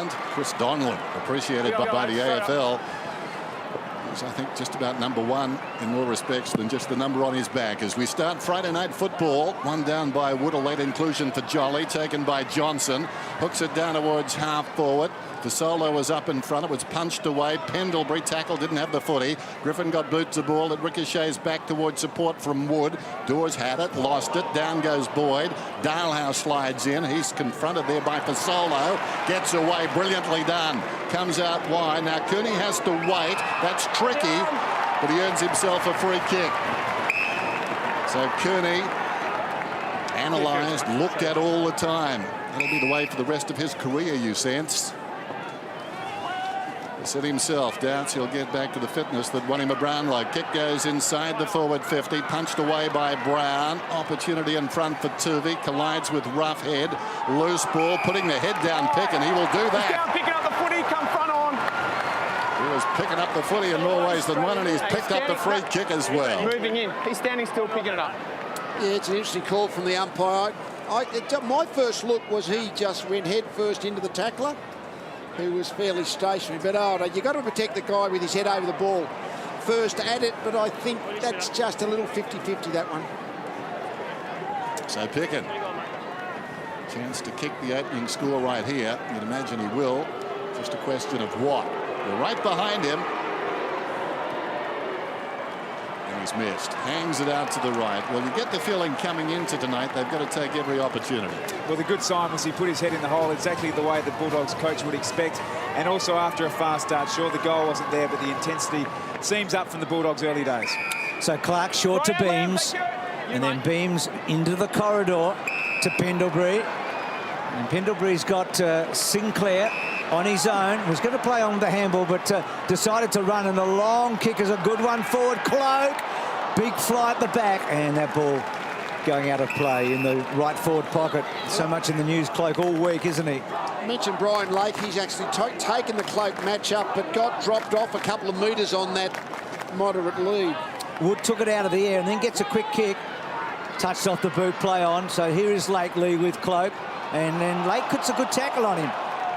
Chris Donlan, appreciated by the AFL. He's, I think, just about #1 in more respects than just the number on his back. As we start Friday night football, one down by Wood, a late inclusion for Jolly, taken by Johnson. Hooks it down towards half forward. Fasolo was up in front. It was punched away. Pendlebury tackle, didn't have the footy. Griffin got boots the ball. It ricochets back towards support from Wood. Dawes had it, lost it. Down goes Boyd. Dalehouse slides in. He's confronted there by Fasolo. Gets away, brilliantly done. Comes out wide. Now Cooney has to wait. That's tricky, but he earns himself a free kick. So Cooney analysed, looked at all the time. That'll be the way for the rest of his career, you sense. Said himself, doubts he'll get back to the fitness that won him a Brownlow. Kick goes inside the forward 50, punched away by Brown. Opportunity in front for Tuvey, collides with Roughhead. Loose ball, putting the head down Pick, and he will do that. He's down, picking up the footy, come front on. He was picking up the footy in more ways than one, and he's picked up the free kick as well. Moving in, he's standing still, picking it up. Yeah, it's an interesting call from the umpire. My first look was he just went head first into the tackler, who was fairly stationary. But you've got to protect the guy with his head over the ball first at it, but I think that's just a little 50-50, that one. So Pickett, chance to kick the opening score right here. You'd imagine he will. Just a question of what. We're right behind him. And he's missed. Hangs it out to the right. Well, you get the feeling coming into tonight they've got to take every opportunity. Well, the good sign was he put his head in the hole exactly the way the Bulldogs coach would expect. And also after a fast start, sure, the goal wasn't there, but the intensity seems up from the Bulldogs' early days. So Clark short to Beams, and then Beams into the corridor to Pendlebury. And Pendlebury's got Sinclair on his own. Was going to play on the handball, but decided to run, and the long kick is a good one forward. Cloak, big fly at the back, and that ball going out of play in the right forward pocket. So much in the news, Cloak, all week, isn't he? I mentioned Brian Lake. He's actually taken the Cloak match-up, but got dropped off a couple of metres on that moderate lead. Wood took it out of the air and then gets a quick kick. Touched off the boot, play on. So here is Lakely with Cloak, and then Lake puts a good tackle on him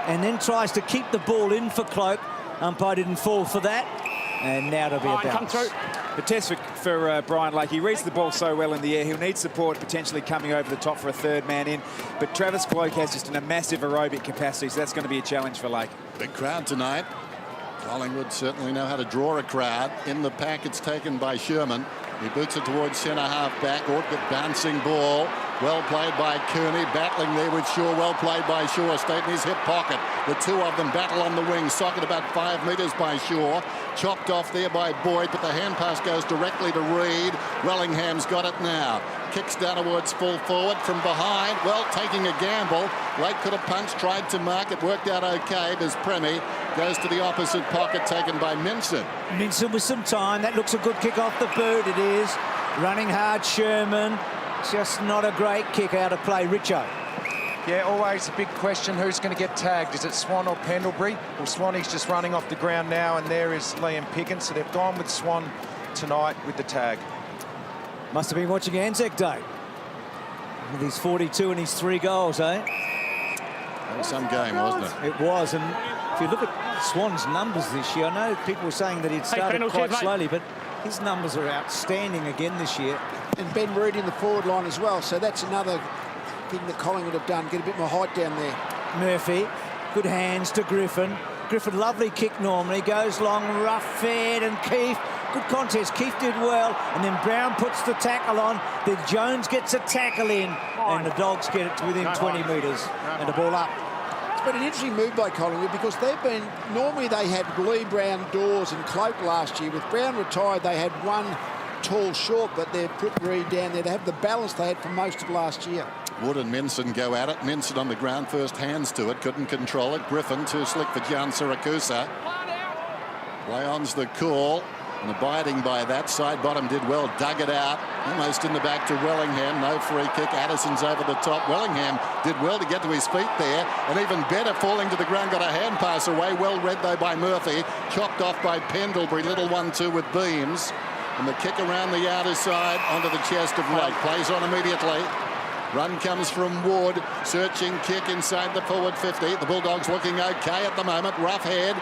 and then tries to keep the ball in for Cloak. Umpire didn't fall for that, and now to be a bounce. The test for Brian Lake, he reads the ball so well in the air. He'll need support potentially coming over the top for a third man in, but Travis Cloak has just a massive aerobic capacity, so that's going to be a challenge for Lake. Big crowd tonight. Collingwood certainly know how to draw a crowd. In the pack, it's taken by Sherman. He boots it towards centre half back. Orchid bouncing ball. Well played by Cooney. Battling there with Shaw. Well played by Shaw. Stayed in his hip pocket. The two of them battle on the wing. Socket about 5 metres by Shaw. Chopped off there by Boyd, but the hand pass goes directly to Reid. Wellingham's got it now. Kicks down towards full forward from behind. Well, taking a gamble. Lake could have punched, tried to mark. It worked out okay. There's Premi. Goes to the opposite pocket, taken by Minson. Minson with some time. That looks a good kick off the boot. It is. Running hard, Sherman. Just not a great kick out of play. Richo. Yeah, always a big question, who's going to get tagged? Is it Swan or Pendlebury? Well, Swanee's just running off the ground now, and there is Liam Pickens. So they've gone with Swan tonight with the tag. Must have been watching Anzac Day with his 42 and his 3 goals, eh? That was some game, wasn't it? It was, and if you look at Swan's numbers this year, I know people were saying that he'd started quite slowly, but his numbers are outstanding again this year. And Ben Reid in the forward line as well, so that's another thing that Collingwood have done, get a bit more height down there. Murphy, good hands to Griffin. Griffin, lovely kick normally, goes long, rough fed, and Keefe, good contest. Keefe did well, and then Brown puts the tackle on. Then Jones gets a tackle in, and the Dogs get it to within 20 metres, and the ball up. It's been an interesting move by Collingwood because they've been, normally they had Lee, Brown, Dawes and Cloak last year. With Brown retired, they had one tall short, but they've put Reid down there to have the balance they had for most of last year. Wood and Minson go at it. Minson on the ground first, hands to it, couldn't control it. Griffin too slick for Jan Siracusa. Play-on's the call, and abiding by that. Side bottom did well, dug it out, almost in the back to Wellingham. No free kick. Addison's over the top. Wellingham did well to get to his feet there, and even better falling to the ground, got a hand pass away. Well read though by Murphy, chopped off by Pendlebury. Little 1-2 with Beams, and the kick around the outer side onto the chest of Lake. Plays on immediately. Run comes from Wood. Searching kick inside the forward 50. The Bulldogs looking okay at the moment. Rough head.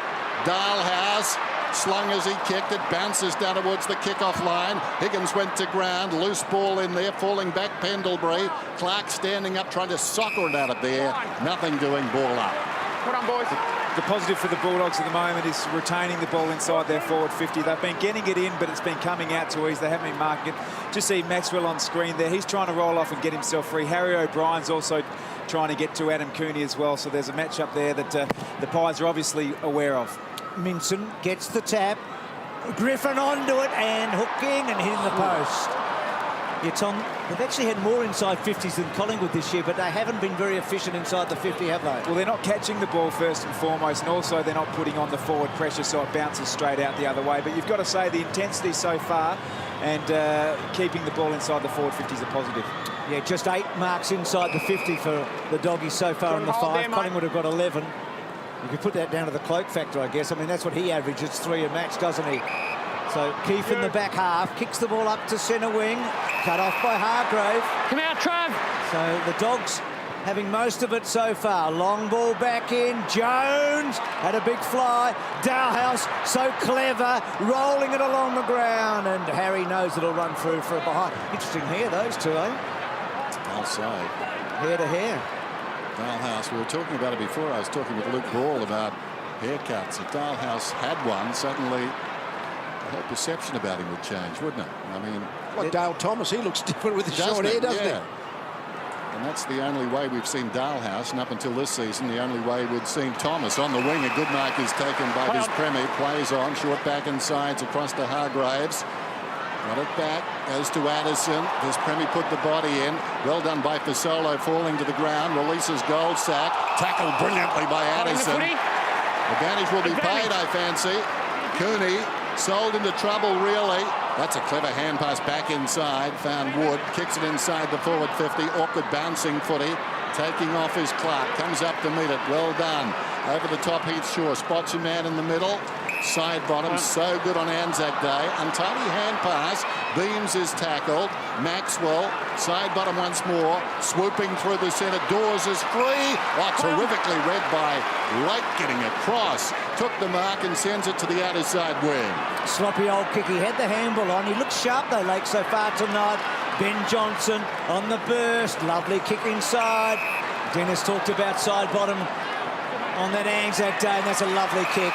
Dalhouse slung as he kicked it. Bounces down towards the kick-off line. Higgins went to ground. Loose ball in there. Falling back Pendlebury. Clark standing up trying to soccer it out of there. Nothing doing. Ball up. Put on, boys. The positive for the Bulldogs at the moment is retaining the ball inside their forward 50. They've been getting it in, but it's been coming out too easy. They haven't been marking it. Just see Maxwell on screen there. He's trying to roll off and get himself free. Harry O'Brien's also trying to get to Adam Cooney as well. So there's a match-up there that the Pies are obviously aware of. Minson gets the tap. Griffin onto it and hooking and hitting the post. Yeah, Tom, they've actually had more inside 50s than Collingwood this year, but they haven't been very efficient inside the 50, have they? Well, they're not catching the ball first and foremost, and also they're not putting on the forward pressure so it bounces straight out the other way. But you've got to say the intensity so far and keeping the ball inside the forward 50 is a positive. Yeah, just 8 marks inside the 50 for the Doggies so far in the 5. Collingwood have got 11. You could put that down to the cloak factor, I guess. I mean, that's what he averages, 3 a match, doesn't he? So Keefe in the back half, kicks the ball up to centre wing, cut off by Hargrave. Come out, Trav. So the Dogs having most of it so far. Long ball back in. Jones had a big fly. Dalhouse so clever, rolling it along the ground, and Harry knows it'll run through for a behind. Interesting here, those two, eh? I'll say. Hair to hair. Dalhouse, we were talking about it before. I was talking with Luke Ball about haircuts. If Dalhouse had one, suddenly the whole perception about him would change, wouldn't it? I mean, Like Dale Thomas, he looks different with his short hair, doesn't he? And that's the only way we've seen Dalhouse, and up until this season, the only way we'd seen Thomas. On the wing, a good mark is taken by his Premi. Plays on, short back and sides across to Hargraves. Got it back, goes to Addison. Does Premi put the body in? Well done by Fasolo, falling to the ground. Releases Goldsack. Tackled brilliantly by Addison. Advantage will be paid, I fancy. Cooney sold into trouble, really. That's a clever hand pass back inside. Found Wood, kicks it inside the forward 50. Awkward bouncing footy. Taking off is Clark. Comes up to meet it. Well done. Over the top, Heath Shaw. Spots a man in the middle. Side bottom, so good on Anzac Day. Untidy hand pass. Beams is tackled. Maxwell, side bottom once more. Swooping through the centre. Dawes is free. Oh, terrifically read by Lake, getting across. Took the mark and sends it to the outer side wing. Sloppy old kick. He had the handball on. He looks sharp, though, Lake, so far tonight. Ben Johnson on the burst. Lovely kick inside. Dennis talked about side bottom on that Anzac Day, and that's a lovely kick.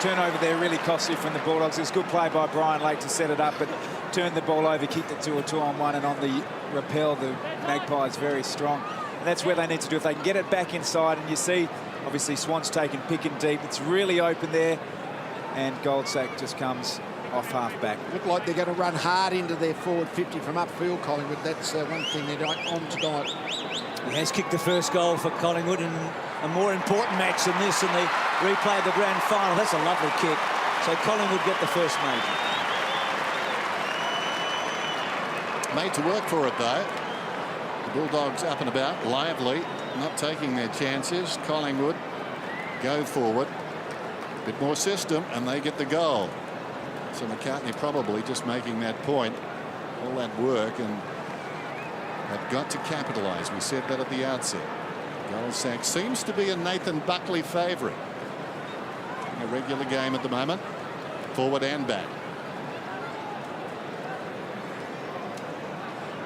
Turnover there really costly from the Bulldogs. It was good play by Brian Lake to set it up, but turned the ball over, kicked it to a 2-on-1, and on the rappel, the Magpies very strong. And that's where they need to do. If they can get it back inside, and you see, obviously, Swan's taken pick and deep. It's really open there, and Goldsack just comes off half-back. Look like they're going to run hard into their forward 50 from upfield, Collingwood. That's one thing they're on tonight. He has kicked the first goal for Collingwood in a more important match than this in the replay of the grand final. That's a lovely kick. So Collingwood get the first major. Made to work for it, though. The Bulldogs up and about, lively, not taking their chances. Collingwood go forward. A bit more system, and they get the goal. So McCartney probably just making that point. All that work, and they've got to capitalise. We said that at the outset. Goldsack seems to be a Nathan Buckley favourite. A regular game at the moment, forward and back.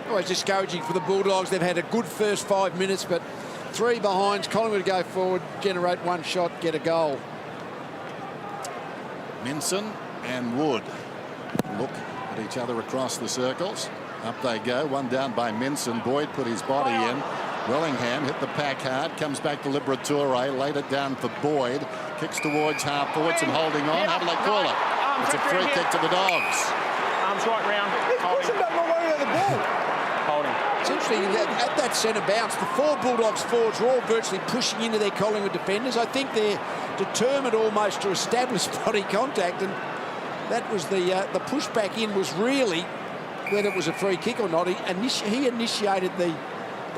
Always discouraging for the Bulldogs. They've had a good first 5 minutes, but 3 behinds. Collingwood go forward, generate 1 shot, get a goal. Minson and Wood look at each other across the circles. Up they go. One down by Minson. Boyd put his body in. Wellingham hit the pack hard. Comes back to Liberatore. Laid it down for Boyd. Kicks towards half forward. Some holding on. How do they call it? It's a free kick to the Dogs. Arms right round. Pushing back my way on the ball. Holding. It's interesting that at that centre bounce, the 4 Bulldogs forwards were all virtually pushing into their Collingwood defenders. I think they're determined almost to establish body contact, and that was the push back in was really whether it was a free kick or not. He initiated the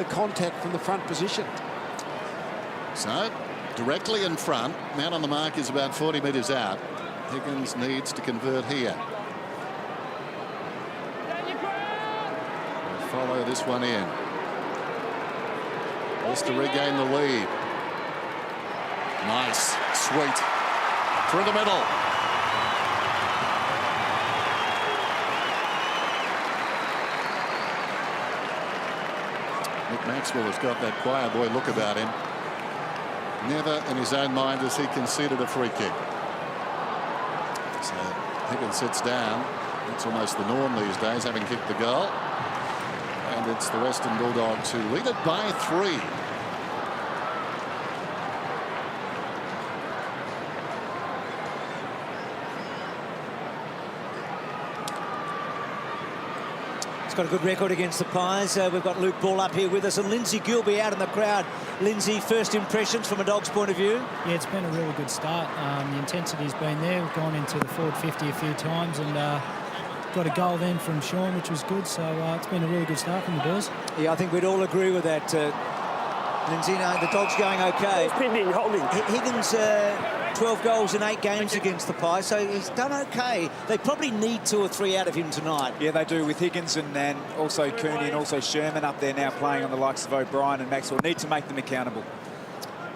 contact from the front position. So directly in front, man on the mark is about 40 metres out. Higgins needs to convert here. follow this one in. Just to regain the lead. Nice, sweet. Through the middle. Nick Maxwell has got that choir boy look about him. Never in his own mind has he conceded a free kick. So Higgins sits down. It's almost the norm these days, having kicked the goal. And it's the Western Bulldogs who lead it by 3. He's got a good record against the Pies. We've got Luke Ball up here with us and Lindsay Gilby out in the crowd. Lindsay, first impressions from a Dogs' point of view? Yeah, it's been a really good start. The intensity's been there. We've gone into the forward 50 a few times and got a goal then from Sean, which was good. So it's been a really good start from the boys. Yeah, I think we'd all agree with that. Lindsay, no, the Dogs going okay. Higgins, 12 goals in 8 games against the Pies, so he's done okay. They probably need 2 or 3 out of him tonight. Yeah, they do, with Higgins and also Cooney and also Sherman up there now playing on the likes of O'Brien and Maxwell. Need to make them accountable.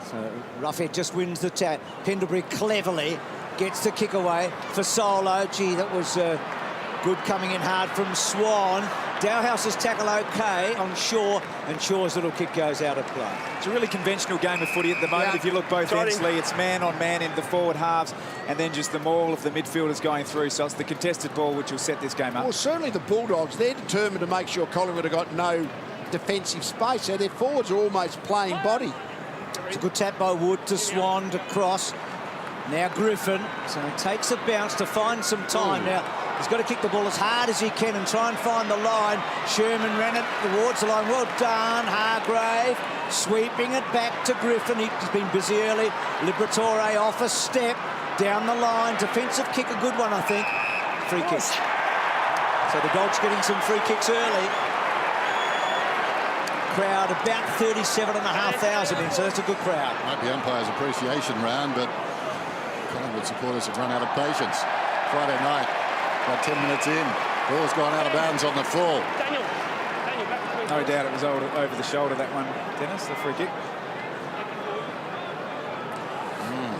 So Roughhead just wins the chat. Pendlebury cleverly gets the kick away for Solo. Gee, that was good coming in hard from Swan. Dowhouse's tackle okay on Shaw, and Shaw's little kick goes out of play. It's a really conventional game of footy at the moment. Yeah. If you look both ends, Lee, it's man on man in the forward halves and then just the maul of the midfielders going through. So it's the contested ball which will set this game up. Well, certainly the Bulldogs, they're determined to make sure Collingwood have got no defensive space, so their forwards are almost playing body. It's a good tap by Wood to Swan to cross. Now Griffin, so he takes a bounce to find some time. Now he's got to kick the ball as hard as he can and try and find the line. Sherman ran it towards the line. Well done, Hargrave. Sweeping it back to Griffin. He's been busy early. Liberatore off a step. Down the line. Defensive kick, a good one, I think. Free kick. So the Dogs getting some free kicks early. Crowd about 37,500 in, so that's a good crowd. Might be umpire's appreciation round, but Collingwood supporters have run out of patience. Friday night, about 10 minutes in, ball's gone out of bounds on the full. No doubt it was over the shoulder, that one, Dennis, the free kick.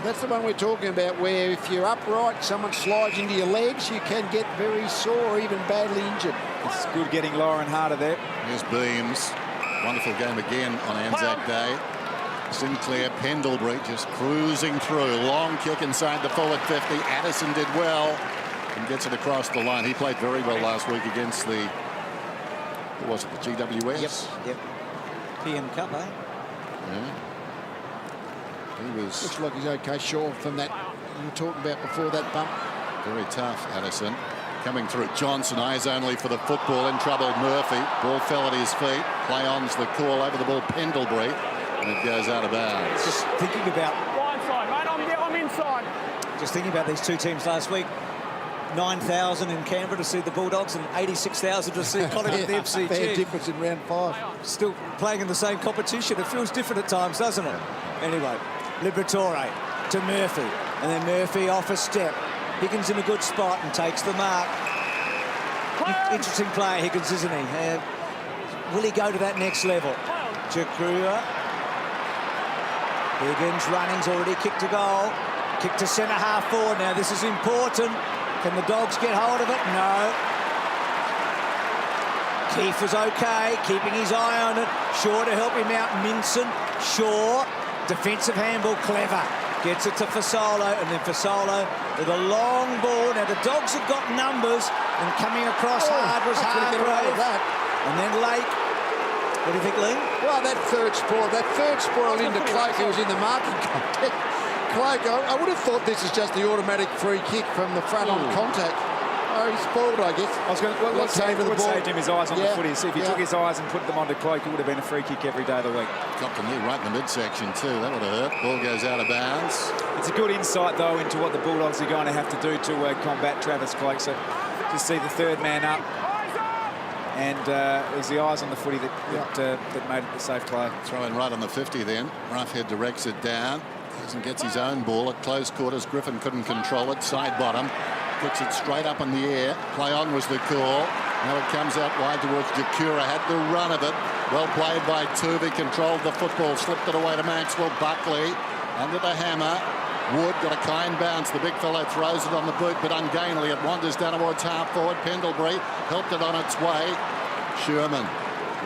That's the one we're talking about, where if you're upright, someone slides into your legs, you can get very sore or even badly injured. It's good getting lower and harder there. Here's Beams. Wonderful game again on Anzac Day. Sinclair, Pendlebury just cruising through. Long kick inside the forward 50. Addison did well and gets it across the line. He played very well last week against the, what was it, the GWS? Yep. PM Cup, eh? Yeah. He was... Looks like he's okay short from that you were talking about before that bump. Very tough, Addison. Coming through. Johnson, eyes only for the football. In trouble, Murphy. Ball fell at his feet. Play on's the call over the ball, Pendlebury. And it goes out of bounds. Just thinking about... Inside, mate. I'm inside. Just thinking about these two teams last week. 9,000 in Canberra to see the Bulldogs and 86,000 to see Collingwood at the MCG. Fair difference in round 5. Still playing in the same competition. It feels different at times, doesn't it? Anyway, Liberatore to Murphy. And then Murphy off a step. Higgins in a good spot and takes the mark. Interesting player, Higgins, isn't he? Will he go to that next level? Chakura. Higgins running's already kicked a goal. Kick to centre half forward now. This is important. Can the Dogs get hold of it? No. Keefe was okay, keeping his eye on it. Shaw to help him out. Minson. Shaw. Defensive handball, clever. Gets it to Fasolo, and then Fasolo with a long ball. Now the Dogs have got numbers, and coming across hard was Hargrave. And then Lake. What do you think, Lee? Well, that third spoil into Cloak, who was in the marking contact. Cloak, I would have thought this is just the automatic free kick from the front on contact. Oh, he spoiled, I guess. I was going to... What saved him his eyes on the footy? See, if he took his eyes and put them onto Cloak, it would have been a free kick every day of the week. Copped a knee right in the midsection too. That would have hurt. Ball goes out of bounds. It's a good insight, though, into what the Bulldogs are going to have to do to combat Travis Cloak. So to see the third man up, and it was the eyes on the footy that made it the safe play. Throwing right on the 50 then. Roughhead directs it down. Doesn't gets his own ball at close quarters. Griffin couldn't control it. Side bottom. Puts it straight up in the air. Play on was the call. Now it comes out wide towards Jakura. Had the run of it. Well played by Tuvey. Controlled the football. Slipped it away to Maxwell. Buckley under the hammer. Wood got a kind bounce. The big fellow throws it on the boot, but ungainly. It wanders down towards half forward. Pendlebury helped it on its way. Sherman.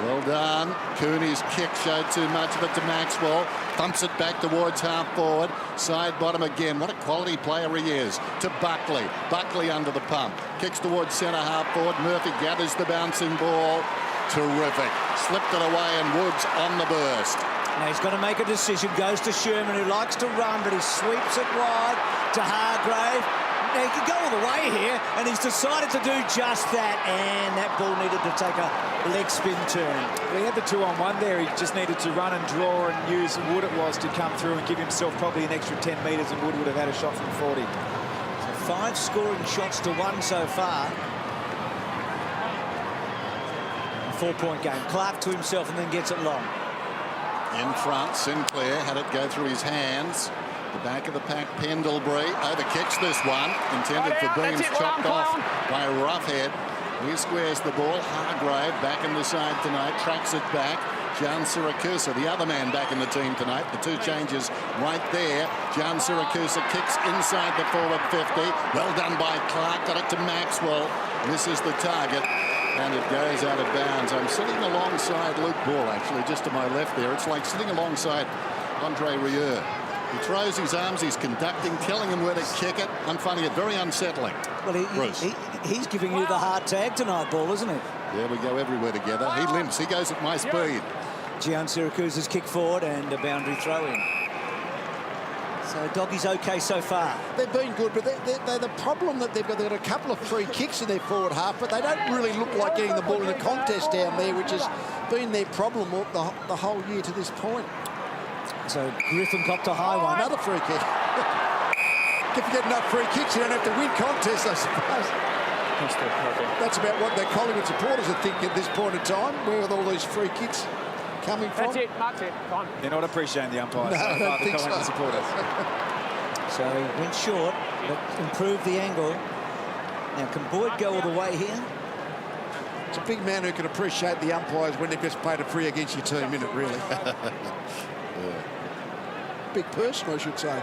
Well done. Cooney's kick showed too much of it to Maxwell. Thumps it back towards half forward. Side bottom again. What a quality player he is. To Buckley. Buckley under the pump. Kicks towards centre half forward. Murphy gathers the bouncing ball. Terrific. Slipped it away and Woods on the burst. Now he's got to make a decision. Goes to Sherman, who likes to run, but he sweeps it wide to Hargrave. Now, he could go all the way here, and he's decided to do just that, and that ball needed to take a leg spin turn. Well, he had the 2-on-1 there. He just needed to run and draw and use Wood it was to come through and give himself probably an extra 10 metres, and Wood would have had a shot from 40. So 5 scoring shots to 1 so far. A 4-point game. Clark to himself and then gets it long. In front, Sinclair had it go through his hands. The back of the pack, Pendlebury overkicks this one. Intended for Beams, chopped off by a roughhead. He squares the ball. Hargrave back in the side tonight, tracks it back. John Siracusa, the other man back in the team tonight. The 2 changes right there. John Siracusa kicks inside the forward 50. Well done by Clark. Got it to Maxwell. This is the target. And it goes out of bounds. I'm sitting alongside Luke Ball, actually, just to my left there. It's like sitting alongside Andre Rieu. He throws his arms, he's conducting, telling him where to kick it. I'm finding it very unsettling. Well, he's giving you the hard tag tonight, Ball, isn't he? Yeah, we go everywhere together. He limps, he goes at my speed. Gian Siracusa's kick forward and a boundary throw in. So Doggy's okay so far. They've been good, but they're the problem that they've got a couple of free kicks in their forward half, but they don't really look like getting the ball in a contest down there, which has been their problem the whole year to this point. So Griffin copped a high one. Another free kick. If you get enough free kicks, you don't have to win contests, I suppose. That's about what the Collingwood supporters are thinking at this point in time, where with all these free kicks coming from. That's it. Fine. They're not appreciating the umpires. No, I don't think so. Collingwood supporters. So he went short, but improved the angle. Now, can Boyd go all the way here? It's a big man who can appreciate the umpires when they've just played a free against your team, isn't it, really? Yeah. Big person, I should say.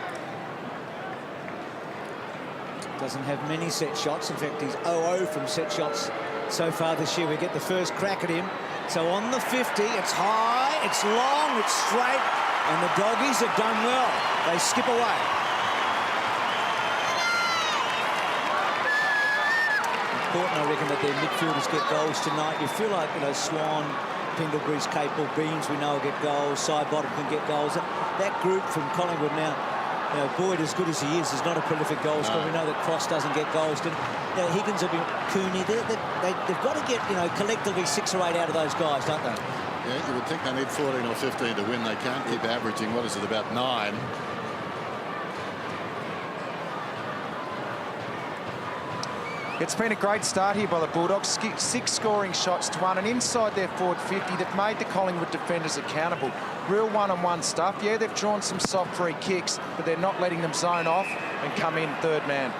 Doesn't have many set shots. In fact, he's 0-0 from set shots so far this year. We get the first crack at him. So on the 50, it's high, it's long, it's straight, and the Doggies have done well. They skip away. Important, I reckon, that their midfielders get goals tonight. You feel like, Swan, Pendlebury's capable, Beams, we know, will get goals, side bottom can get goals. That group from Collingwood now, Boyd, as good as he is not a prolific goal scorer. We know that Cross doesn't get goals. Higgins will be Cooney. They've got to get, collectively 6 or 8 out of those guys, don't they? Yeah, you would think they need 14 or 15 to win. They can't keep averaging, what is it, about 9. It's been a great start here by the Bulldogs. 6 scoring shots to 1, and inside their forward 50, they've made the Collingwood defenders accountable. Real one-on-one stuff. Yeah, they've drawn some soft free kicks, but they're not letting them zone off and come in third man.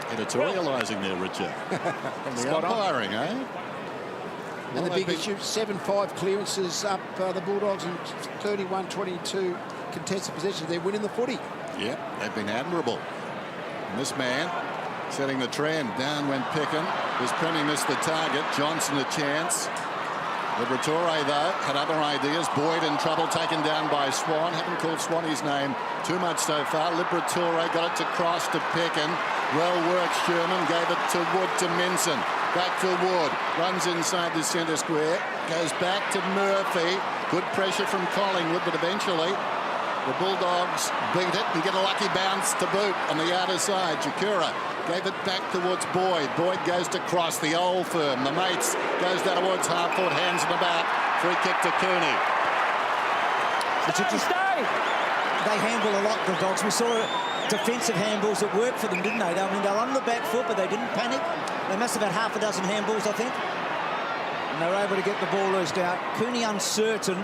Editorialising there, Richard. From the umpiring, eh? And the big issue, 7-5 clearances up the Bulldogs and 31-22 contested possessions. They're winning the footy. Yeah, they've been admirable. And this man setting the trend. Down went Picken. As Premi missed the target, Johnson a chance. Liberatore, though, had other ideas. Boyd in trouble, taken down by Swan. Haven't called Swanee's name too much so far. Liberatore got it to Cross to Picken. Well worked, Sherman. Gave it to Wood to Minson. Back to Wood. Runs inside the centre square. Goes back to Murphy. Good pressure from Collingwood, but eventually the Bulldogs beat it and get a lucky bounce to boot on the outer side. Jakura gave it back towards Boyd. Boyd goes to Cross, the old firm. The mates goes down towards half-foot, hands in the back. Free kick to Cooney. Stay! They handle a lot, the Dogs. We saw defensive handballs that worked for them, didn't they? I mean, they were on the back foot, but they didn't panic. They must have had half a dozen handballs, I think. And they were able to get the ball loosed out. Cooney uncertain,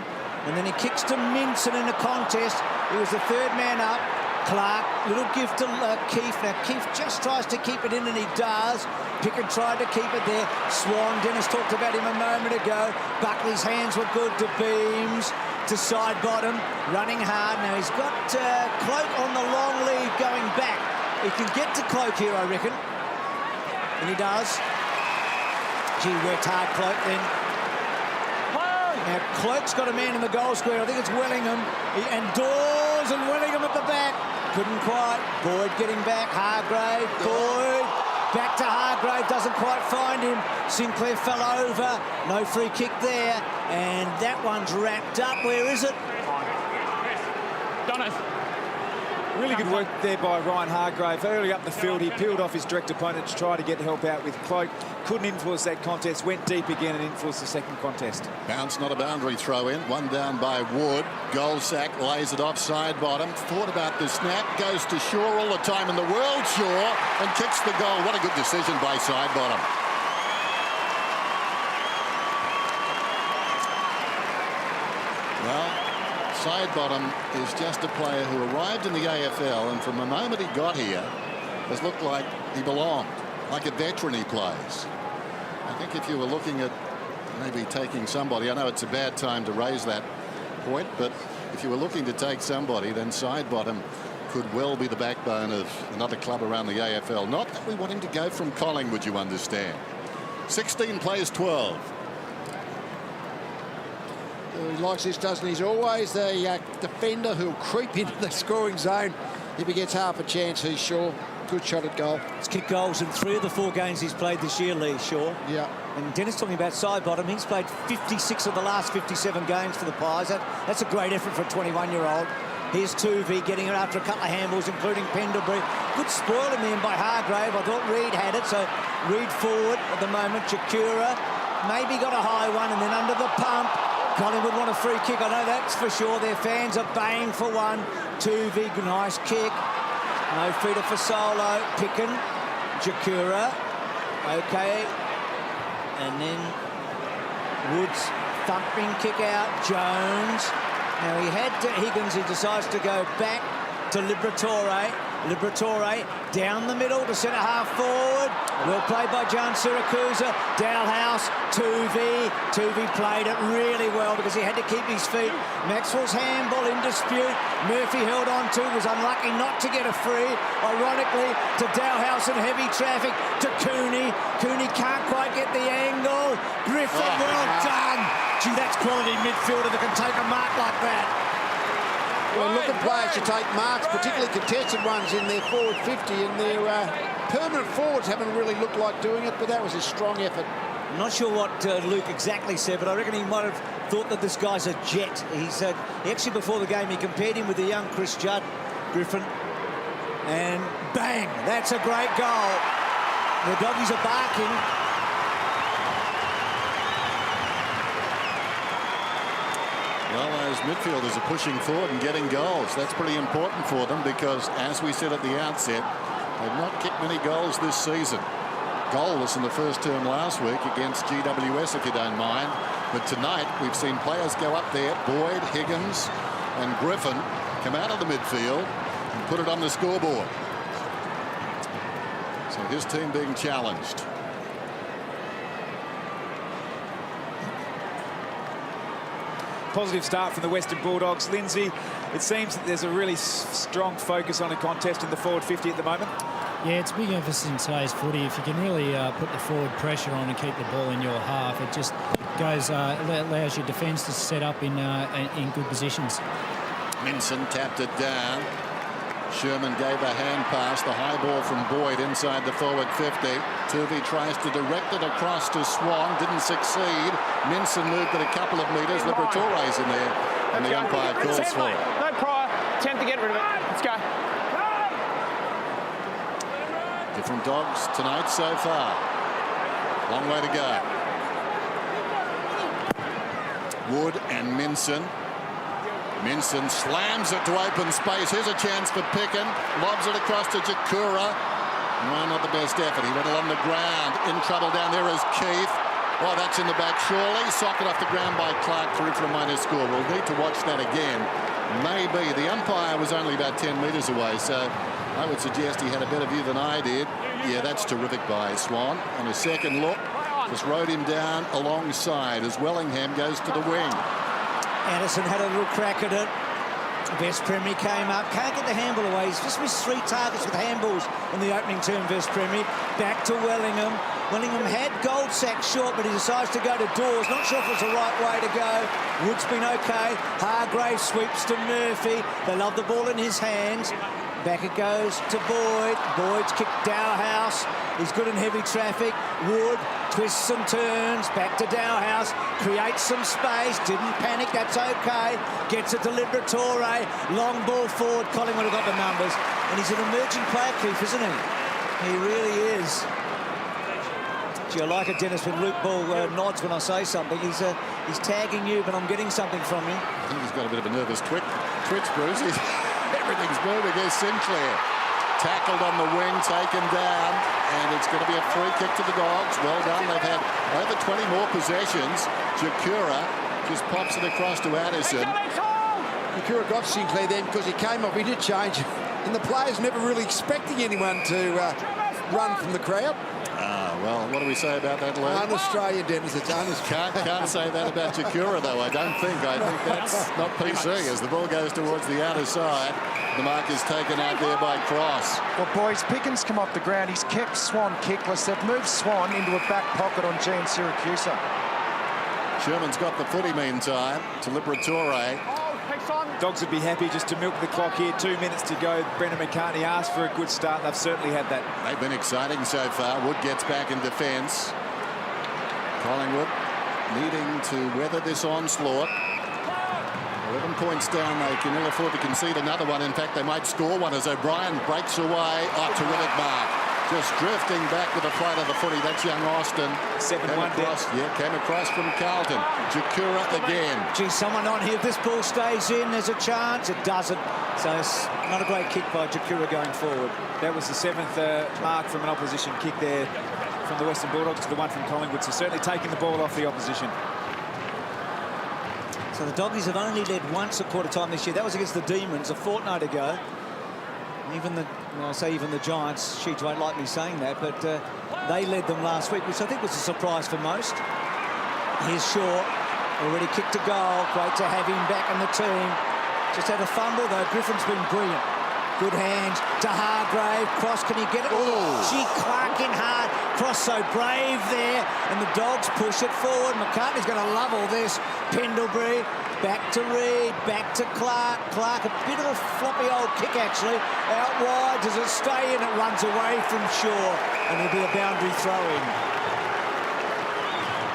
and then he kicks to Minson in the contest. He was the third man up. Clark, little gift to Keefe. Now, Keefe just tries to keep it in, and he does. Pickett tried to keep it there. Swan, Dennis talked about him a moment ago. Buckley's hands were good to Beams, to side bottom, running hard. Now, he's got Cloak on the long lead going back. He can get to Cloak here, I reckon. And he does. Gee, worked hard, Cloak, then. Now, Cloak's got a man in the goal square. I think it's Wellingham. And Dawes and Wellingham at the back. Couldn't quite. Boyd getting back. Hargrave. Boyd. Back to Hargrave. Doesn't quite find him. Sinclair fell over. No free kick there. And that one's wrapped up. Where is it? Donis. Really good work there by Ryan Hargrave. Early up the field, he peeled off his direct opponent to try to get help out with Cloak. Couldn't influence that contest. Went deep again and influenced the second contest. Bounce, not a boundary throw in. One down by Wood. Goldsack lays it off side bottom. Thought about the snap. Goes to Shaw all the time in the world, Shaw, and kicks the goal. What a good decision by side bottom. Well, Sidebottom is just a player who arrived in the AFL, and from the moment he got here has looked like he belonged, like a veteran he plays. I think if you were looking at maybe taking somebody, I know it's a bad time to raise that point, but if you were looking to take somebody, then Sidebottom could well be the backbone of another club around the AFL. Not that we want him to go from Collingwood, you understand. 16 plays 12. He likes this, doesn't he? He's always the defender who'll creep into the scoring zone. If he gets half a chance, he's Shaw. Good shot at goal. He's kicked goals in 3 of the 4 games he's played this year, Lee Shaw. Yeah. And Dennis talking about Sidebottom. He's played 56 of the last 57 games for the Pies. That's a great effort for a 21-year-old. Here's Tuvey getting it after a couple of handballs, including Pendlebury. Good spoil in the end by Hargrave. I thought Reid had it, so Reid forward at the moment. Chakura maybe got a high one, and then under the pump. Collingwood want a free kick, I know that's for sure. Their fans are baying for one. Tuvey, nice kick. No feeder for Solo. Picken, Jakura. Okay. And then Woods, thumping kick out. Jones. Now he had Higgins, he decides to go back to Liberatore. Liberatore down the middle to centre half forward. Well played by John Siracusa. Dalhouse, Tuvey. Tuvey played it really well because he had to keep his feet. Maxwell's handball in dispute. Murphy held on to, was unlucky not to get a free. Ironically, to Dalhouse in heavy traffic. To Cooney. Cooney can't quite get the angle. Griffin, well done. Gee, that's quality midfielder that can take a mark like that. Well, look at players to take marks, particularly contested ones in their forward 50, and their permanent forwards haven't really looked like doing it, but that was a strong effort. I'm not sure what Luke exactly said, but I reckon he might have thought that this guy's a jet. He said, actually before the game, he compared him with the young Chris Judd, Griffin, and bang, that's a great goal. The doggies are barking. Well, those midfielders are pushing forward and getting goals. That's pretty important for them because, as we said at the outset, they've not kicked many goals this season. Goalless in the first term last week against GWS, if you don't mind. But tonight, we've seen players go up there, Boyd, Higgins and Griffin, come out of the midfield and put it on the scoreboard. So his team being challenged. Positive start from the Western Bulldogs. Lindsay, it seems that there's a really strong focus on a contest in the forward 50 at the moment. Yeah, it's a big emphasis in today's footy. If you can really put the forward pressure on and keep the ball in your half, it just goes allows your defence to set up in good positions. Minson tapped it down. Sherman gave a hand pass. The high ball from Boyd inside the forward 50. Tuvey tries to direct it across to Swan. Didn't succeed. Minson moved it a couple of metres. Liberatore's in there. And the umpire calls for it. No prior. Attempt to get rid of it. Let's go. Different dogs tonight so far. Long way to go. Wood and Minson. Minson slams it to open space. Here's a chance for Picken. Lobs it across to Jakura. No, not the best effort. He went along the ground. In trouble down there is Keith. Oh, that's in the back, surely. Socket off the ground by Clark through for a minor score. We'll need to watch that again. Maybe. The umpire was only about 10 metres away, so I would suggest he had a better view than I did. Yeah, that's terrific by Swan. On a second look, just rode him down alongside as Wellingham goes to the wing. Anderson had a little crack at it. West Premier came up, can't get the handball away. He's just missed 3 targets with handballs in the opening term, West Premier. Back to Wellingham. Wellingham had Goldsack short, but he decides to go to Dawes. Not sure if it was the right way to go. Wood's been okay. Hargrave sweeps to Murphy. They love the ball in his hands. Back it goes to Boyd. Boyd's kicked Dowhouse. He's good in heavy traffic. Wood twists and turns. Back to Dowhouse. Creates some space. Didn't panic. That's okay. Gets it to Liberatore. Long ball forward. Collingwood have got the numbers. And he's an emerging player, Keith, isn't he? He really is. Gee, I like it, Dennis, when Luke Ball nods when I say something. He's tagging you, but I'm getting something from you. I think he's got a bit of a nervous twitch, Bruce. Everything's moving. Here's Sinclair. Tackled on the wing, taken down, and it's going to be a free kick to the Dogs. Well done. They've had over 20 more possessions. Jakura just pops it across to Addison. Jakura got Sinclair then because he came up. He did change. And the players never really expecting anyone to run from the crowd. Well, what do we say about that, Lou? Un-Australian, Dennis. It's un-Australian. Can't say that about Jakura, though, I don't think. I think that's not PC. As the ball goes towards the outer side, the mark is taken out there by Cross. Well, boys, Pickens come off the ground. He's kept Swan kickless. They've moved Swan into a back pocket on Gian Syracusa. Sherman's got the footy meantime to Liberatore. Dogs would be happy just to milk the clock here. 2 minutes to go. Brendan McCartney asked for a good start. They've certainly had that. They've been exciting so far. Wood gets back in defence. Collingwood needing to weather this onslaught. 11 points down. They can ill afford to concede another one. In fact, they might score one as O'Brien breaks away. Oh, terrific mark. Just drifting back with the flight of the footy. That's young Austin. 7-1 came across from Carlton. Jakura again. Gee, someone on here. If this ball stays in, there's a chance. It doesn't. So it's not a great kick by Jakura going forward. That was the 7th mark from an opposition kick there from the Western Bulldogs to the one from Collingwood. So certainly taking the ball off the opposition. So the Doggies have only led once at quarter time this year. That was against the Demons a fortnight ago. Even the Giants, Sheets won't like me saying that, but they led them last week, which I think was a surprise for most. Here's Shaw, already kicked a goal. Great to have him back in the team. Just had a fumble, though. Griffin's been brilliant. Good hands to Hargrave. Cross, can he get it? Oh, gee, Clark in hard. Cross so brave there, and the Dogs push it forward. McCartney's going to love all this. Pendlebury, back to Reid, back to Clark. Clark, a bit of a floppy old kick, actually. Out wide, does it stay in? It runs away from Shaw, and it'll be a boundary throw-in.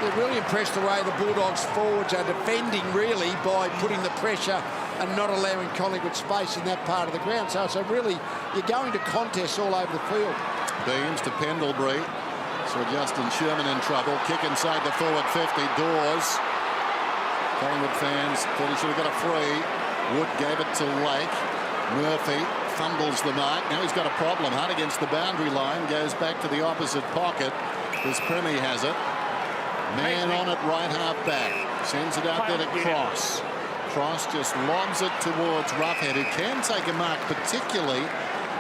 They're really impressed the way the Bulldogs forwards are defending, really, by putting the pressure and not allowing Collingwood space in that part of the ground. So really, you're going to contests all over the field. Beams to Pendlebury. So Justin Sherman in trouble. Kick inside the forward 50. Dawes. Collingwood fans thought he should have got a free. Wood gave it to Lake. Murphy fumbles the mark. Now he's got a problem. Hard against the boundary line. Goes back to the opposite pocket. This Premi has it. Man on it, right half back. Sends it out there to Cross. Cross just lobs it towards Roughhead, who can take a mark, particularly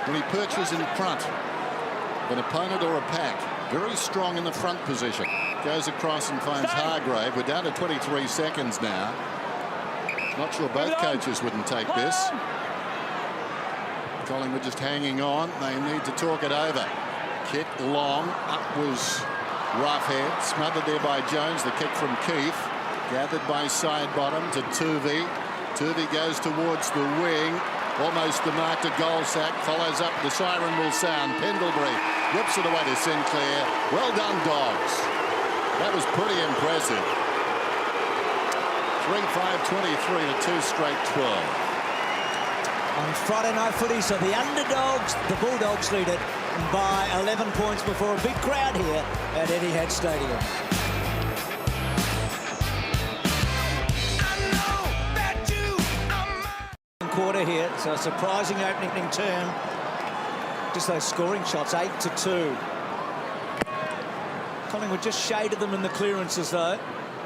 when he perches in front of an opponent or a pack. Very strong in the front position. Goes across and finds Hargrave. We're down to 23 seconds now. Not sure both coaches wouldn't take this. Collingwood just hanging on. They need to talk it over. Kick long. Up was Roughhead. Smothered there by Jones. The kick from Keefe. Gathered by Sidebottom to Tuvey. Tuvey goes towards the wing. Almost the mark to Goldsack. Follows up. The siren will sound. Pendlebury whips it away to Sinclair. Well done, Dogs. That was pretty impressive. 3-5-23 to 2 straight 12. On Friday night footy, so the underdogs, the Bulldogs, lead it by 11 points before a big crowd here at Etihad Stadium. Quarter here, so a surprising opening term. Just those scoring shots, 8-2. Collingwood just shaded them in the clearances, though.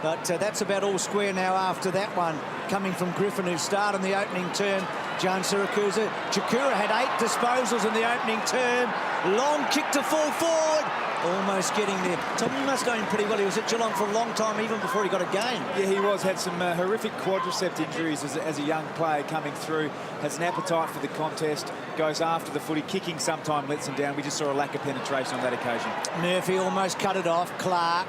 But that's about all square now after that one. Coming from Griffin, who started in the opening term. Jones Siracusa. Chikura had 8 disposals in the opening term. Long kick to full forward. Almost getting there. Tom, you must know him pretty well. He was at Geelong for a long time, even before he got a game. Yeah, he was. Had some horrific quadricep injuries as a young player coming through. Has an appetite for the contest. Goes after the footy. Kicking sometime lets him down. We just saw a lack of penetration on that occasion. Murphy almost cut it off. Clark.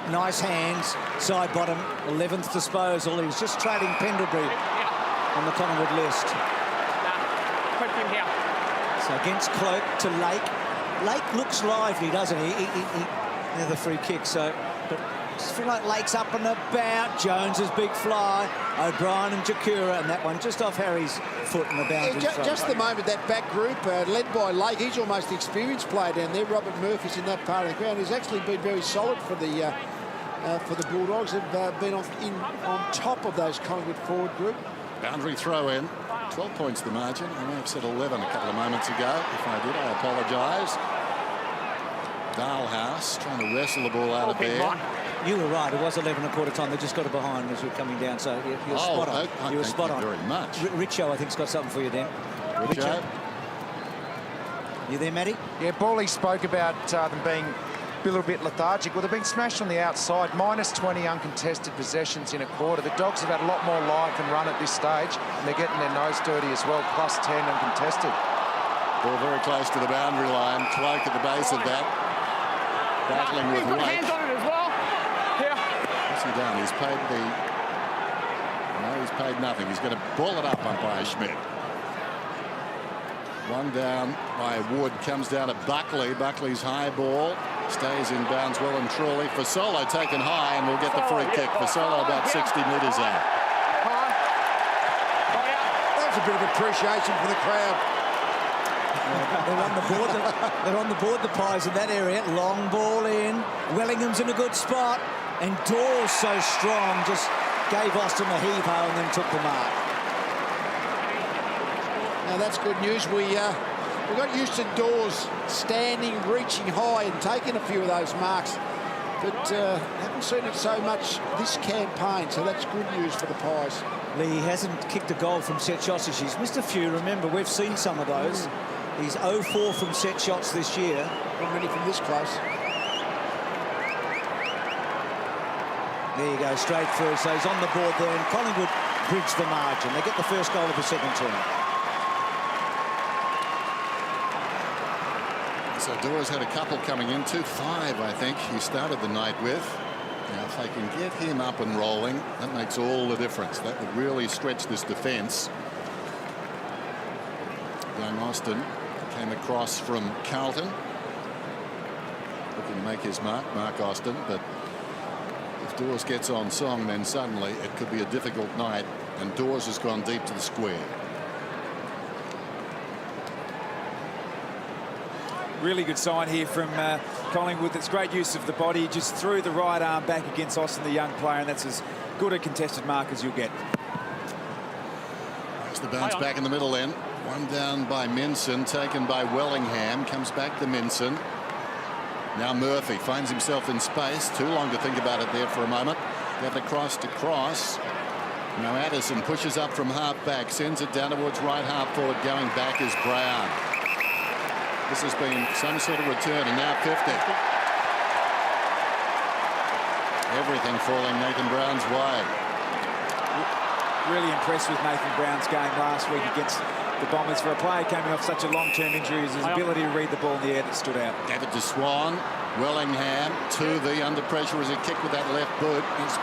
Nice hands. Side bottom. 11th disposal. He was just trailing Pendlebury on the Collingwood list. Put him here. So against Cloak to Lake. Lake looks lively, doesn't he? Near the free kick, so... But I just feel like Lake's up and about. Jones's big fly. O'Brien and Chikura, and that one just off Harry's foot in the boundary. Just the moment that back group, led by Lake, he's almost the experienced player down there. Robert Murphy's in that part of the ground. He's actually been very solid for the Bulldogs. Have been on top of those Collingwood forward group. Boundary throw in. 12 points the margin. I may have said 11 a couple of moments ago. If I did, I apologise. Dalhouse trying to wrestle the ball out of there. You were right. It was 11 a quarter time. They just got it behind as we're coming down. So you're spot on. You were spot on. Very much. Richo, I think, has got something for you, Dan. Richo. You there, Matty? Yeah, Bawley spoke about them being a little bit lethargic. Well, they've been smashed on the outside. Minus 20 uncontested possessions in a quarter. The Dogs have had a lot more life and run at this stage, and they're getting their nose dirty as well. Plus 10 uncontested. Ball very close to the boundary line. Cloak at the base of that. Battling with Put Lake. hands on it as well. Here. What's he done? He's paid the... No, he's paid nothing. He's going to ball it up umpire Schmidt. One down by Wood. Comes down to Buckley. Buckley's high ball. Stays in bounds well and truly. Fasolo taken high, and we'll get the free kick. Fasolo about 60 metres out. That was a bit of appreciation for the crowd. They're on the board. They're on the board, the Pies, in that area. Long ball in. Wellingham's in a good spot. And Dawes so strong, just gave Austin a heave-ho and then took the mark. Now, that's good news. We got used to Dawes standing, reaching high and taking a few of those marks. But haven't seen it so much this campaign, so that's good news for the Pies. Lee hasn't kicked a goal from set shots. He's missed a few. Remember, we've seen some of those. He's 0-4 from set shots this year. Not many from this close. There you go, straight through. So he's on the board there, and Collingwood bridge the margin. They get the first goal of the second term. So Dawes had a couple coming into 5, I think, he started the night with. Now, if they can get him up and rolling, that makes all the difference. That would really stretch this defence. Young Austin came across from Carlton. Looking to make his mark, Mark Austin, but if Dawes gets on song, then suddenly it could be a difficult night, and Dawes has gone deep to the square. Really good sign here from Collingwood. That's great use of the body. Just threw the right arm back against Austin, the young player, and that's as good a contested mark as you'll get. There's the bounce back in the middle then. One down by Minson, taken by Wellingham. Comes back to Minson. Now Murphy finds himself in space. Too long to think about it there for a moment. Got across to Cross. Now Addison pushes up from half back, sends it down towards right half forward. Going back is Brown. This has been some sort of return, and now 50. Everything falling Nathan Brown's way. Really impressed with Nathan Brown's game last week against the Bombers. For a player coming off such a long-term injury, his ability to read the ball in the air that stood out. Gave it to Swan. Wellingham to the under pressure as he kicked with that left boot. His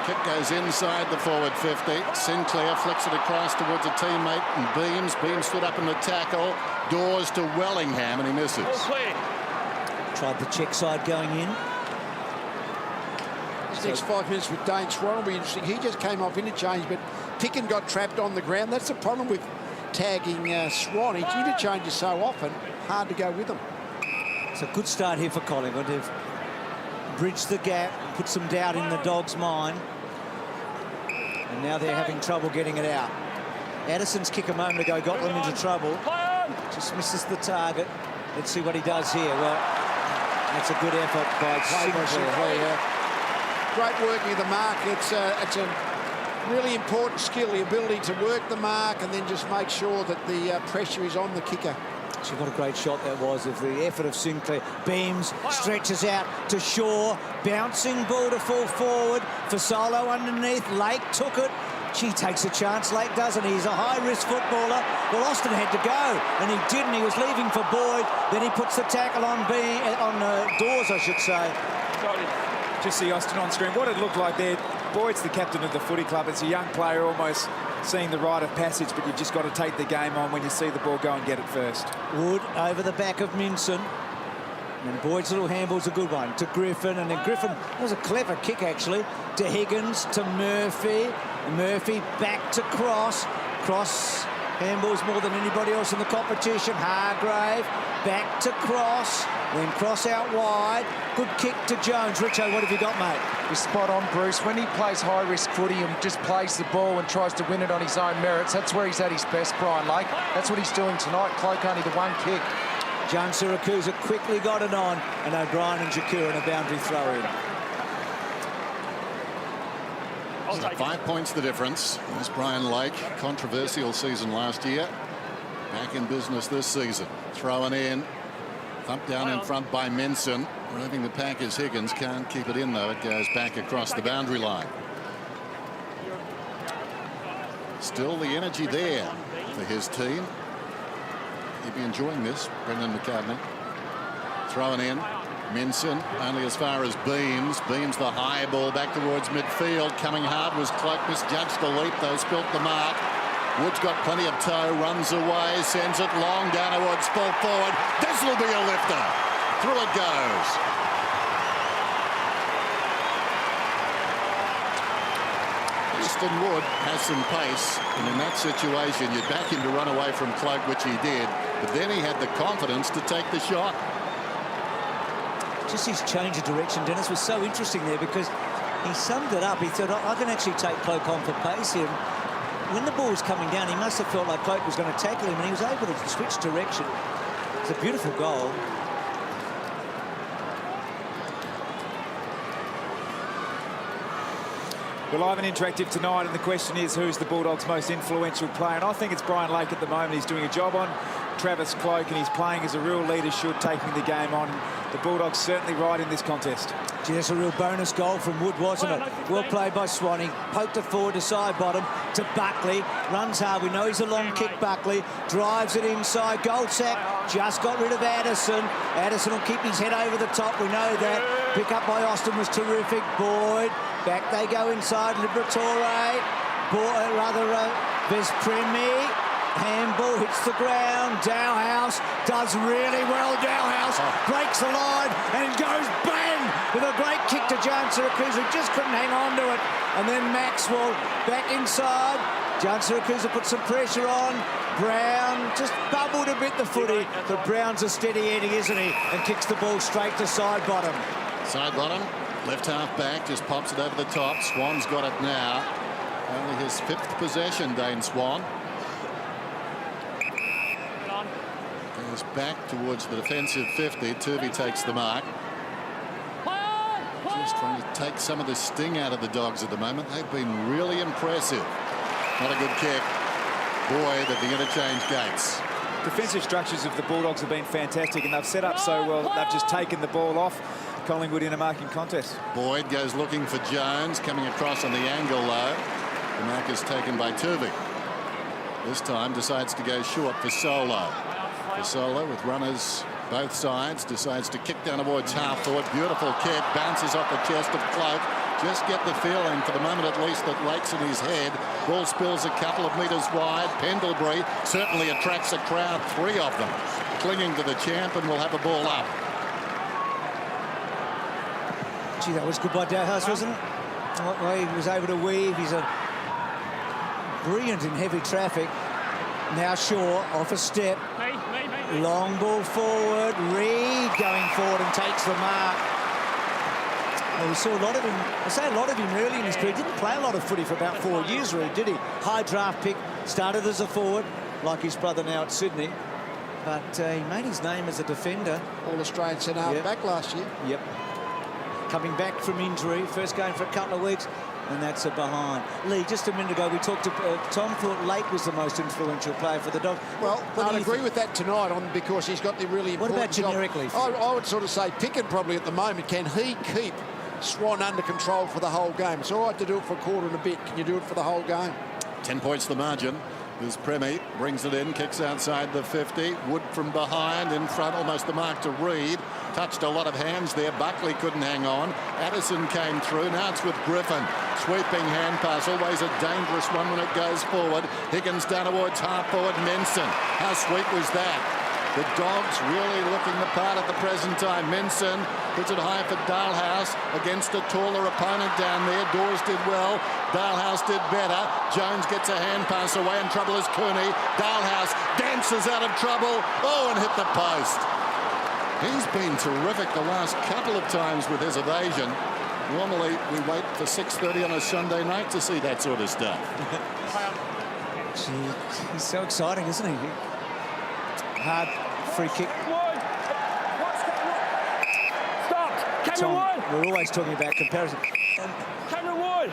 kick goes inside the forward 50. Sinclair flicks it across towards a teammate, and Beams. Beams stood up in the tackle. Dawes to Wellingham, and he misses. Tried the check side going in. This next 5 minutes with Dane Swan will be interesting. He just came off interchange, but Picken got trapped on the ground. That's the problem with tagging Swan. He interchanges so often, hard to go with him. It's a good start here for Collingwood. They've bridged the gap, put some doubt in the Dogs' mind, and now they're having trouble getting it out. Addison's kick a moment ago got them into trouble. Just misses the target. Let's see what he does here. Well, that's a good effort by Sinclair. great working of the mark. It's a really important skill, the ability to work the mark and then just make sure that the pressure is on the kicker. So what a great shot that was of the effort of Sinclair. Beams stretches out to Shaw. Bouncing ball to fall forward. For Solo underneath. Lake took it. Gee, takes a chance. Lake doesn't. He's a high-risk footballer. Well, Austin had to go, and he didn't. He was leaving for Boyd. Then he puts the tackle on Dawes, I should say. Just see Austin on screen. What it looked like there, Boyd's the captain of the footy club. It's a young player almost seeing the rite of passage, but you've just got to take the game on when you see the ball go and get it first. Wood over the back of Minson. And Boyd's little handball's a good one to Griffin, and then Griffin, that was a clever kick actually, to Higgins, to Murphy. Murphy back to Cross. Cross handballs more than anybody else in the competition. Hargrave back to Cross, then Cross out wide. Good kick to Jones. Richo, what have you got, mate? You're spot on, Bruce. When he plays high-risk footy and just plays the ball and tries to win it on his own merits, that's where he's at his best, Brian Lake. That's what he's doing tonight. Cloak only the one kick. John Siracusa quickly got it on, and O'Brien and Jakura in a boundary throw in. So 5 points the difference. There's Brian Lake. Controversial season last year. Back in business this season. Throwing in. Thumped down in front by Minson. Moving the pack is Higgins. Can't keep it in, though. It goes back across the boundary line. Still the energy there for his team. He'd be enjoying this, Brendan McCartney. Throwing in. Minson only as far as Beams. Beams the high ball back towards midfield. Coming hard was Cloak. Misjudged the leap, though. Spilt the mark. Wood's got plenty of toe. Runs away. Sends it long down towards full forward. This will be a lifter. Through it goes. Easton Wood has some pace, and in that situation you'd back him to run away from Cloak, which he did, but then he had the confidence to take the shot. Just his change of direction, Dennis, was so interesting there because he summed it up. He thought, I can actually take Cloak on for pace here. When the ball was coming down, he must have felt like Cloak was going to tackle him, and he was able to switch direction. It's a beautiful goal. Well, live and interactive tonight, and the question is, who's the Bulldogs' most influential player? And I think it's Brian Lake at the moment. He's doing a job on Travis Cloak, and he's playing as a real leader should, taking the game on. The Bulldogs certainly right in this contest. Gee, that's a real bonus goal from Wood, wasn't it? Well played by Swanee. Poked it forward to side bottom to Buckley. Runs hard. We know he's a long kick, Buckley. Drives it inside. Goldsack just got rid of Addison. Addison will keep his head over the top. We know that. Pick up by Austin was terrific. Boyd. Back they go inside. Liberatore. Vespremi. Handball hits the ground. Dowhouse does really well. Dowhouse breaks the line and goes bang with a great kick to John Siracusa. Just couldn't hang on to it. And then Maxwell back inside. John Siracusa put some pressure on. Brown just bubbled a bit the footy, but Brown's a steady Eddie, isn't he? And kicks the ball straight to side bottom. Side bottom, left half back, just pops it over the top. Swan's got it now. Only his 5th possession, Dane Swan. Goes back towards the defensive 50. Turvey takes the mark. Just trying to take some of the sting out of the Dogs at the moment. They've been really impressive. Not a good kick. Boyd at the interchange gates. Defensive structures of the Bulldogs have been fantastic, and they've set up so well that they've just taken the ball off Collingwood in a marking contest. Boyd goes looking for Jones, coming across on the angle low. The mark is taken by Turvey. This time decides to go short for Solo. For Solo with runners both sides, decides to kick down towards half forward. Beautiful kick, bounces off the chest of Cloak. Just get the feeling, for the moment at least, that Lake's in his head. Ball spills a couple of metres wide. Pendlebury certainly attracts a crowd, 3 of them, clinging to the champ, and will have a ball up. Gee, that was good by Dowhouse, wasn't it? What way he was able to weave. He's a brilliant in heavy traffic. Now Shaw off a step. Long ball forward. Reid going forward and takes the mark. Well, we saw a lot of him. I say a lot of him early in his career. Didn't play a lot of footy for about 4 years, Reid, did he? High draft pick. Started as a forward, like his brother now at Sydney. But he made his name as a defender. All-Australian centre back last year. Yep. coming back from injury, first game for a couple of weeks, and that's a behind. Lee, just a minute ago we talked to Tom thought Lake was the most influential player for the Dogs. Well, I'd agree with that tonight because he's got the really important What about generically? I would sort of say Pickett probably at the moment. Can he keep Swan under control for the whole game? It's all right to do it for a quarter and a bit. Can you do it for the whole game? 10 points the margin. There's Premi, brings it in, kicks outside the 50. Wood from behind, in front, almost the mark to Reed. Touched a lot of hands there. Buckley couldn't hang on. Addison came through. Now it's with Griffin. Sweeping hand pass, always a dangerous one when it goes forward. Higgins down towards half forward. Minson. How sweet was that? The Dogs really looking the part at the present time. Minson puts it high for Dalhouse against a taller opponent down there. Dawes did well. Dalhouse did better. Jones gets a hand pass away, and trouble is Cooney. Dalhouse dances out of trouble. Oh, and hit the post. He's been terrific the last couple of times with his evasion. Normally, we wait for 6:30 on a Sunday night to see that sort of stuff. Gee, he's so exciting, isn't he? Hard free kick. Stop! Cameron Wood! We're always talking about comparison. Cameron Wood!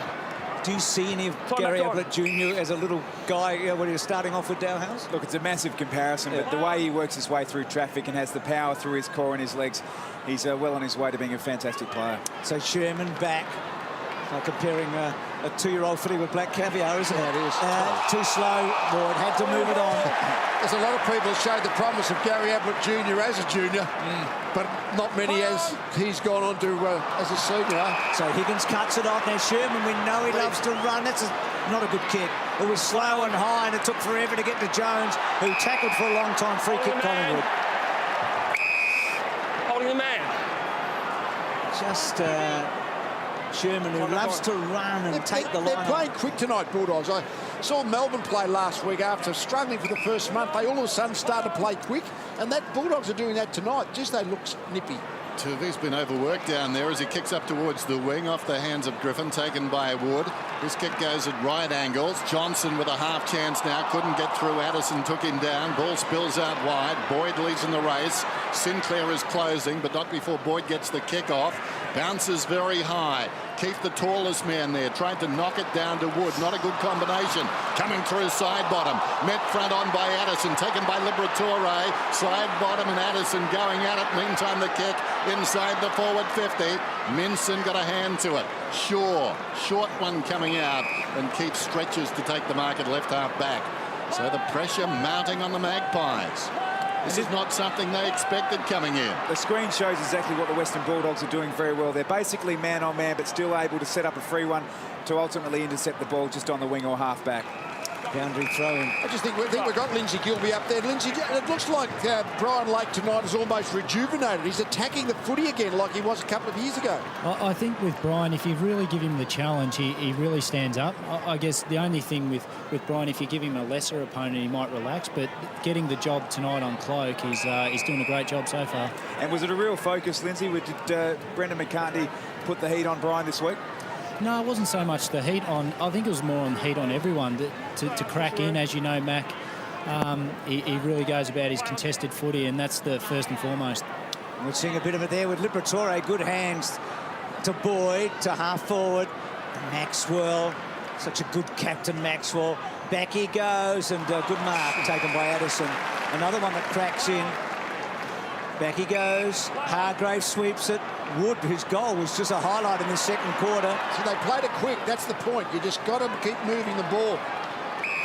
Do you see any of Tom, Gary that's on. Ablett Jr. as a little guy when he was starting off with Dalhouse? Look, it's a massive comparison, but the way he works his way through traffic and has the power through his core and his legs, he's well on his way to being a fantastic player. So Sherman back. Like comparing a 2-year-old filly with black caviar, isn't it? Yeah, it is. Too slow. Boyd had to move it on. There's a lot of people that showed the promise of Gary Ablett Jr. as a junior, but not many as he's gone on to as a senior. So Higgins cuts it off. Now Sherman, we know he loves to run. That's not a good kick. It was slow and high, and it took forever to get to Jones, who tackled for a long time. Free kick Collingwood. Holding the man. Just Sherman, who loves to run and take the line. They're playing quick tonight, Bulldogs. I saw Melbourne play last week after struggling for the first month. They all of a sudden started to play quick, and that Bulldogs are doing that tonight. Just they look nippy. Tuvi's been overworked down there as he kicks up towards the wing off the hands of Griffin, taken by Wood. His kick goes at right angles. Johnson with a half chance now, couldn't get through. Addison took him down. Ball spills out wide. Boyd leads in the race. Sinclair is closing, but not before Boyd gets the kick off. Bounces very high. Keith, the tallest man there, tried to knock it down to Wood. Not a good combination. Coming through side bottom. Met front on by Addison. Taken by Liberatore. Side bottom and Addison going at it. Meantime, the kick inside the forward 50. Minson got a hand to it. Shaw, short one coming out. And Keith stretches to take the mark at left half back. So the pressure mounting on the Magpies. This is not something they expected coming in. The screen shows exactly what the Western Bulldogs are doing very well. They're basically man on man, but still able to set up a free one to ultimately intercept the ball just on the wing or half back. Boundary throw-in. I just think we've got Lindsay Gilbey up there. Lindsay, it looks like Brian Lake tonight is almost rejuvenated. He's attacking the footy again like he was a couple of years ago. I think with Brian, if you really give him the challenge, he really stands up. I guess the only thing with Brian, if you give him a lesser opponent, he might relax. But getting the job tonight on Cloak, he's doing a great job so far. And was it a real focus, Lindsay? Did Brendan McCartney put the heat on Brian this week? No, it wasn't so much the heat on. I think it was more on heat on everyone to crack in. As you know, Mac, he really goes about his contested footy, and that's the first and foremost. We're seeing a bit of it there with Liberatore. Good hands to Boyd, to half forward. Maxwell, such a good captain, Maxwell. Back he goes, and good mark taken by Addison. Another one that cracks in. Back he goes. Hargrave sweeps it. Wood, whose goal was just a highlight in the second quarter. So they played it quick. That's the point. You just got to keep moving the ball.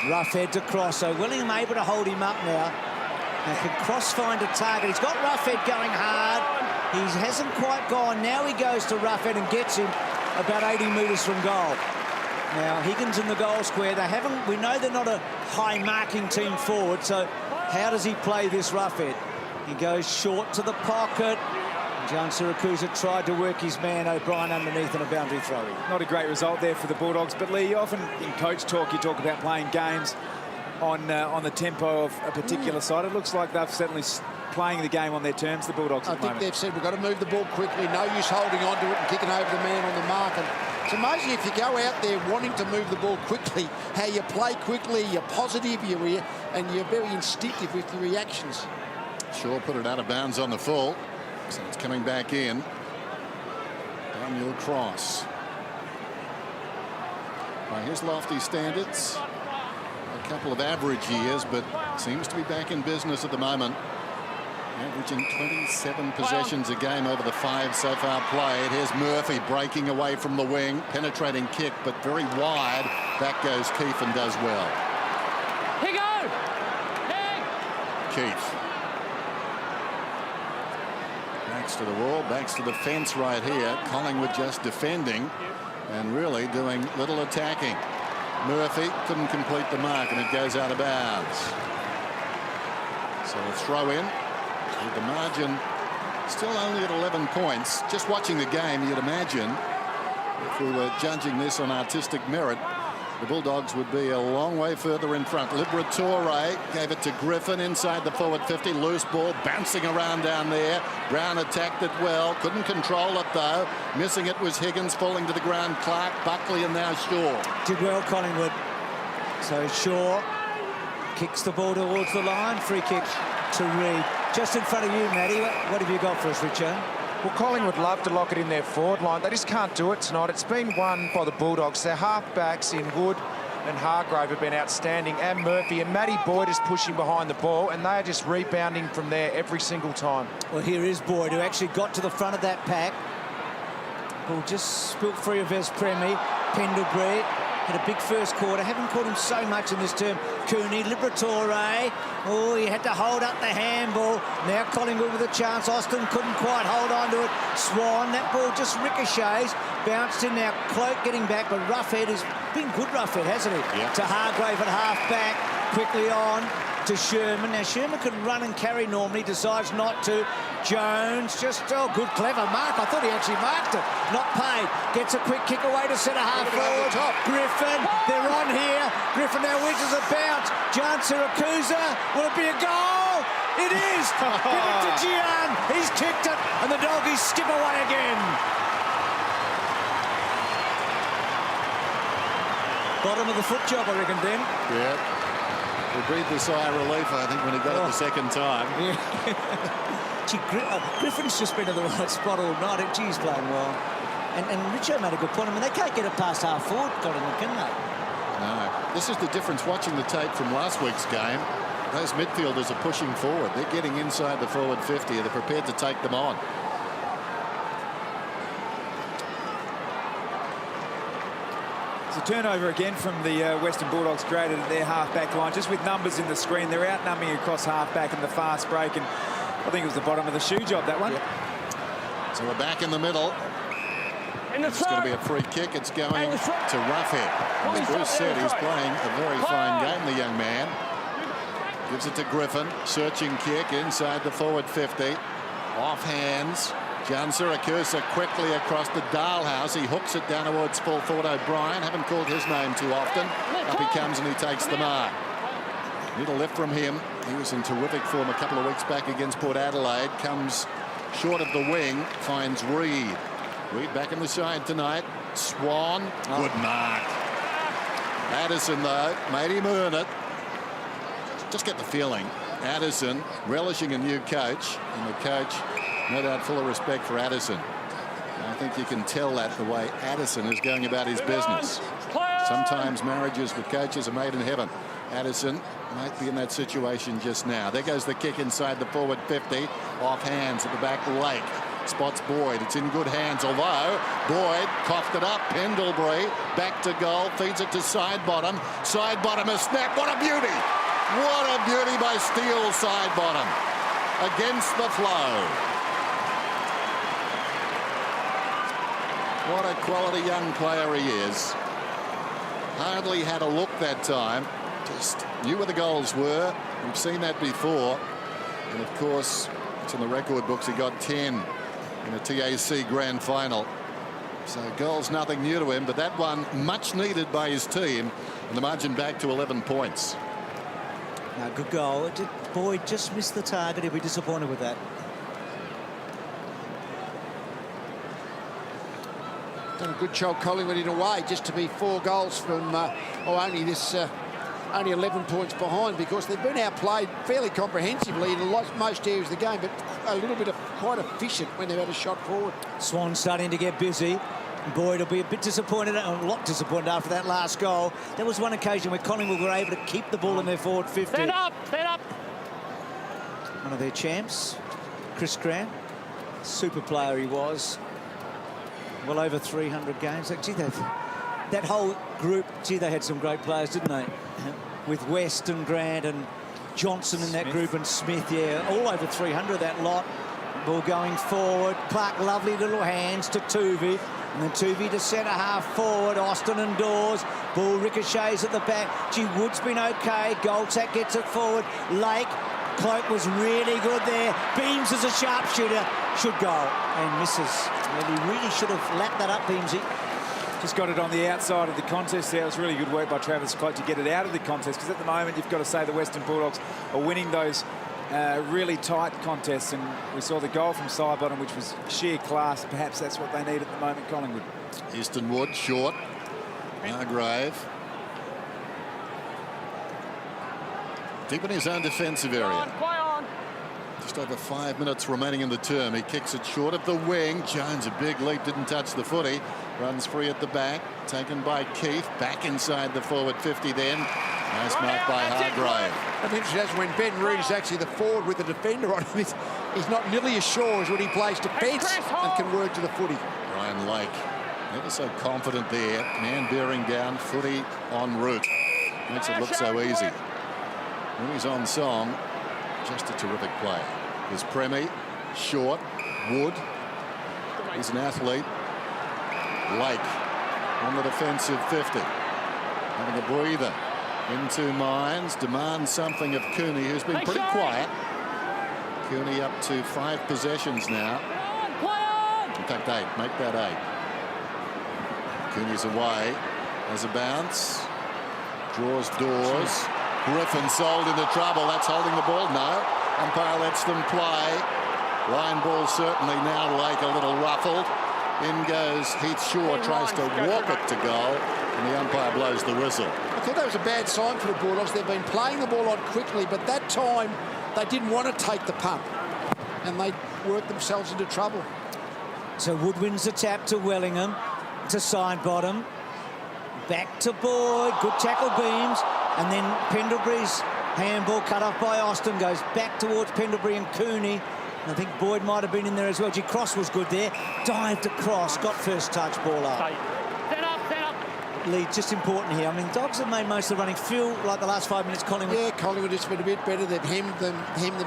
Rough head to Cross. So William able to hold him up now. Now can Cross find a target? He's got Roughhead going hard. He hasn't quite gone. Now he goes to Roughhead and gets him about 80 metres from goal. Now Higgins in the goal square. We know they're not a high marking team forward. So how does he play this Roughhead? He goes short to the pocket. John Siracusa tried to work his man O'Brien underneath on a boundary throw. Not a great result there for the Bulldogs, but Lee, often in coach talk you talk about playing games on the tempo of a particular side. It looks like they're certainly playing the game on their terms, the Bulldogs at the moment. I think they've said we've got to move the ball quickly, no use holding on to it and kicking over the man on the mark. And it's amazing if you go out there wanting to move the ball quickly, how you play quickly, you're positive, and you're very instinctive with your reactions. Shaw put it out of bounds on the full. So it's coming back in. Daniel Cross. By his lofty standards, a couple of average years, but seems to be back in business at the moment. Averaging 27 possessions a game over the 5 so far played. Here's Murphy breaking away from the wing. Penetrating kick, but very wide. Back goes Keith and does well. Here go! Hey! Keith. Backs to the wall, backs to the fence right here. Collingwood just defending and really doing little attacking. Murphy couldn't complete the mark and it goes out of bounds. So a throw in with the margin still only at 11 points. Just watching the game, you'd imagine if we were judging this on artistic merit, the Bulldogs would be a long way further in front. Liberatore gave it to Griffin inside the forward 50. Loose ball bouncing around down there. Brown attacked it well. Couldn't control it though. Missing it was Higgins, falling to the ground. Clark, Buckley and now Shaw. Did well, Collingwood. So Shaw kicks the ball towards the line. Free kick to Reid. Just in front of you, Matty. What have you got for us, Richard? Well, Collingwood love to lock it in their forward line. They just can't do it tonight. It's been won by the Bulldogs. Their half-backs in Wood and Hargrave have been outstanding, and Murphy, and Matty Boyd is pushing behind the ball, and they are just rebounding from there every single time. Well, here is Boyd, who actually got to the front of that pack. Ball just spilt free of Vespremi. Pendlebury had a big first quarter. Haven't caught him so much in this term. Cooney, Liberatore. Oh, he had to hold up the handball. Now Collingwood with a chance. Austin couldn't quite hold on to it. Swan, that ball just ricochets. Bounced in now. Cloak getting back, but Roughhead has been good, Roughhead, hasn't he? Yep. To Hargrave at half-back. Quickly on to Sherman. Now Sherman can run and carry normally, decides not to. Jones, just, oh, good, clever mark. I thought he actually marked it. Not paid. Gets a quick kick away to centre half forward. Griffin, they're on here. Griffin now wins as a bounce. John Siracusa, will it be a goal? It is! Give it to Gian. He's kicked it, and the Doggies skip away again. Bottom of the foot job, I reckon, then. Yeah. We breathed a sigh of relief, I think, when he got it the second time. Yeah. Gee, Griffin's just been in the right spot all night. He's playing well. And Richo made a good point. I mean, they can't get it past half forward, Collingwood, can they? No. This is the difference watching the tape from last week's game. Those midfielders are pushing forward. They're getting inside the forward 50. They're prepared to take them on. It's a turnover again from the Western Bulldogs created at their half-back line, just with numbers in the screen. They're outnumbering across half-back in the fast break, and I think it was the bottom of the shoe job, that one. Yep. So we're back in the middle. It's going to be a free kick. It's going to Roughhead. As Bruce said, he's playing a very fine game, the young man. Gives it to Griffin. Searching kick inside the forward 50. Off hands. John Siracusa quickly across the Dalhouse. He hooks it down towards full forward O'Brien. Haven't called his name too often. Up he comes and he takes the mark. Little lift from him. He was in terrific form a couple of weeks back against Port Adelaide. Comes short of the wing. Finds Reid. Reid back in the side tonight. Swan. Good mark. Addison, though, made him earn it. Just get the feeling. Addison relishing a new coach. And the coach, no doubt, full of respect for Addison. And I think you can tell that the way Addison is going about his business. Sometimes marriages with coaches are made in heaven. Addison might be in that situation just now. There goes the kick inside the forward 50. Off hands at the back leg. Spots Boyd. It's in good hands, although Boyd coughed it up. Pendlebury back to goal. Feeds it to side bottom. Side bottom a snap. What a beauty! What a beauty by Steele, side bottom. Against the flow. What a quality young player he is. Hardly had a look that time. Just knew where the goals were. We've seen that before. And of course, it's in the record books. He got 10 in a TAC grand final. So goals nothing new to him, but that one much needed by his team. And the margin back to 11 points. No, good goal. Boyd just missed the target. He'll be disappointed with that. Done a good job, Collingwood, in a way, just to be 4 goals from only this only 11 points behind because they've been outplayed fairly comprehensively in most areas of the game, but a little bit of quite efficient when they've had a shot forward. Swan starting to get busy. Boyd will be a bit disappointed, a lot disappointed after that last goal. There was one occasion where Collingwood were able to keep the ball in their forward 50. Stand up, stand up. One of their champs, Chris Grant, super player he was. Well over 300 games. Gee, that whole group, gee, they had some great players, didn't they? With West and Grant and Johnson in that group and Smith, yeah, all over 300, that lot. Ball going forward. Clark, lovely little hands to Tuvey. And then Tuvey to centre-half forward. Austin and Dawes. Ball ricochets at the back. Gee, Wood's been OK. Goldsack gets it forward. Lake. Cloak was really good there. Beams is a sharpshooter. Should go. And misses. Well, he really should have lapped that up, Beamsy. Just got it on the outside of the contest there. It was really good work by Travis Cloak to get it out of the contest, because at the moment you've got to say the Western Bulldogs are winning those really tight contests, and we saw the goal from Sidebottom, which was sheer class. Perhaps that's what they need at the moment, Collingwood. Easton Wood, short. Hargrave. Deep in his own defensive area. Play on. Just over 5 minutes remaining in the term. He kicks it short of the wing. Jones, a big leap, didn't touch the footy. Runs free at the back. Taken by Keith. Back inside the forward 50 then. Nice mark by Hargrave. I'm interested as when Ben Reid is actually the forward with the defender on him. He's not nearly as sure as when he plays defence and can work to the footy. Brian Lake, never so confident there. Man bearing down, footy en route. Makes it look so easy. When he's on song, just a terrific player. There's Premi, short, Wood. He's an athlete. Lake on the defensive 50. Having a breather. Into Mines, demands something of Cooney, who's been pretty quiet. Cooney up to 5 possessions now. In fact, 8. Make that 8. Cooney's away. Has a bounce. Draws Dawes. Griffin sold into trouble. That's holding the ball. No. Umpire lets them play. Line ball certainly now. Lake a little ruffled. In goes Heath Shaw, tries to walk it to goal, and the umpire blows the whistle. I thought that was a bad sign for the Bulldogs. They've been playing the ball on quickly, but that time they didn't want to take the pump, and they worked themselves into trouble. So Wood wins the tap to Wellingham, to Sidebottom. Back to Boyd, good tackle Beams, and then Pendlebury's handball cut off by Austin goes back towards Pendlebury and Cooney. I think Boyd might have been in there as well. Gee, Cross was good there. Dived across, got first touch, ball up. Stand up, stand up. Lee, just important here. I mean, Dogs have made most of the running. Feel like the last 5 minutes, Collingwood. Yeah, Collingwood has been a bit better. They've hemmed them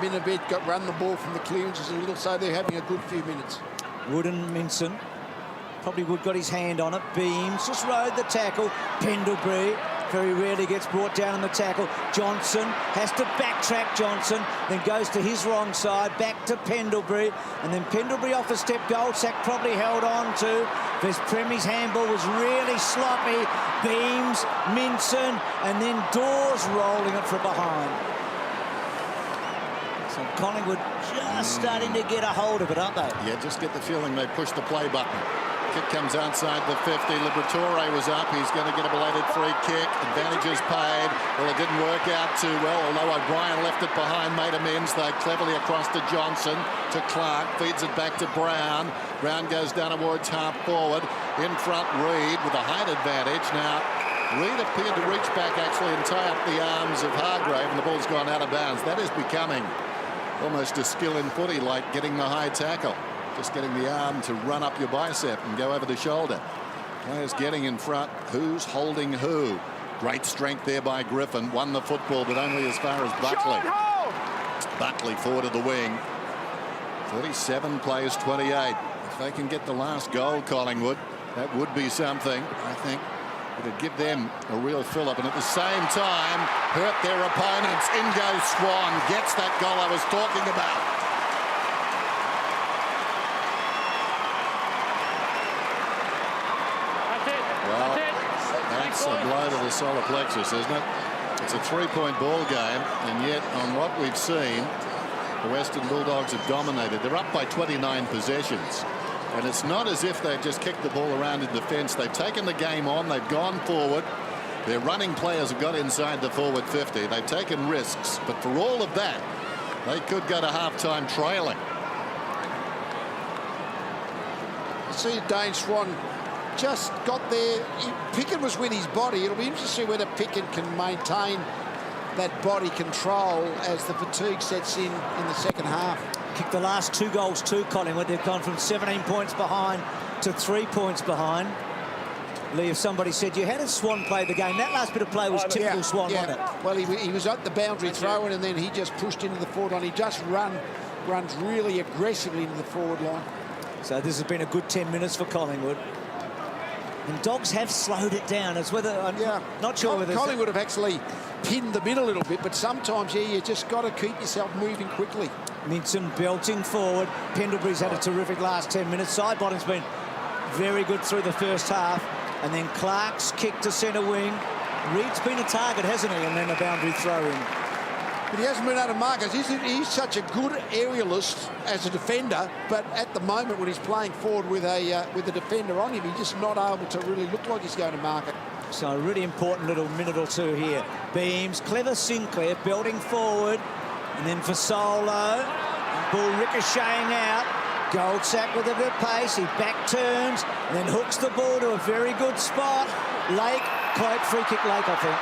in a bit, run the ball from the clearances a little, so they're having a good few minutes. Wood and Minson. Probably Wood got his hand on it. Beams just rode the tackle. Pendlebury very rarely gets brought down on the tackle. Johnson has to backtrack Johnson, then goes to his wrong side, back to Pendlebury, and then Pendlebury off a step. Goldsack probably held on to. There's Premi's handball was really sloppy. Beams, Minson, and then Dawes rolling it from behind. So Collingwood just starting to get a hold of it, aren't they? Yeah, just get the feeling they push the play button. Kick comes outside the 50. Liberatore was up. He's going to get a belated free kick. Advantages paid. Well, it didn't work out too well, although O'Brien left it behind, made amends, though, cleverly across to Johnson, to Clark, feeds it back to Brown. Brown goes down towards half forward. In front, Reid with a height advantage. Now, Reid appeared to reach back, actually, and tie up the arms of Hargrave, and the ball's gone out of bounds. That is becoming almost a skill in footy, like getting the high tackle. Just getting the arm to run up your bicep and go over the shoulder. Players getting in front. Who's holding who? Great strength there by Griffin. Won the football, but only as far as Buckley. Buckley forward of the wing. 47 plays 28. If they can get the last goal, Collingwood, that would be something. I think it would give them a real fill-up, and at the same time hurt their opponents. In goes Swan. Gets that goal I was talking about. That's a blow to the solar plexus, isn't it? It's a 3-point ball game, and yet on what we've seen, the Western Bulldogs have dominated. They're up by 29 possessions, and it's not as if they've just kicked the ball around in defence. They've taken the game on, they've gone forward, Their running players have got inside the forward 50. They've taken risks, but for all of that, they could go to half-time trailing. You see Dane Swan just got there. Pickett was with his body. It'll be interesting to see whether Pickett can maintain that body control as the fatigue sets in the second half. Kicked the last 2 goals to Collingwood. They've gone from 17 points behind to 3 points behind. Lee, if somebody said, how did Swan play the game? That last bit of play was typical Swan, wasn't it? Well, he was at the boundary throwing, and then he just pushed into the forward line. He just runs really aggressively into the forward line. So this has been a good 10 minutes for Collingwood. And Dogs have slowed it down. It's whether I'm not sure whether Collingwood have actually pinned them in a little bit, but sometimes you just got to keep yourself moving quickly. Minson belting forward. Pendlebury's had a terrific last 10 minutes. Sidebottom's been very good through the first half. And then Clark's kick to centre wing. Reed's been a target, hasn't he? And then a boundary throw in. But he hasn't been able to mark us. He's such a good aerialist as a defender, but at the moment when he's playing forward with a defender on him, he's just not able to really look like he's going to mark it. So a really important little minute or two here. Beams, clever Sinclair, belting forward. And then for Solo. Ball ricocheting out. Goldsack with a bit of pace. He back turns and then hooks the ball to a very good spot. Lake, Cloak, free kick Lake, I think.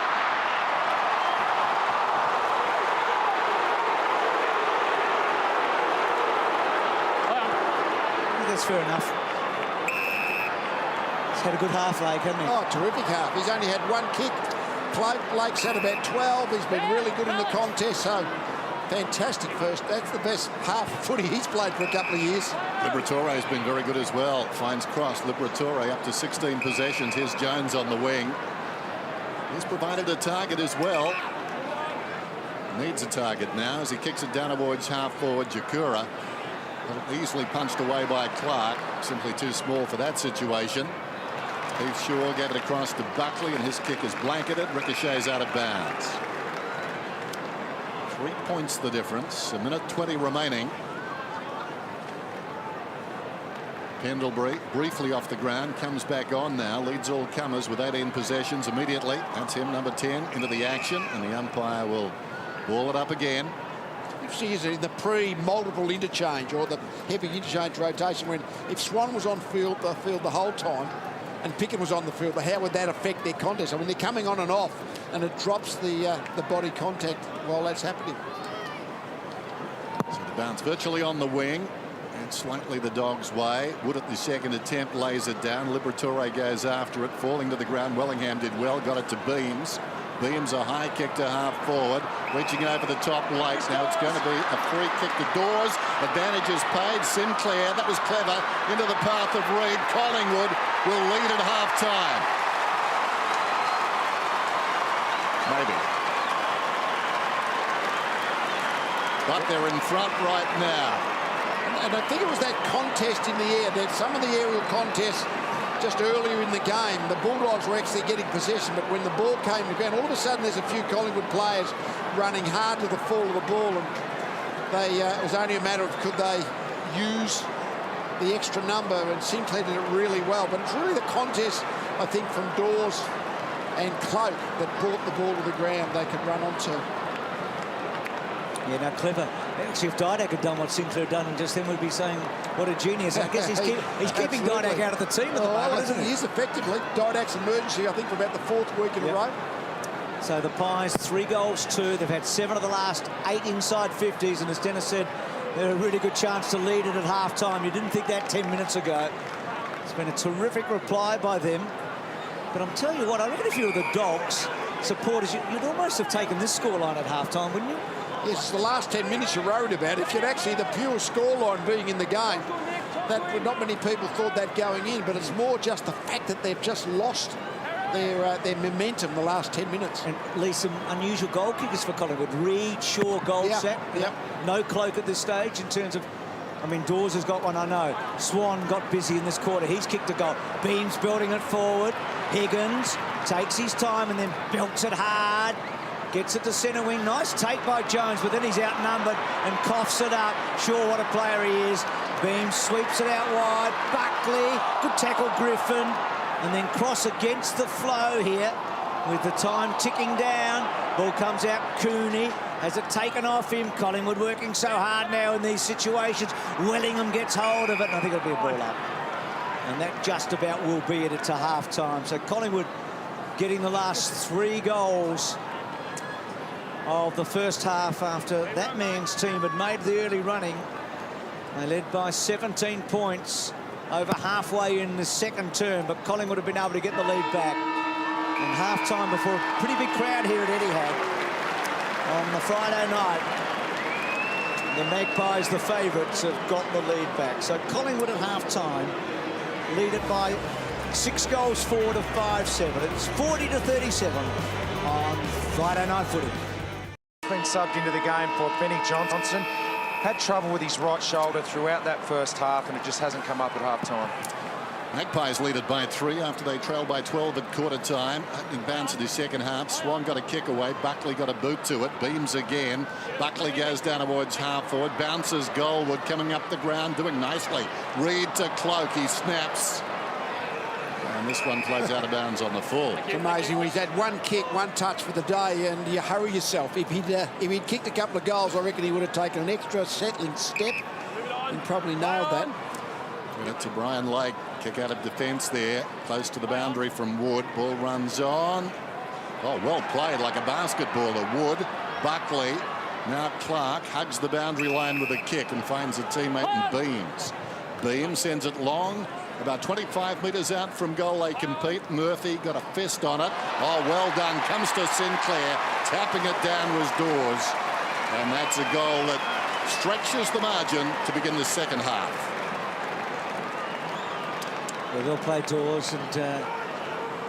That's fair enough. He's had a good half, Lake, hasn't he? Oh, terrific half. He's only had 1 kick. Lake's had about 12. He's been really good in the contest, so fantastic first. That's the best half of footy he's played for a couple of years. Liberatore has been very good as well. Finds cross. Liberatore up to 16 possessions. Here's Jones on the wing. He's provided a target as well. Needs a target now as he kicks it down towards half-forward Jakura. Easily punched away by Clark. Simply too small for that situation. Heath Shaw gave it across to Buckley, and his kick is blanketed. Ricochets out of bounds. 3 points the difference. 1:20 remaining. Pendlebury briefly off the ground, comes back on now, leads all comers with 18 possessions immediately. That's him, number 10, into the action, and the umpire will ball it up again. Is in the pre-multiple interchange or the heavy interchange rotation, when if Swan was on field the whole time and Pickett was on the field, how would that affect their contest? I mean, they're coming on and off, and it drops the body contact while that's happening. So the bounce virtually on the wing and slightly the Dogs' way. Wood at the second attempt lays it down. Liberatore goes after it, falling to the ground. Wellingham did well, got it to Beams. Beams a high kick to half forward, reaching over the top late. Now it's going to be a free kick to Dawes. Advantage is paid. Sinclair, that was clever, into the path of Reed. Collingwood will lead at half-time. Maybe. But they're in front right now. And I think it was that contest in the air, that some of the aerial contests just earlier in the game, the Bulldogs were actually getting possession, but when the ball came to ground, all of a sudden there's a few Collingwood players running hard to the fall of the ball, and it was only a matter of could they use the extra number, and Sinclair did it really well. But it's really the contest, I think, from Dawes and Cloak that brought the ball to the ground they could run onto. Yeah, now clever. Actually, if Didak had done what Sinclair done, and just then we'd be saying, what a genius. I guess he's keeping Didak out of the team at the moment, isn't he? He is effectively. Didak's emergency, I think, for about the 4th week in a row. So the Pies, 3 goals, 2. They've had 7 of the last 8 inside 50s, and as Dennis said, they're a really good chance to lead it at half-time. You didn't think that 10 minutes ago. It's been a terrific reply by them. But I'm telling you what, I reckon if you were the Dogs supporters, you'd almost have taken this scoreline at half-time, wouldn't you? Yes, it's the last 10 minutes you're worried about. If you'd actually the pure scoreline being in the game, that not many people thought that going in, but it's more just the fact that they've just lost their momentum the last 10 minutes. And at least some unusual goal kickers for Collingwood. Reed, Shaw, Goldsack. Yep. No Cloak at this stage in terms of, I mean, Dawes has got one, I know. Swan got busy in this quarter. He's kicked a goal. Beams building it forward. Higgins takes his time and then belts it hard. Gets it to centre wing. Nice take by Jones, but then he's outnumbered and coughs it up. Sure, what a player he is. Beams sweeps it out wide. Buckley, good tackle, Griffin. And then cross against the flow here. with the time ticking down. Ball comes out. Cooney has it taken off him. Collingwood working so hard now in these situations. Wellingham gets hold of it, and I think it'll be a ball up. And that just about will be it to half-time. So Collingwood getting the last 3 goals of the first half after that man's team had made the early running. They led by 17 points over halfway in the second term, but Collingwood have been able to get the lead back. And half-time before a pretty big crowd here at Etihad on the Friday night. The Magpies, the favourites, have got the lead back. So Collingwood at half-time lead it by 6 goals forward of 5-7. It's 40-37 on Friday night footy. Been subbed into the game for Benny Johnson. Had trouble with his right shoulder throughout that first half, and it just hasn't come up at half-time. Magpies lead it by 3 after they trailed by 12 at quarter time. Opening bounce in the second half. Swan got a kick away. Buckley got a boot to it. Beams again. Buckley goes down towards half forward. Bounces Goldwood coming up the ground, doing nicely. Reed to Cloak. He snaps. And this one flows out of bounds on the full. It's amazing when he's had 1 kick, 1 touch for the day, and you hurry yourself. If he'd kicked a couple of goals, I reckon he would have taken an extra settling step and probably nailed that. Get it to Brian Lake. Kick out of defence there, close to the boundary from Wood. Ball runs on. Oh, well played, like a basketballer. Wood, Buckley, now Clark hugs the boundary line with a kick and finds a teammate in Beams. Beams sends it long. About 25 metres out from goal they compete. Murphy got a fist on it. Oh, well done. Comes to Sinclair. Tapping it down was Dawes. And that's a goal that stretches the margin to begin the second half. Well, they'll play Dawes and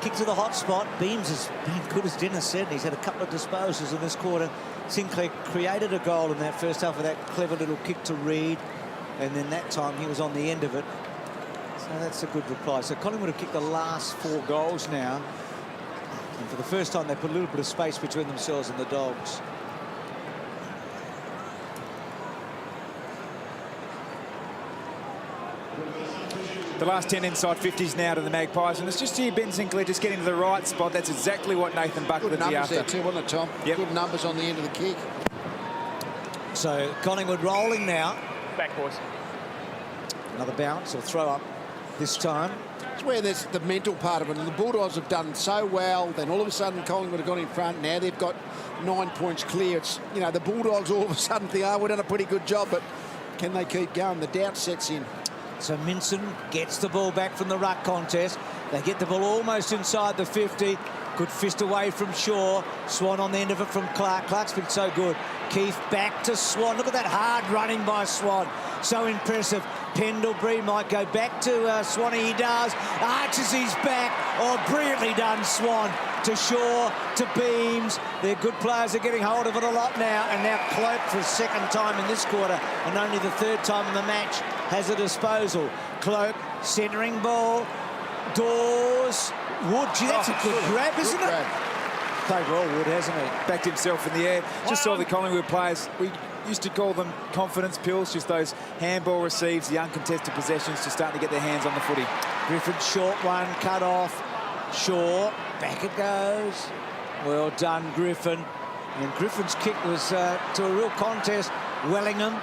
kick to the hot spot. Beams has been good, as Dennis said. He's had a couple of disposals in this quarter. Sinclair created a goal in that first half with that clever little kick to Reed. And then that time he was on the end of it. So that's a good reply. So Collingwood have kicked the last 4 goals now. And for the first time, they put a little bit of space between themselves and the Dogs. The last 10 inside 50s now to the Magpies, and it's just here Ben Sinclair just getting to the right spot. That's exactly what Nathan Buckley would be after. Good numbers there too, wasn't it, Tom? Yep. Good numbers on the end of the kick. So Collingwood rolling now. Back, boys. Another bounce or throw up this time. It's where there's the mental part of it, and the Bulldogs have done so well. Then all of a sudden Collingwood have gone in front. Now they've got 9 points clear. It's, you know, the Bulldogs all of a sudden think, oh, we've done a pretty good job, but can they keep going? The doubt sets in. So Minson gets the ball back from the ruck contest. They get the ball almost inside the 50. Good fist away from Shaw. Swan on the end of it from Clark. Clark's been so good. Keith back to Swan. Look at that hard running by Swan. So impressive. Pendlebury might go back to Swanee. He does. Arches his back. Oh, brilliantly done, Swan. To Shaw, to Beams. Their good players are getting hold of it a lot now. And now Cloak for a second time in this quarter, and only the 3rd time in the match, has a disposal. Cloak, centering ball. Dawes. Wood. Gee, that's a good grab, isn't it? Played well, Wood, hasn't he? Backed himself in the air. Just saw the Collingwood players. We used to call them confidence pills, just those handball receives, the uncontested possessions, just starting to get their hands on the footy. Griffin, short one, cut off. Shaw, back it goes. Well done, Griffin. And Griffin's kick was to a real contest. Wellingham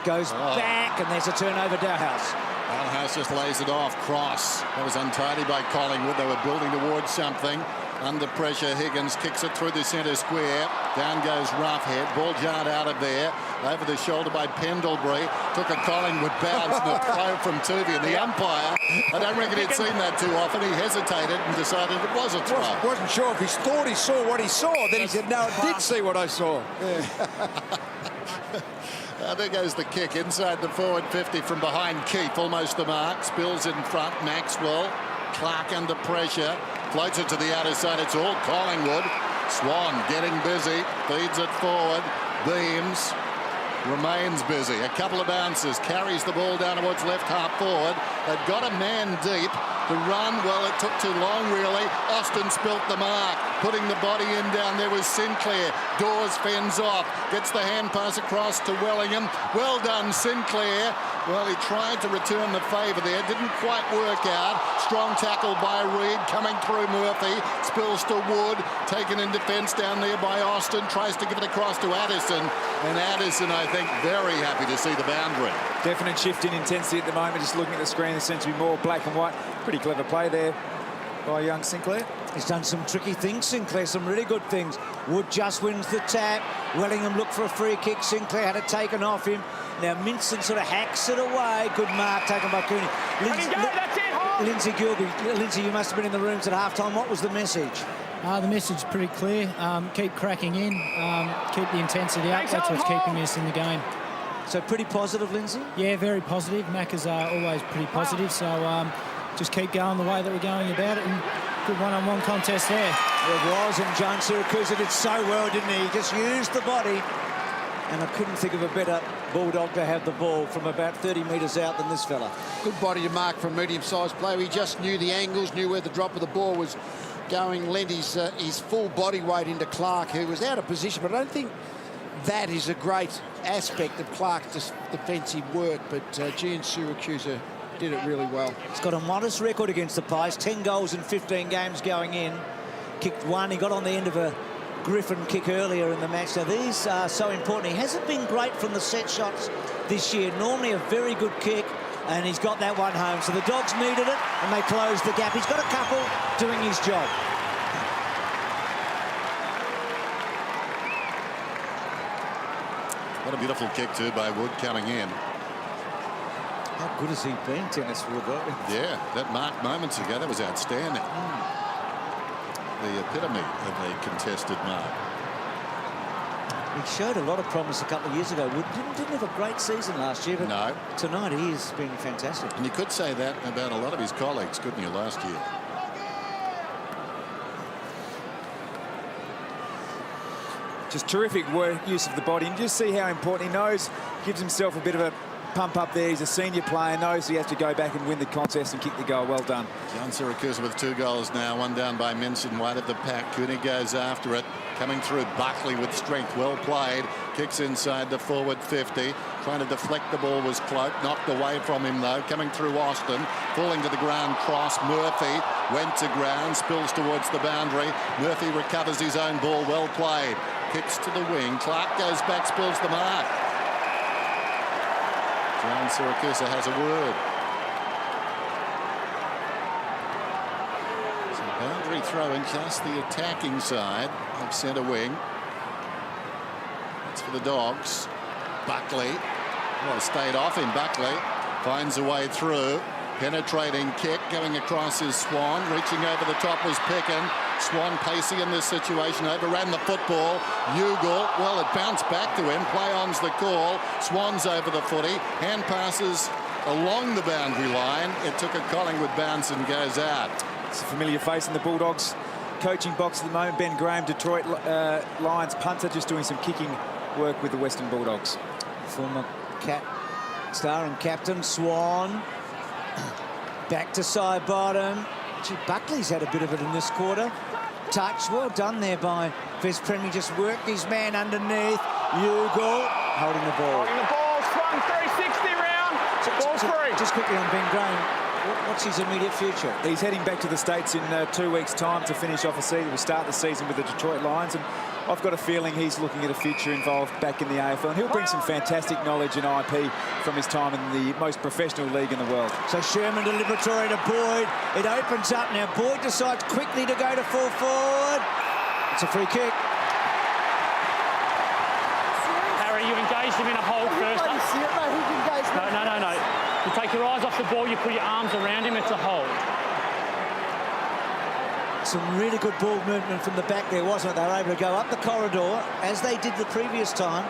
goes back, and there's a turnover. Dowhouse. Dowhouse just lays it off. Cross. That was untidy by Collingwood. They were building towards something. Under pressure, Higgins kicks it through the centre square. Down goes Roughhead. Ball jarred out of there. Over the shoulder by Pendlebury. Took a Collingwood bounce and a throw from Tuvey. And the umpire, I don't reckon he'd seen that too often. He hesitated and decided it was a throw. Wasn't sure if he thought he saw what he saw. Then he said, no, I did see what I saw. There goes the kick inside the forward 50 from behind Keith. Almost the mark. Spills in front. Maxwell. Clark under pressure. Floats it to the outer side. It's all Collingwood. Swan getting busy. Feeds it forward. Beams remains busy. A couple of bounces. Carries the ball down towards left half forward. They've got a man deep. The run, well, it took too long, really. Austin spilt the mark. putting the body in down there was Sinclair. Dawes fends off, gets the hand pass across to Wellingham. Well done, Sinclair. Well, he tried to return the favour there, didn't quite work out. Strong tackle by Reid, coming through Murphy, spills to Wood, taken in defence down there by Austin, tries to give it across to Addison, and Addison, I think, very happy to see the boundary. Definite shift in intensity at the moment. Just looking at the screen, there seems to be more black and white. Pretty clever play there by young Sinclair. He's done some tricky things, Sinclair, some really good things. Wood just wins the tap. Wellingham looked for a free kick. Sinclair had it taken off him. Now Minson sort of hacks it away. Good mark taken by Cooney. Lindsay Gilby. Lindsay, you must have been in the rooms at half-time. What was the message? The message is pretty clear. Keep cracking in. Keep the intensity up. That's what's keeping us in the game. So pretty positive, Lindsay? Yeah, very positive. Macca's are always pretty positive. So just keep going the way that we're going about it. And good one-on-one contest there. It was, and John Siracusa did so well, didn't he? He just used the body. And I couldn't think of a better Bulldog to have the ball from about 30 metres out than this fella. Good body to mark for a medium-sized player. He just knew the angles, knew where the drop of the ball was going, lent his full body weight into Clark, who was out of position. But I don't think that is a great aspect of Clark's defensive work. But Gian Siracusa did it really well. He's got a modest record against the Pies. 10 goals in 15 games going in. Kicked one. He got on the end of a Griffin kick earlier in the match. So these are so important. He hasn't been great from the set shots this year. Normally a very good kick, and he's got that one home. So the Dogs needed it, and they closed the gap. He's got a couple doing his job. What a beautiful kick, too, by Wood coming in. How good has he been, Dennis Wood? Yeah, that mark moments ago, that was outstanding. The epitome of a contested mark. He showed a lot of promise a couple of years ago. Wood didn't have a great season last year, but no. Tonight he has been fantastic. And you could say that about a lot of his colleagues, couldn't you, last year? Just terrific work, use of the body. And just see how important he knows. Gives himself a bit of a pump up there. He's a senior player, knows he has to go back and win the contest and kick the goal. Well done. Gian Siracusa with 2 goals now, one down by Minson, wide of the pack. Cooney goes after it, coming through Buckley with strength, well played, kicks inside the forward 50, trying to deflect the ball was Cloak, knocked away from him though, coming through Austin, falling to the ground, cross, Murphy went to ground, spills towards the boundary, Murphy recovers his own ball, well played, kicks to the wing, Clark goes back, spills the mark. Gian Siracusa has a word. So boundary throw in just the attacking side of centre wing. It's for the Dogs. Buckley. Well, stayed off him. Buckley finds a way through. Penetrating kick going across is Swan. Reaching over the top was Peckin. Swan pacey in this situation, overran the football. Ugle, well, it bounced back to him. Play on's the call. Swan's over the footy. Hand passes along the boundary line. It took a Collingwood bounce and goes out. It's a familiar face in the Bulldogs coaching box at the moment. Ben Graham, Detroit Lions punter, just doing some kicking work with the Western Bulldogs. Former star and captain, Swan. Back to side bottom. Gee, Buckley's had a bit of it in this quarter. Touch, well done there by Fez Premier. Just worked his man underneath. Ugle holding the ball. Holding the ball, swung 360 round. Ball's free. Just quickly on Ben Graham. What's his immediate future? He's heading back to the States in 2 weeks' time to finish off a season. We'll start the season with the Detroit Lions, and I've got a feeling he's looking at a future involved back in the AFL, and he'll bring some fantastic knowledge and IP from his time in the most professional league in the world. So Sherman deliberatory to Boyd. It opens up now. Boyd decides quickly to go to full forward. It's a free kick. Harry, you engaged him in a hold first. No. You take your eyes off the ball, you put your arms around him, it's a hold. Some really good ball movement from the back there, wasn't it? They were able to go up the corridor, as they did the previous time.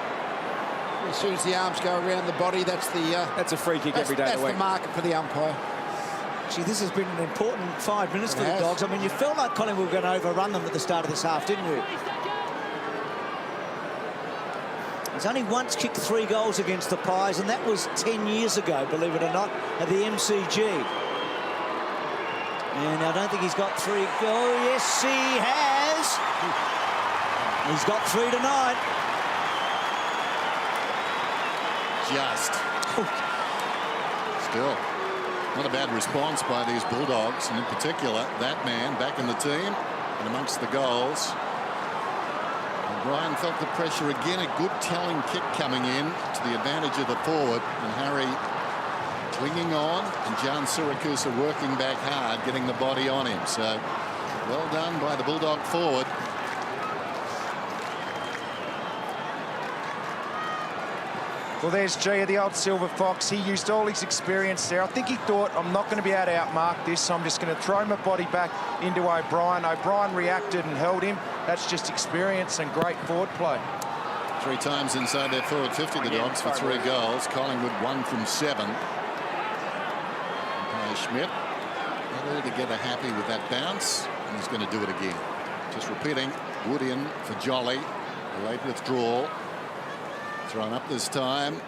As soon as the arms go around the body, that's a free kick every day of the week. That's the marker for the umpire. Gee, this has been an important 5 minutes for the Dogs. I mean, you felt like Collingwood were going to overrun them at the start of this half, didn't you? He's only once kicked 3 goals against the Pies, and that was 10 years ago, believe it or not, at the MCG. And I don't think he's got 3 goals. Yes, he has. goals. He's got 3 tonight. Just. Still, not a bad response by these Bulldogs, and in particular, that man back in the team and amongst the goals. Brian felt the pressure again. A good telling kick coming in to the advantage of the forward, and Harry clinging on, and John Syracuse working back hard, getting the body on him. So well done by the Bulldog forward. Well, there's Gia, the old Silver Fox. He used all his experience there. I think he thought, I'm not going to be able to outmark this, so I'm just going to throw my body back into O'Brien. O'Brien reacted and held him. That's just experience and great forward play. 3 times inside their forward 50, the Dogs, for 3 goals. Collingwood 1 from 7. Schmidt not altogether happy with that bounce, and he's going to do it again. Just repeating, Wood in for Jolly. A late withdrawal. Thrown up this time.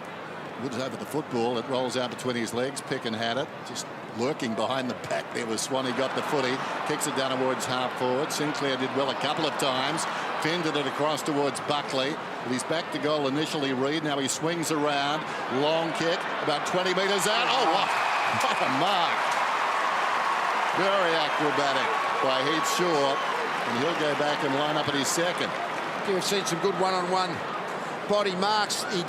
Wood's over the football. It rolls out between his legs. Pickin had it. Just lurking behind the pack there was Swanee. Got the footy. Kicks it down towards half forward. Sinclair did well a couple of times. Fended it across towards Buckley. But he's back to goal initially, Reid. Now he swings around. Long kick. About 20 metres out. Oh, what a mark. Very acrobatic by Heath Shaw. And he'll go back and line up at his second. You've seen some good one-on-one body marks. He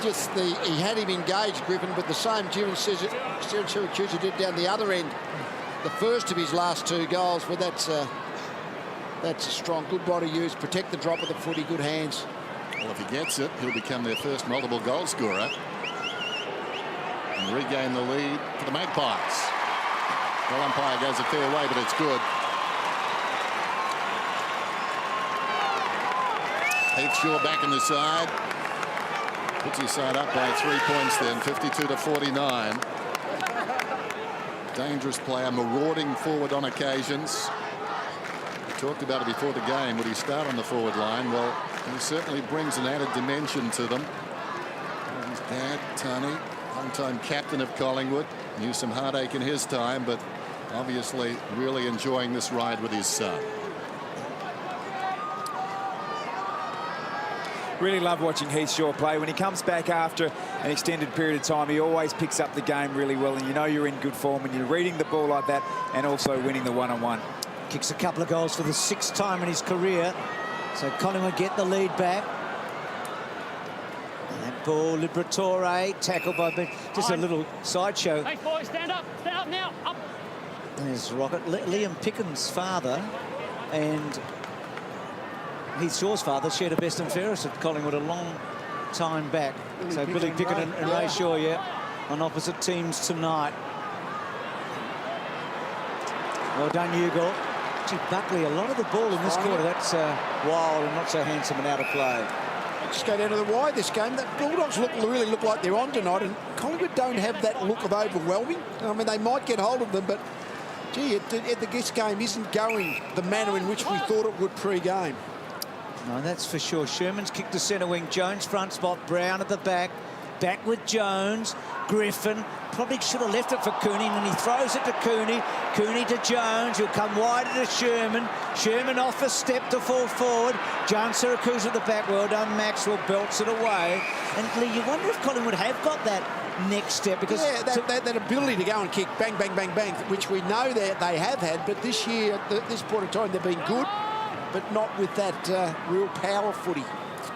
had him engaged, Griffin, but the same Syracuse did down the other end. The first of his last 2 goals, but that's a strong, good body use. Protect the drop of the footy, good hands. Well, if he gets it, he'll become their first multiple goal scorer and regain the lead for the Magpies. Well, umpire goes a fair way, but it's good. Heath Shaw back in the side. Puts his side up by 3 points then, 52-49. Dangerous player, marauding forward on occasions. We talked about it before the game. Would he start on the forward line? Well, he certainly brings an added dimension to them. His dad, Tony, long-time captain of Collingwood, knew some heartache in his time, but obviously really enjoying this ride with his son. Really love watching Heath Shaw play. When he comes back after an extended period of time, he always picks up the game really well, and you know you're in good form when you're reading the ball like that and also winning the one-on-one. Kicks a couple of goals for the 6th time in his career. So Collingwood get the lead back. And that ball, Liberatore, tackled by Ben. Just a little sideshow. Hey, boys, stand up now, up. There's Rocket. Liam Picken's father and Heath Shaw's father shared a best and fairest at Collingwood a long time back. So Billy Picken and Ray Shaw, on opposite teams tonight. Well done, Ugal. Gee, Buckley, a lot of the ball in this quarter. That's wild and not so handsome and out of play. Just go down to the wide this game. The Bulldogs really look like they're on tonight, and Collingwood don't have that look of overwhelming. I mean, they might get hold of them, but gee, this game isn't going the manner in which we thought it would pre-game. No, that's for sure. Sherman's kicked to centre wing. Jones front spot. Brown at the back. Back with Jones. Griffin probably should have left it for Cooney, and he throws it to Cooney. Cooney to Jones, who'll come wider to Sherman. Sherman off a step to fall forward. John Syracuse at the back. Well done, Maxwell belts it away. And Lee, you wonder if Collingwood have got that next step, because that ability to go and kick bang, bang, bang, bang, which we know that they have had, but this year, at this point in time, they've been good, but not with that real power footy.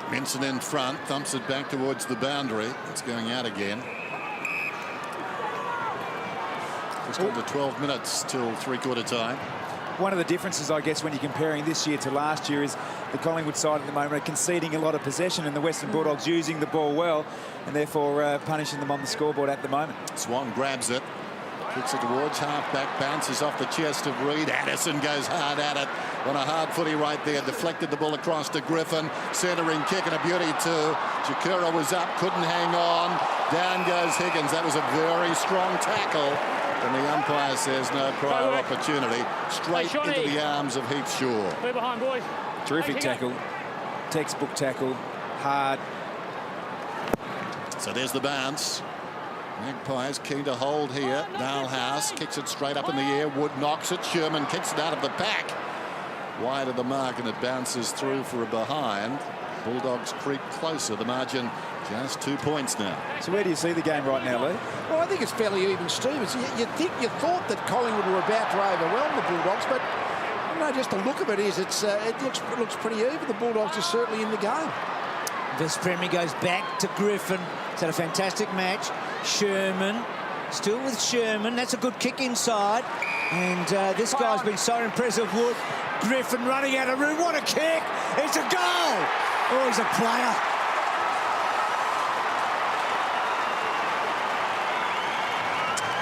Minson in front, thumps it back towards the boundary. It's going out again. Just under 12 minutes till three-quarter time. One of the differences, I guess, when you're comparing this year to last year is the Collingwood side at the moment are conceding a lot of possession, and the Western Bulldogs using the ball well and therefore punishing them on the scoreboard at the moment. Swan grabs it, kicks it towards half-back, bounces off the chest of Reid. Addison goes hard at it on a hard footy right there. Deflected the ball across to Griffin. Centering kick and a beauty too. Chikura was up, couldn't hang on. Down goes Higgins. That was a very strong tackle. And the umpire says no prior opportunity. Straight into the arms of Heath Shaw. We're behind, boys. Terrific tackle. Textbook tackle. Hard. So there's the bounce. Magpies keen to hold here. Dalhouse kicks it straight up in the air. Wood knocks it. Sherman kicks it out of the pack. wide of the mark, and it bounces through for a behind. Bulldogs creep closer. The margin just 2 points now. So where do you see the game right now, Lee? Well, I think it's fairly even, Stevens. You thought that Collingwood were about to overwhelm the Bulldogs, but I don't know, just the look of it is it looks pretty even. The Bulldogs are certainly in the game. This Premier goes back to Griffin. He's had a fantastic match. Sherman, still with Sherman. That's a good kick inside. And this guy's been so impressive. Wood, Griffin running out of room. What a kick! It's a goal! Oh, he's a player.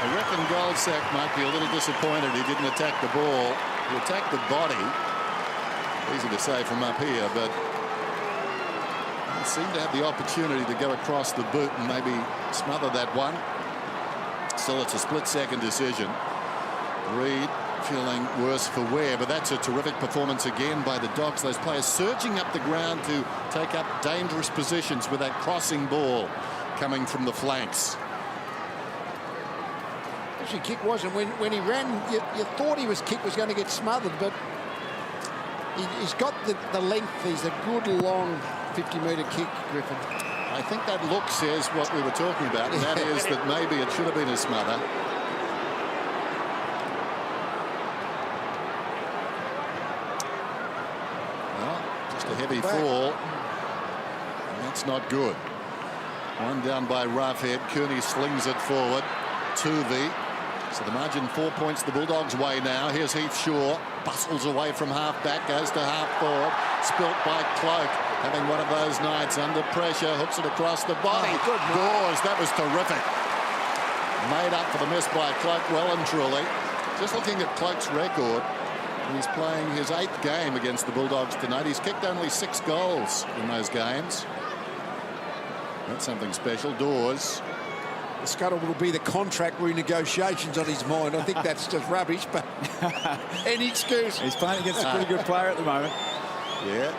I reckon Goldsack might be a little disappointed he didn't attack the ball. He attacked the body. Easy to say from up here, but he seemed to have the opportunity to go across the boot and maybe smother that one. Still, it's a split-second decision. Reid feeling worse for wear, but that's a terrific performance again by the Dogs. Those players surging up the ground to take up dangerous positions with that crossing ball coming from the flanks. Actually, kick wasn't. When he ran, you thought his kick was going to get smothered, but he's got the length. He's a good long 50-metre kick, Griffin. I think that look says what we were talking about, and that is that maybe it should have been a smother. Well, just a heavy fall. And that's not good. One down by Roughhead. Cooney slings it forward. Tuvey. So the margin 4 points the Bulldogs' way now. Here's Heath Shaw. Bustles away from half-back. Goes to half-forward. Spilt by Cloak. Having one of those nights under pressure. Hooks it across the body. Good Gores. That was terrific. Made up for the miss by Cloak well and truly. Just looking at Cloak's record. He's playing his 8th game against the Bulldogs tonight. He's kicked only 6 goals in those games. That's something special. Dawes. The scuttle will be the contract renegotiations on his mind. I think that's just rubbish, but any excuse. He's playing against a pretty good player at the moment. Yeah.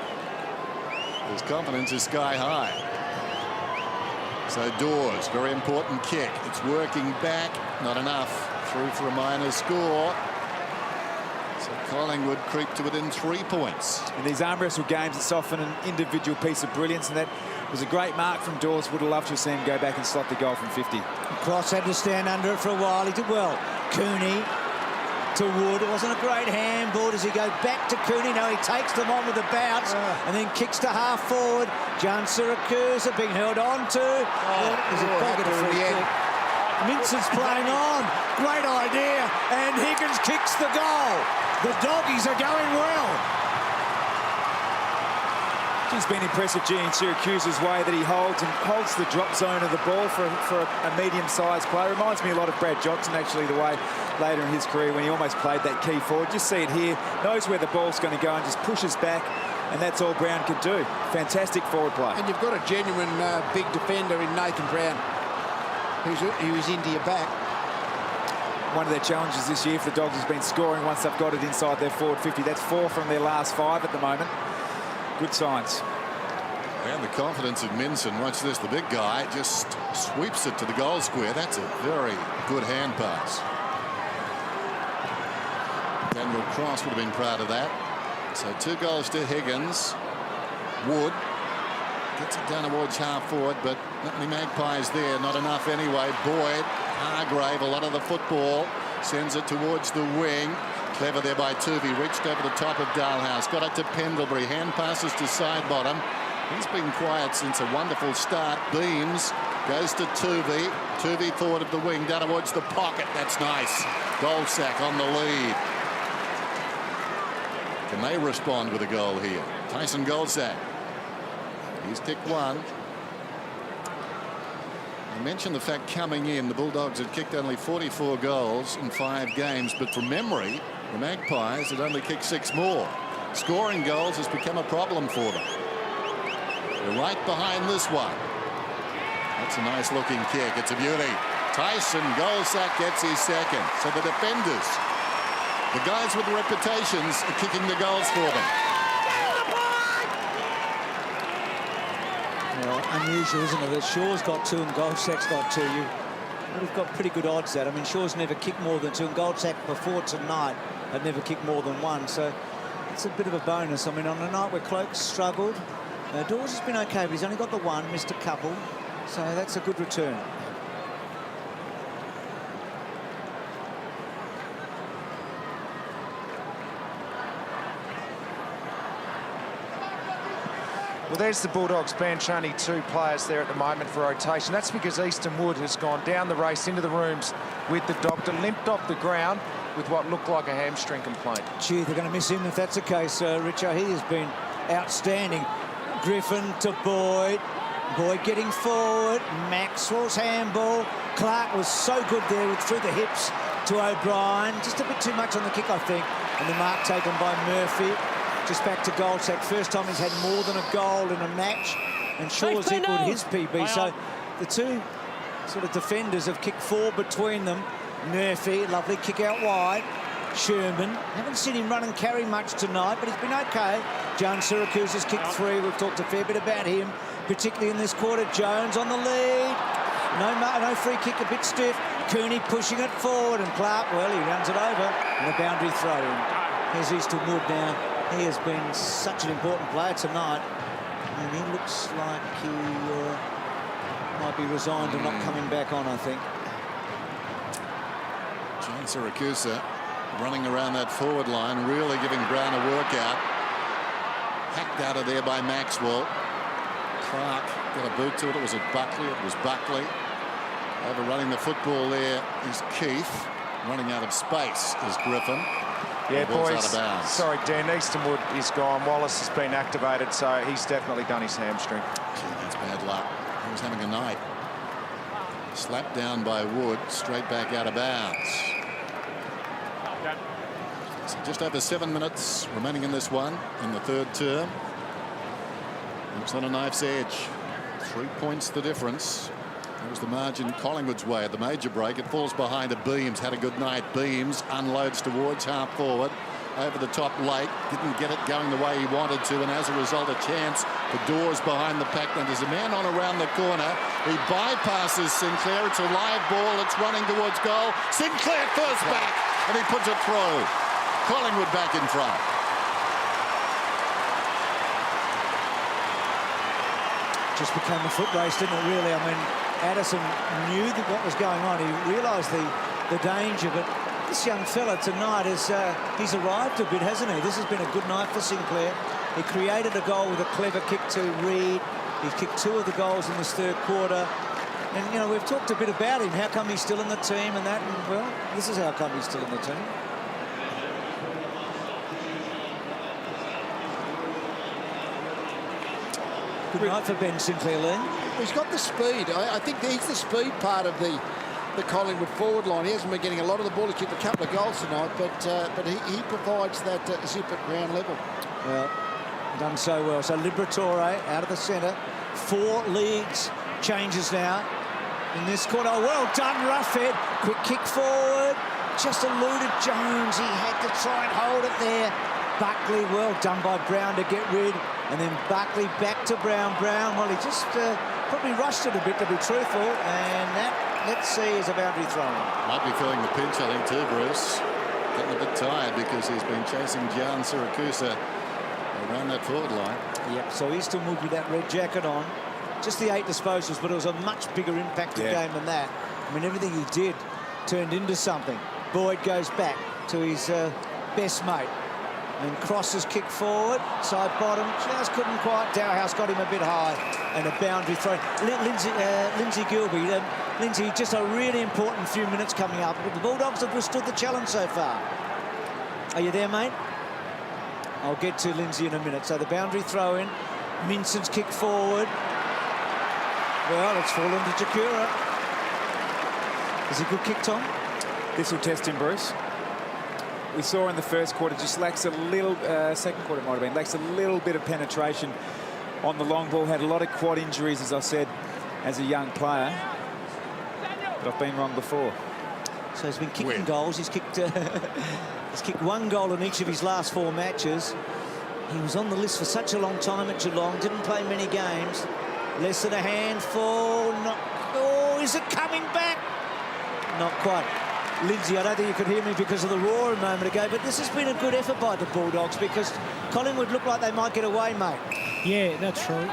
His confidence is sky high. So Dawes, very important kick. It's working back. Not enough. Through for a minor score. So Collingwood creep to within 3 points. In these arm wrestle games, it's often an individual piece of brilliance, and that was a great mark from Dawes. Would have loved to have seen him go back and slot the goal from 50. Cross had to stand under it for a while. He did well. Cooney to Wood. It wasn't a great handball. Does he go back to Cooney? No, he takes them on with a bounce and then kicks to half forward. John Siracusa being held on to. Minson's playing on. Great idea. And Higgins kicks the goal. The Doggies are going well. He's been impressive, G, in Syracuse's way that he holds the drop zone of the ball for a medium-sized player. Reminds me a lot of Brad Johnson, actually, the way later in his career when he almost played that key forward. Just see it here. Knows where the ball's going to go and just pushes back, and that's all Brown could do. Fantastic forward play. And you've got a genuine big defender in Nathan Brown, who's into your back. One of their challenges this year for the Dogs has been scoring once they've got it inside their forward 50. That's 4 from their last 5 at the moment. Good signs. And the confidence of Minson. Watch this. The big guy just sweeps it to the goal square. That's a very good hand pass. Daniel Cross would have been proud of that. So 2 goals to Higgins. Wood gets it down towards half forward, but not many Magpies there. Not enough anyway. Boyd, Hargrave, a lot of the football. Sends it towards the wing. Clever there by Tuvey. Reached over the top of Dalhouse. Got it to Pendlebury. Hand passes to Sidebottom. He's been quiet since a wonderful start. Beams goes to Tuvey. Tuvey forward of the wing. Down towards the pocket. That's nice. Goldsack on the lead. Can they respond with a goal here? Tyson Goldsack. He's kicked 1. I mentioned the fact coming in, the Bulldogs had kicked only 44 goals in 5 games, but from memory, the Magpies had only kicked 6 more. Scoring goals has become a problem for them. They're right behind this one. That's a nice looking kick. It's a beauty. Tyson Goldsack gets his 2nd. So the defenders, the guys with the reputations, are kicking the goals for them. Well, unusual, isn't it, that Shaw's got 2 and Goldsack's got 2. You would have got pretty good odds there. I mean, Shaw's never kicked more than 2, and Goldsack before tonight had never kicked more than 1. So it's a bit of a bonus. I mean, on a night where Cloak struggled, Dawes has been okay, but he's only got the one, missed a couple. So that's a good return. Well, there's the Bulldogs bench, only 2 players there at the moment for rotation. That's because Easton Wood has gone down the race into the rooms with the doctor, limped off the ground with what looked like a hamstring complaint. Gee, they're going to miss him if that's the case, Richo. He has been outstanding. Griffin to Boyd. Boyd getting forward. Maxwell's handball. Clark was so good there through the hips to O'Brien. Just a bit too much on the kick, I think. And the mark taken by Murphy. Just back to goal. So first time he's had more than a goal in a match. And Shaw's equalled his PB. So the two sort of defenders have kicked 4 between them. Murphy, lovely kick out wide. Sherman, haven't seen him run and carry much tonight, but he's been okay. Jones Syracuse has kicked 3. We've talked a fair bit about him, particularly in this quarter. Jones on the lead. No free kick, a bit stiff. Cooney pushing it forward, and Clark, well, he runs it over. And a boundary throw in. Here's Easton Wood now. He has been such an important player tonight. And he looks like he might be resigned and not coming back on, I think. John Syracuse running around that forward line, really giving Brown a workout. Hacked out of there by Maxwell. Clark got a boot to it. It was Buckley. It was Buckley. Overrunning the football there is Keith. Running out of space is Griffin. Yeah, boys. Out of bounds. Sorry, Dan. Eastonwood is gone. Wallace has been activated, so he's definitely done his hamstring. Gee, that's bad luck. He was having a night. Slapped down by Wood, straight back out of bounds. So just over 7 minutes remaining in this one in the third term. It's on a knife's edge. 3 points the difference. That was the margin Collingwood's way at the major break. It falls behind to Beams. Had a good night. Beams unloads towards half forward. Over the top late. Didn't get it going the way he wanted to. And as a result, a chance for Dawes behind the pack. And there's a man on around the corner. He bypasses Sinclair. It's a live ball. It's running towards goal. Sinclair first back. And he puts it through. Collingwood back in front. Just became a foot race, didn't it, really? I mean, Addison knew what was going on. He realised the danger, but this young fella tonight he's arrived a bit, hasn't he? This has been a good night for Sinclair. He created a goal with a clever kick to Reid. He's kicked 2 of the goals in this third quarter. And, you know, we've talked a bit about him. How come he's still in the team and that? And, well, this is how come he's still in the team. Good night for Ben Sinclair, Lee. He's got the speed. I think he's the speed part of the Collingwood forward line. He hasn't been getting a lot of the ball. He's kicked a couple of goals tonight, but he provides that zip at ground level. Well, done so well. So Liberatore out of the centre. 4 leagues changes now in this quarter. Oh, well done, Roughhead. Quick kick forward. Just eluded Jones. He had to try and hold it there. Buckley, well done by Brown to get rid. And then Buckley back to Brown. Brown, well, he just probably rushed it a bit, to be truthful. And that, let's see, is a boundary throw. Might be feeling the pinch, I think, too, Bruce. Getting a bit tired because he's been chasing John Syracuse around that forward line. Yep, so Easton Wood with that red jacket on. Just the 8 disposals, but it was a much bigger impacted game than that. I mean, everything he did turned into something. Boyd goes back to his best mate. And crosses kick forward, side bottom, just couldn't quite. Dowhouse got him a bit high, and a boundary throw. Lindsay Gilby, Lindsay, just a really important few minutes coming up. But the Bulldogs have withstood the challenge so far. Are you there, mate? I'll get to Lindsay in a minute. So the boundary throw in, Minson's kick forward. Well, it's fallen to Jakura. Is it a good kick, Tom? This will test him, Bruce. We saw in the first quarter just lacks a little, second quarter might have been, lacks a little bit of penetration on the long ball. Had a lot of quad injuries, as I said, as a young player. But I've been wrong before. So he's been kicking goals. He's kicked 1 goal in each of his last 4 matches. He was on the list for such a long time at Geelong. Didn't play many games. Less than a handful. Oh, is it coming back? Not quite. Lindsay, I don't think you could hear me because of the roar a moment ago, but this has been a good effort by the Bulldogs because Collingwood look like they might get away, mate. Yeah, that's true.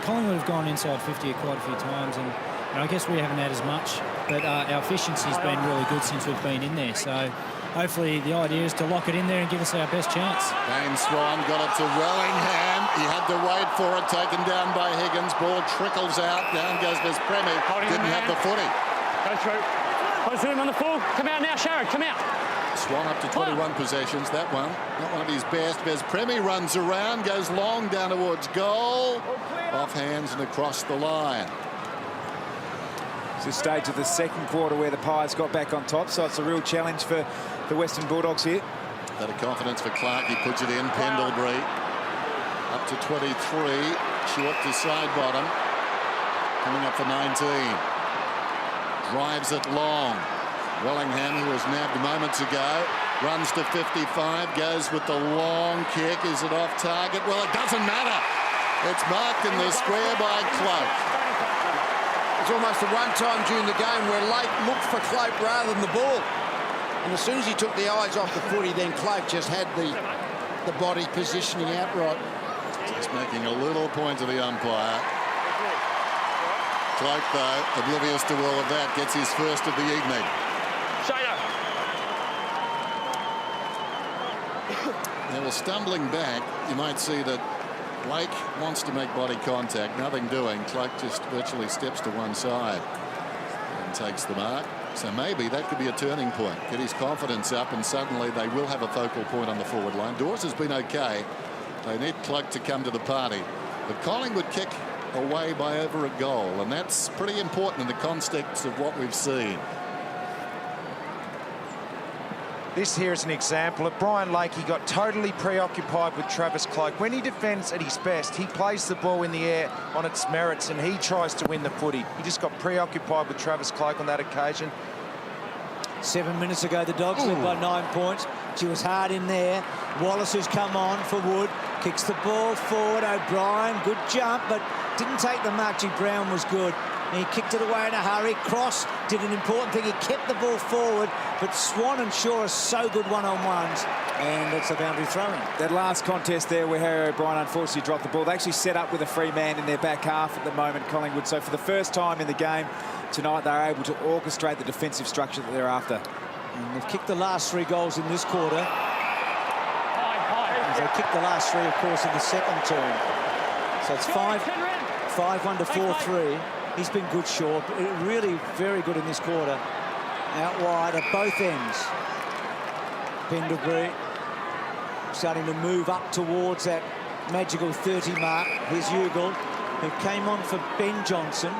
Collingwood have gone inside 50 quite a few times, and I guess we haven't had as much, but our efficiency's been really good since we've been in there. So hopefully the idea is to lock it in there and give us our best chance. Dane Swan got it to Wellingham. He had to wait for it, taken down by Higgins. Ball trickles out. Down goes Bezpremi. Didn't have the footy. Go through. Go through him on the full. Come out now, Sharrod. Come out. Swan up to 21 possessions. That one, not one of his best. Bezpremi runs around, goes long down towards goal. Off hands and across the line. It's the stage of the second quarter where the Pies got back on top, so it's a real challenge for the Western Bulldogs here. Bit of confidence for Clark. He puts it in. Pendlebury up to 23. Short to side bottom. Coming up for 19. Drives it long. Wellingham, who was nabbed moments ago, runs to 55, goes with the long kick. Is it off target? Well, it doesn't matter. It's marked in the square by Cloak. It's almost the one time during the game where Lake looked for Cloak rather than the ball. And as soon as he took the eyes off the footy, then Cloak just had the body positioning outright. Just making a little point to the umpire. Cloak, though, oblivious to all of that, gets his first of the evening. Now, well, stumbling back, you might see that Blake wants to make body contact. Nothing doing. Cloak just virtually steps to one side and takes the mark. So maybe that could be a turning point. Get his confidence up, and suddenly they will have a focal point on the forward line. Dawes has been okay. They need Cloak to come to the party. But Collingwood kick away by over a goal, and that's pretty important in the context of what we've seen. This here is an example of Brian Lake. He got totally preoccupied with Travis Cloak. When he defends at his best, he plays the ball in the air on its merits and he tries to win the footy. He just got preoccupied with Travis Cloak on that occasion. 7 minutes ago, the Dogs led by 9 points. She was hard in there. Wallace, who's come on for Wood, kicks the ball forward. O'Brien, good jump, but didn't take the mark. Brown was good. He kicked it away in a hurry. Cross did an important thing. He kept the ball forward, but Swan and Shaw are so good one-on-ones, and it's a boundary throw-in. That last contest there where Harry O'Brien unfortunately dropped the ball, they actually set up with a free man in their back half at the moment, Collingwood. So for the first time in the game tonight, they're able to orchestrate the defensive structure that they're after. And they've kicked the last 3 goals in this quarter. They kicked the last 3, of course, in the second term. So it's 5-1 to 4-3. He's been good, Shaw. Really very good in this quarter. Out wide at both ends. Pendlebury starting to move up towards that magical 30 mark. Here's Ugle, who came on for Ben Johnson.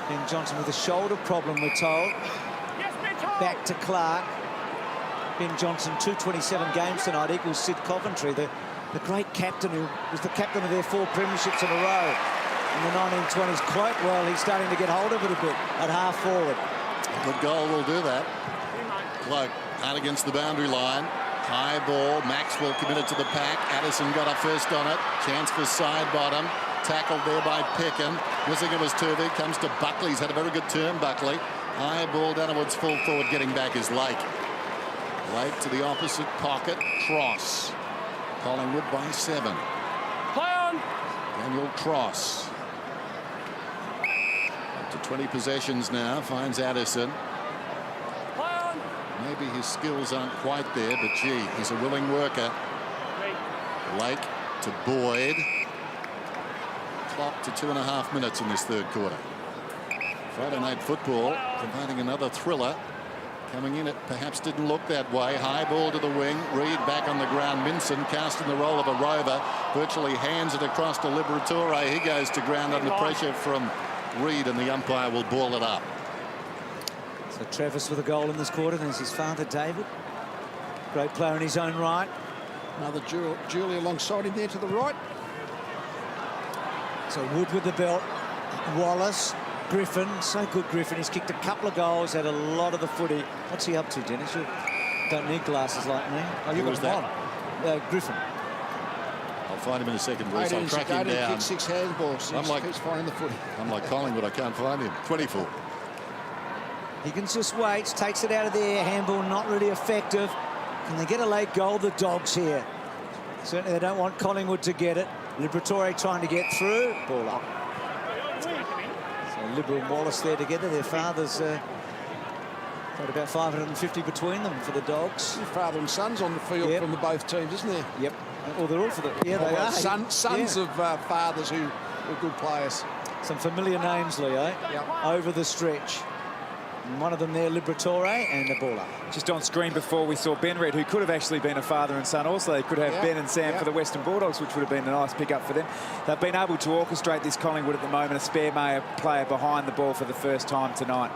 Ben Johnson with a shoulder problem, we're told. Back to Clark. Ben Johnson, 227 games tonight, equals Sid Coventry, the great captain who was the captain of their 4 premierships in a row in the 1920s. Quite well, he's starting to get hold of it a bit at half forward. The goal will do that. Cloak out against the boundary line. High ball. Maxwell committed to the pack. Addison got a first on it. Chance for side bottom. Tackled there by Peckin. Missing it was Turvey. Comes to Buckley. He's had a very good turn, Buckley. High ball down towards full forward. Getting back is Lake. Lake to the opposite pocket. Cross. Collingwood by 7. Play on. Daniel Cross. Up to 20 possessions now. Finds Addison. Play on. Maybe his skills aren't quite there, but gee, he's a willing worker. Lake to Boyd. Clock to 2.5 minutes in this third quarter. Friday night football providing another thriller. Coming in, it perhaps didn't look that way. High ball to the wing. Reid back on the ground. Minson casting the role of a rover. Virtually hands it across to Liberatore. He goes to ground under pressure from Reid, and the umpire will ball it up. So Travis with a goal in this quarter. There's his father, David. Great player in his own right. Another Julie alongside him there to the right. So Wood with the belt. Wallace. Griffin, so good Griffin. He's kicked a couple of goals, had a lot of the footy. What's he up to, Dennis? You don't need glasses like me. Oh, you've got them on. Griffin. I'll find him in a second, Bruce. I'll track him down. Kicked 6 handballs. He keeps finding the footy. I'm like Collingwood, I can't find him. 24. Higgins just waits, takes it out of the air, handball not really effective. Can they get a late goal, the Dogs here? Certainly they don't want Collingwood to get it. Liberatore trying to get through. Ball up. So Liberal and Wallace there together. Their fathers got about 550 between them for the Dogs. Father and sons on the field from the both teams, isn't there? Yep. Well, they're all for the... Yeah, they are. Sons of fathers who were good players. Some familiar names, Leo, over the stretch. And one of them there, Liberatore, and the ball up. Just on screen before we saw Ben Red, who could have actually been a father and son also. They could have Ben and Sam for the Western Bulldogs, which would have been a nice pick-up for them. They've been able to orchestrate this Collingwood at the moment, a spare player behind the ball for the first time tonight.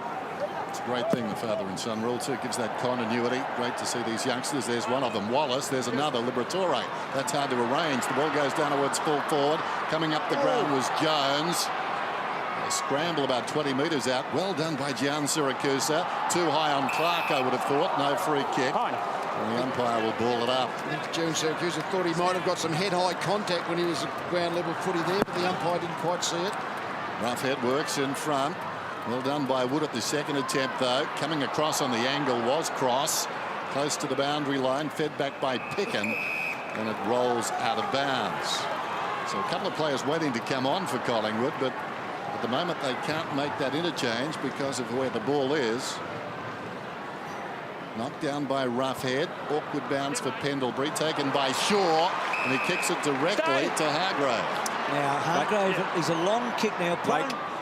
It's a great thing, the father and son rule too. Gives that continuity. Great to see these youngsters. There's one of them, Wallace. There's another, Liberatore. That's hard to arrange. The ball goes down towards full forward. Coming up the ground was Jones. A scramble about 20 metres out. Well done by Gian Siracusa. Too high on Clark, I would have thought. No free kick. And the umpire will ball it up. I think Gian Siracusa thought he might have got some head-high contact when he was at ground level footy there, but the umpire didn't quite see it. Roughhead works in front. Well done by Wood at the second attempt, though. Coming across on the angle was Cross. Close to the boundary line, fed back by Picken, and it rolls out of bounds. So a couple of players waiting to come on for Collingwood, but at the moment they can't make that interchange because of where the ball is. Knocked down by Roughhead. Awkward bounce for Pendlebury, taken by Shaw, and he kicks it directly to Hargrave. Now, Hargrave is a long kick now.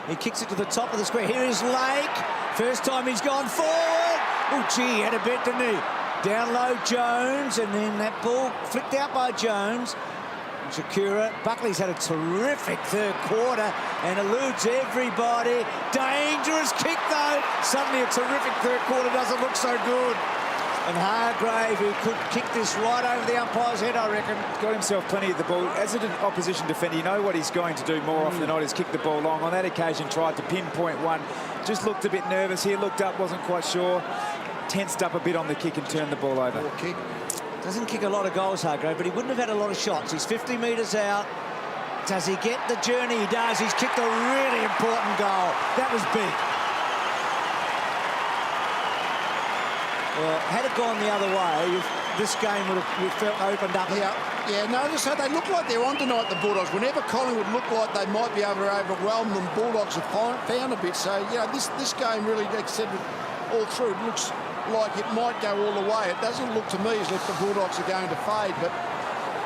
He kicks it to the top of the square. Here is Lake. First time he's gone forward. Oh, gee, he had a bit, didn't he? Down low, Jones, and then that ball flicked out by Jones. Shakira. Buckley's had a terrific third quarter and eludes everybody. Dangerous kick, though. Suddenly a terrific third quarter doesn't look so good. And Hargrave, who could kick this right over the umpire's head, I reckon. Got himself plenty of the ball. As an opposition defender, you know what he's going to do more often than not is kick the ball long. On that occasion, tried to pinpoint one. Just looked a bit nervous here, looked up, wasn't quite sure. Tensed up a bit on the kick and turned the ball over. Kick. Doesn't kick a lot of goals, Hargrave, but he wouldn't have had a lot of shots. He's 50 metres out. Does he get the journey? He does. He's kicked a really important goal. That was big. Well, had it gone the other way, this game would have felt opened up. Yeah, notice how they look like they're on tonight, the Bulldogs. Whenever Collingwood look like they might be able to overwhelm them, Bulldogs have found a bit. So, you know, this game really, extended all through, it looks like it might go all the way. It doesn't look to me as if the Bulldogs are going to fade, but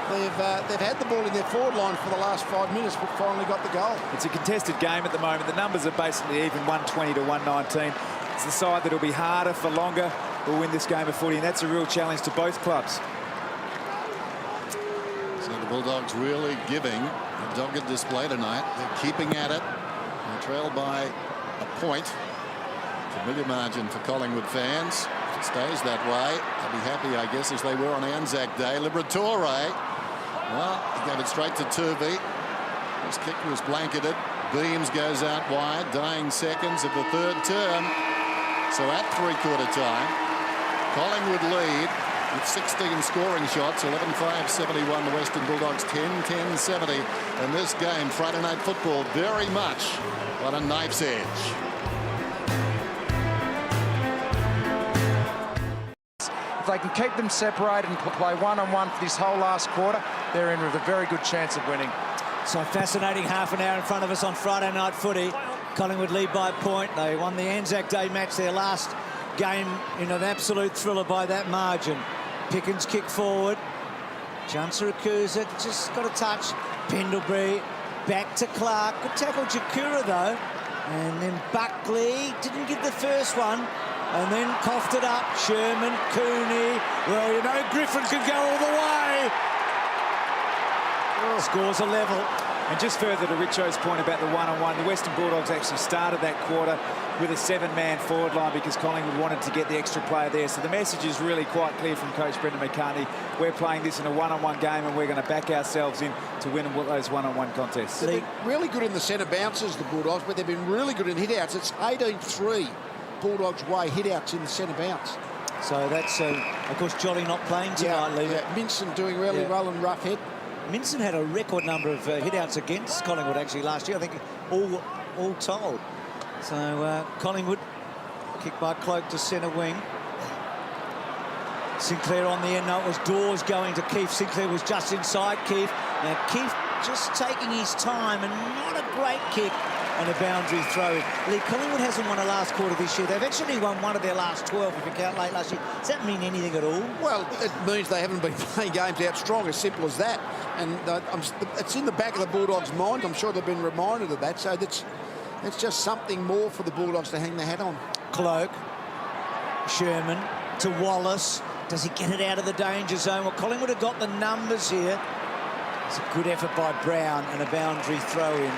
they've had the ball in their forward line for the last 5 minutes, but finally got the goal. It's a contested game at the moment. The numbers are basically even 120 to 119. It's the side that'll be harder for longer will win this game of footy, and that's a real challenge to both clubs. So the Bulldogs really giving a dogged display tonight. They're keeping at it. They're trailed by a point. Familiar margin for Collingwood fans. If it stays that way, they'll be happy, I guess, as they were on Anzac Day. Liberatore, well, he gave it straight to Turvey. His kick was blanketed. Beams goes out wide, dying seconds of the third term. So at three-quarter time, Collingwood lead with 16 scoring shots, 11-5-71. The Western Bulldogs 10-10-70. And this game, Friday Night Football, very much on a knife's edge. If they can keep them separated and play one-on-one for this whole last quarter, they're in with a very good chance of winning. So fascinating half an hour in front of us on Friday Night Footy. Collingwood lead by a point. They won the Anzac Day match, their last game, in an absolute thriller by that margin. Pickens kick forward. Gian Siracusa just got a touch. Pendlebury back to Clark. Good tackle, Jakura, though. And then Buckley didn't get the first one. And then coughed it up. Sherman, Cooney. Well, you know, Griffin could go all the way. Scores a level. And just further to Richo's point about the one-on-one, the Western Bulldogs actually started that quarter with a 7-man forward line because Collingwood wanted to get the extra player there. So the message is really quite clear from Coach Brendan McCartney. We're playing this in a one-on-one game and we're going to back ourselves in to win those one-on-one contests. They've been really good in the centre bounces, the Bulldogs, but they've been really good in hit-outs. It's 18-3 Bulldogs way hit-outs in the centre bounce. So that's, of course, Jolly not playing tonight, Lee. Yeah, Minson doing really well in Roughhead. Minson had a record number of hit-outs against Collingwood, actually, last year. I think all told. So Collingwood Kick by Cloak to centre wing. Sinclair on the end. No, it was Dawes going to Keefe. Sinclair was just inside Keefe. Now Keefe just taking his time, and not a great kick and a boundary throw. Lee, Collingwood hasn't won a last quarter this year. They've actually won one of their last 12 if you count late last year. Does that mean anything at all? Well, it means they haven't been playing games out strong, as simple as that. And it's in the back of the Bulldogs' mind. I'm sure they've been reminded of that. So it's just something more for the Bulldogs to hang their hat on. Cloak, Sherman to Wallace. Does he get it out of the danger zone? Well, Collingwood have got the numbers here. It's a good effort by Brown and a boundary throw in.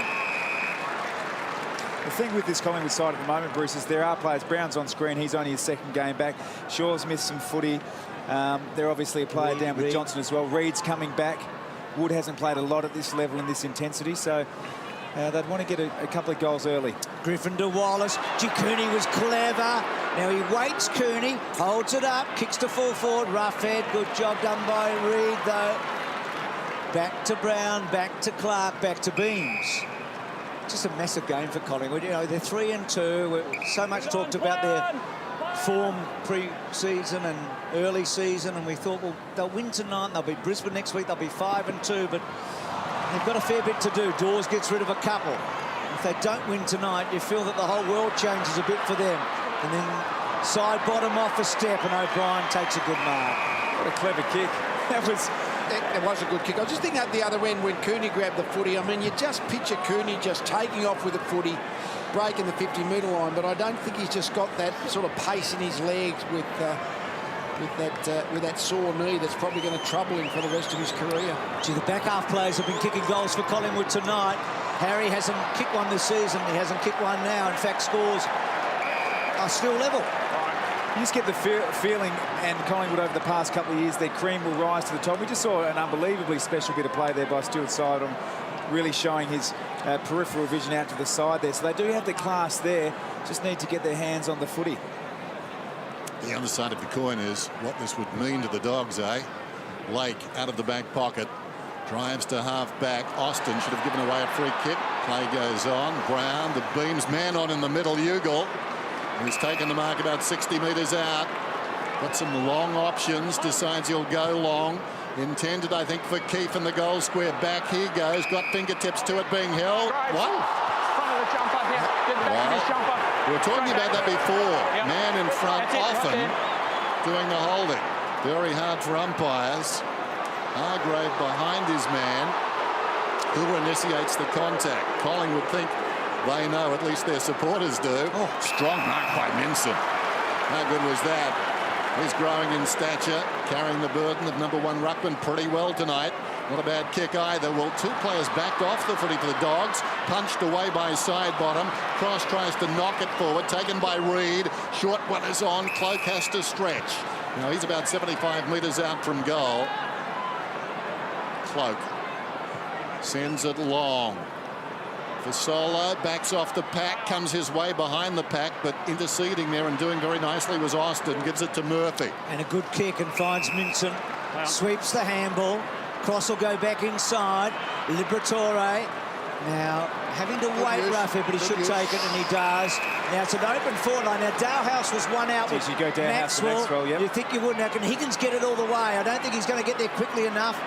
The thing with this Collingwood side at the moment, Bruce, is there are players. Brown's on screen. He's only his second game back. Shaw's missed some footy. They're obviously a player down with Johnson as well. Reed's coming back. Wood hasn't played a lot at this level and this intensity, so they'd want to get a couple of goals early. Griffin to Wallace. Cooney was clever. Now he waits Cooney, holds it up, kicks to full forward. Rough head. Good job done by Reed, though. Back to Brown, back to Clark, back to Beams. Just a massive game for Collingwood. You know, they're 3-2. We're so much talked about their form pre-season and early season, and we thought, well, they'll win tonight. They'll beat Brisbane next week. They'll be 5-2, but they've got a fair bit to do. Dawes gets rid of a couple. If they don't win tonight, you feel that the whole world changes a bit for them. And then side bottom off a step, and O'Brien takes a good mark. What a clever kick. It was a good kick. I was just thinking at the other end when Cooney grabbed the footy. I mean, you just picture Cooney just taking off with the footy, breaking the 50-metre line, but I don't think he's just got that sort of pace in his legs with that sore knee that's probably going to trouble him for the rest of his career. Gee, the back half players have been kicking goals for Collingwood tonight. Harry hasn't kicked one this season. He hasn't kicked one now. In fact, scores are still level. You just get the feeling, and Collingwood over the past couple of years, their cream will rise to the top. We just saw an unbelievably special bit of play there by Stuart Sidon, really showing his peripheral vision out to the side there. So they do have the class there, just need to get their hands on the footy. The other side of the coin is what this would mean to the Dogs, eh? Lake out of the back pocket, drives to half back. Austin should have given away a free kick. Play goes on. Brown, the Beams man on in the middle. Ugle, who's taken the mark about 60 metres out. Got some long options. Decides he'll go long. Intended, I think, for Keefe in the goal square. Back he goes. Got fingertips to it, being held. What? Front of the jumper here. Get the back of his jumper. We were talking about that before. Yep. Man in front often doing the holding. Very hard for umpires. Hargrave behind his man. Who initiates the contact? Collingwood think they know, at least their supporters do. Oh, strong mark by Minson. How good was that? He's growing in stature, carrying the burden of number 1 ruckman pretty well tonight. Not a bad kick either. Well, 2 players backed off the footy for the Dogs. Punched away by side bottom. Cross tries to knock it forward. Taken by Reed. Short one is on. Cloak has to stretch. Now he's about 75 metres out from goal. Cloak sends it long. Fasolo backs off the pack, comes his way behind the pack, but interceding there and doing very nicely was Austin. Gives it to Murphy. And a good kick and finds Minson. Wow. Sweeps the handball. Cross will go back inside. Liberatore now having to wait roughly, but he should take it, and he does. Now it's an open forward line. Now Dowhouse was one out with you go Maxwell. Yep. You think you would. Now can Higgins get it all the way? I don't think he's going to get there quickly enough.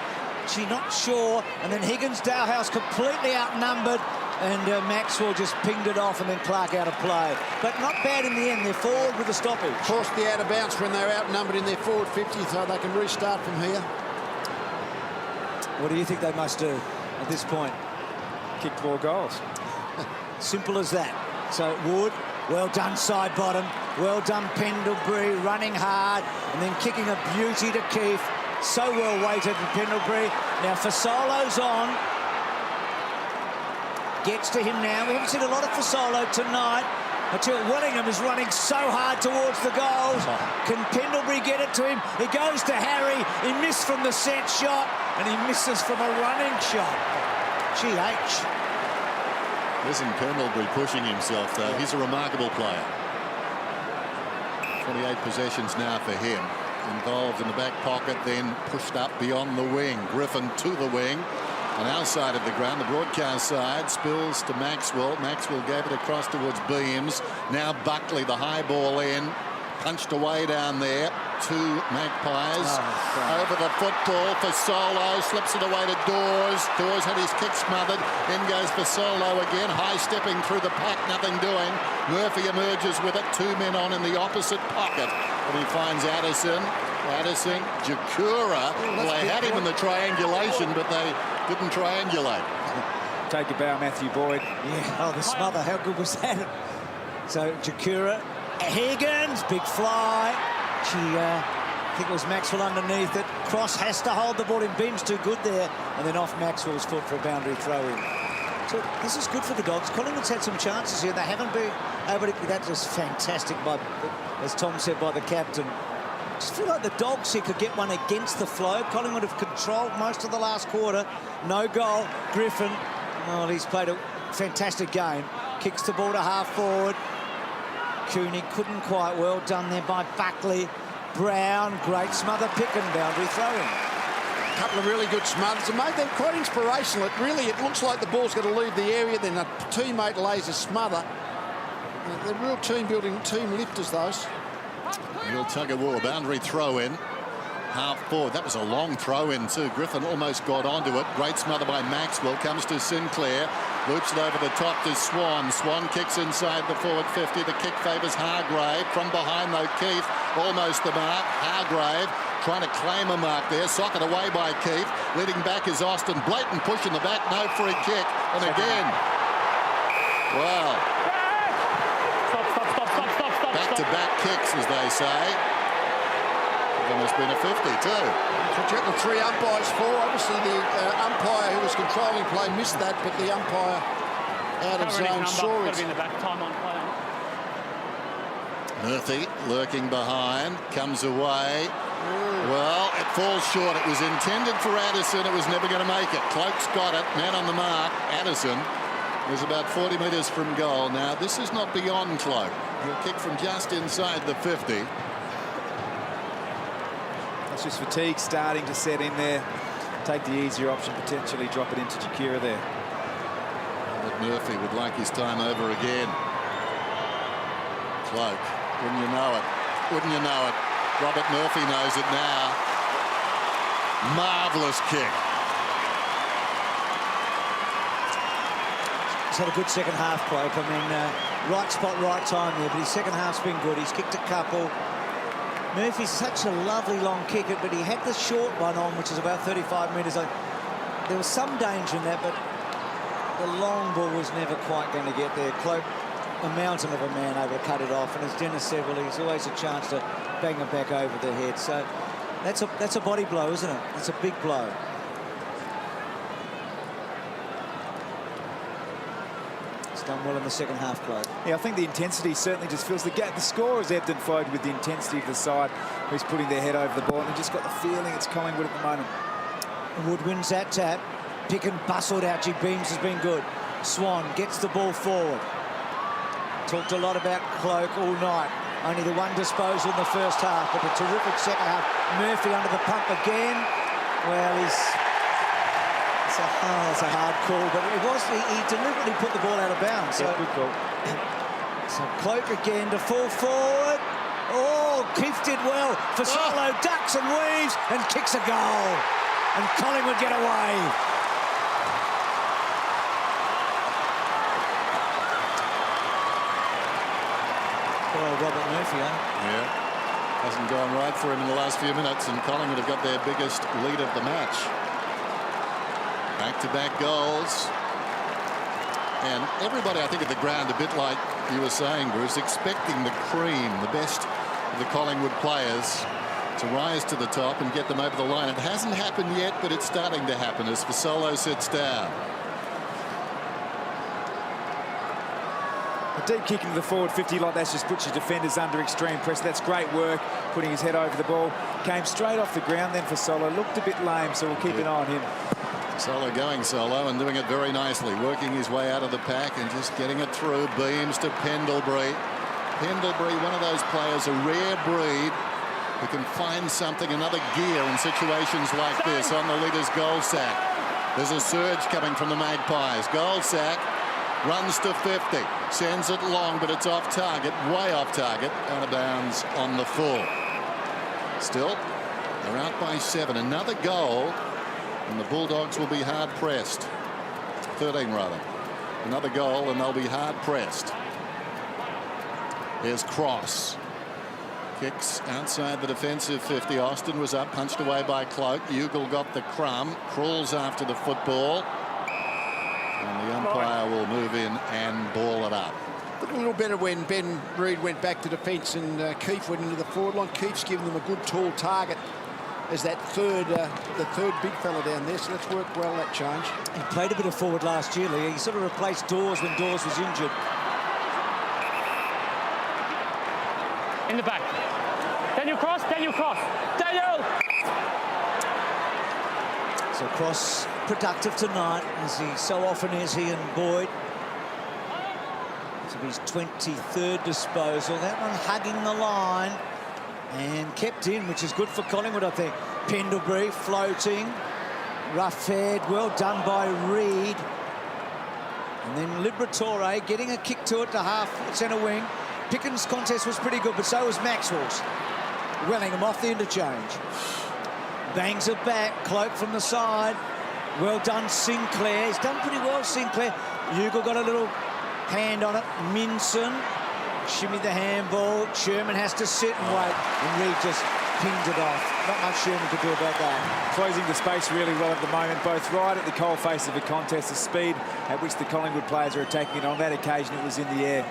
She's not sure. And then Higgins, Dowhouse completely outnumbered. And Maxwell just pinged it off, and then Clark out of play. But not bad in the end. They're forward with a stoppage. Forced the out of bounds when they're outnumbered in their forward 50, so they can restart from here. What do you think they must do at this point? Kick 4 goals. Simple as that. So Wood, well done side bottom. Well done Pendlebury, running hard, and then kicking a beauty to Keefe. So well weighted for Pendlebury. Now Fasolo's on. Gets to him now. We haven't seen a lot of Fasolo tonight. Until Wellingham is running so hard towards the goals. Can Pendlebury get it to him? He goes to Harry. He missed from the set shot, and he misses from a running shot. GH. Isn't Pendlebury pushing himself, though? He's a remarkable player. 28 possessions now for him. Involved in the back pocket, then pushed up beyond the wing. Griffin to the wing. On our side of the ground, the broadcast side, spills to Maxwell. Maxwell gave it across towards Beams. Now Buckley, the high ball in. Punched away down there. 2 Magpies. Over the football for Solo. Slips it away to Dawes. Dawes had his kick smothered. In goes for Solo again. High stepping through the pack. Nothing doing. Murphy emerges with it. 2 men on in the opposite pocket. And he finds Addison. Addison, Jakura. Well, they had him in the triangulation, but they didn't triangulate. Take a bow, Matthew Boyd. Yeah, oh, the smother, how good was that? So, Jakura, Higgins, big fly. I think it was Maxwell underneath it. Cross has to hold the ball in. Beam's too good there. And then off Maxwell's foot for a boundary throw-in. So, this is good for the Dogs. Collingwood's had some chances here. They haven't been able to... That was fantastic, by, as Tom said, by the captain. I just feel like the Dogs here could get one against the flow. Collingwood have controlled most of the last quarter. No goal. Griffin, well, he's played a fantastic game. Kicks the ball to half forward. Cooney couldn't quite. Well done there by Buckley. Brown, great smother pick and boundary throw-in. A couple of really good smothers. And, mate, they're quite inspirational. It looks like the ball's going to leave the area. Then a teammate lays a smother. They're real team-building, team lifters, those. Real tug-of-war, boundary throw-in. Half forward. That was a long throw-in too. Griffin almost got onto it. Great smother by Maxwell. Comes to Sinclair. Loops it over the top to Swan. Swan kicks inside the forward 50. The kick favours Hargrave. From behind, though, Keith. Almost the mark. Hargrave trying to claim a mark there. Socket away by Keith. Leading back is Austin. Blatant push in the back. No free kick. And again. Wow. Back-to-back kicks, as they say. There must have been a 50 too. That's what the 3 umpires for. Obviously, the umpire who was controlling play missed that, but the umpire out of zone saw it. In the back, time on play on. Murphy lurking behind, comes away. Well, it falls short. It was intended for Addison. It was never going to make it. Cloak's got it. Man on the mark. Addison was about 40 metres from goal. Now, this is not beyond Cloak. He'll kick from just inside the 50. That's just fatigue starting to set in there. Take the easier option, potentially drop it into Jakura there. But Murphy would like his time over again. Cloak, wouldn't you know it? Wouldn't you know it? Robert Murphy knows it now. Marvellous kick. He's had a good second half, Cloak. I mean, right spot, right time there, but his second half's been good. He's kicked a couple. Murphy's such a lovely long kicker, but he had the short one on, which is about 35 metres. There was some danger in that, but the long ball was never quite going to get there. Cloak, a mountain of a man, able to cut it off. And as Dennis said, well, he's always a chance to bang it back over the head. So that's a body blow, isn't it? It's a big blow. Done well in the second half, Cloak. Yeah, I think the intensity certainly just feels the gap. The score has ebbed and flowed with the intensity of the side who's putting their head over the ball, and just got the feeling it's Collingwood at the moment. Wood wins that tap. Pick and bustled out. Beams has been good. Swan gets the ball forward. Talked a lot about Cloak all night. Only the one disposal in the first half, but a terrific second half. Murphy under the pump again. Well, it's a hard call, but it was he deliberately put the ball out of bounds. So, yeah, good call. So Cloak again to fall forward. Oh, Keith did well. Fasolo ducks and weaves and kicks a goal. And Collingwood get away. Oh, Robert Murphy, eh? Yeah. Hasn't gone right for him in the last few minutes, and Collingwood have got their biggest lead of the match. Back-to-back goals. And everybody, I think, at the ground, a bit like you were saying, Bruce, expecting the cream, the best of the Collingwood players to rise to the top and get them over the line. It hasn't happened yet, but it's starting to happen as Fasolo sits down. A deep kick into the forward 50 like that just puts your defenders under extreme pressure. That's great work, putting his head over the ball. Came straight off the ground then for Fasolo. Looked a bit lame, so we'll keep an eye on him. Solo going solo and doing it very nicely, working his way out of the pack and just getting it through. Beams to Pendlebury. Pendlebury, one of those players, a rare breed who can find something, another gear in situations like this on the leader's goal sack. There's a surge coming from the Magpies. Goldsack runs to 50, sends it long, but it's off target, way off target, out of bounds on the full. Still, they're out by 7. Another goal, and the Bulldogs will be hard pressed. 13 rather. Another goal, and they'll be hard pressed. Here's Cross. Kicks outside the defensive 50. Austin was up, punched away by Cloak. Ugle got the crumb, crawls after the football. And the umpire will move in and ball it up. Looked a little better when Ben Reid went back to defence and Keefe went into the forward line. Keefe's given them a good tall target as that the third big fella down there. So that's worked well, that change. He played a bit of forward last year, Lee. He sort of replaced Dawes when Dawes was injured. In the back. Daniel Cross, Daniel Cross. Daniel! So Cross productive tonight, as he so often is, he and Boyd. So his 23rd disposal. That one hugging the line and kept in, which is good for Collingwood, I think. Pendlebury floating. Rough head, well done by Reid. And then Liberatore getting a kick to it to half centre wing. Pickens' contest was pretty good, but so was Maxwell's. Wellingham off the interchange. Bangs it back, Cloak from the side. Well done, Sinclair. He's done pretty well, Sinclair. Ugle got a little hand on it. Minson shimmy the handball. Sherman has to sit and wait, and Reid just pinged it off. Not much Sherman could do about that. Closing the space really well at the moment, both right at the coalface of the contest, the speed at which the Collingwood players are attacking it. On that occasion, it was in the air.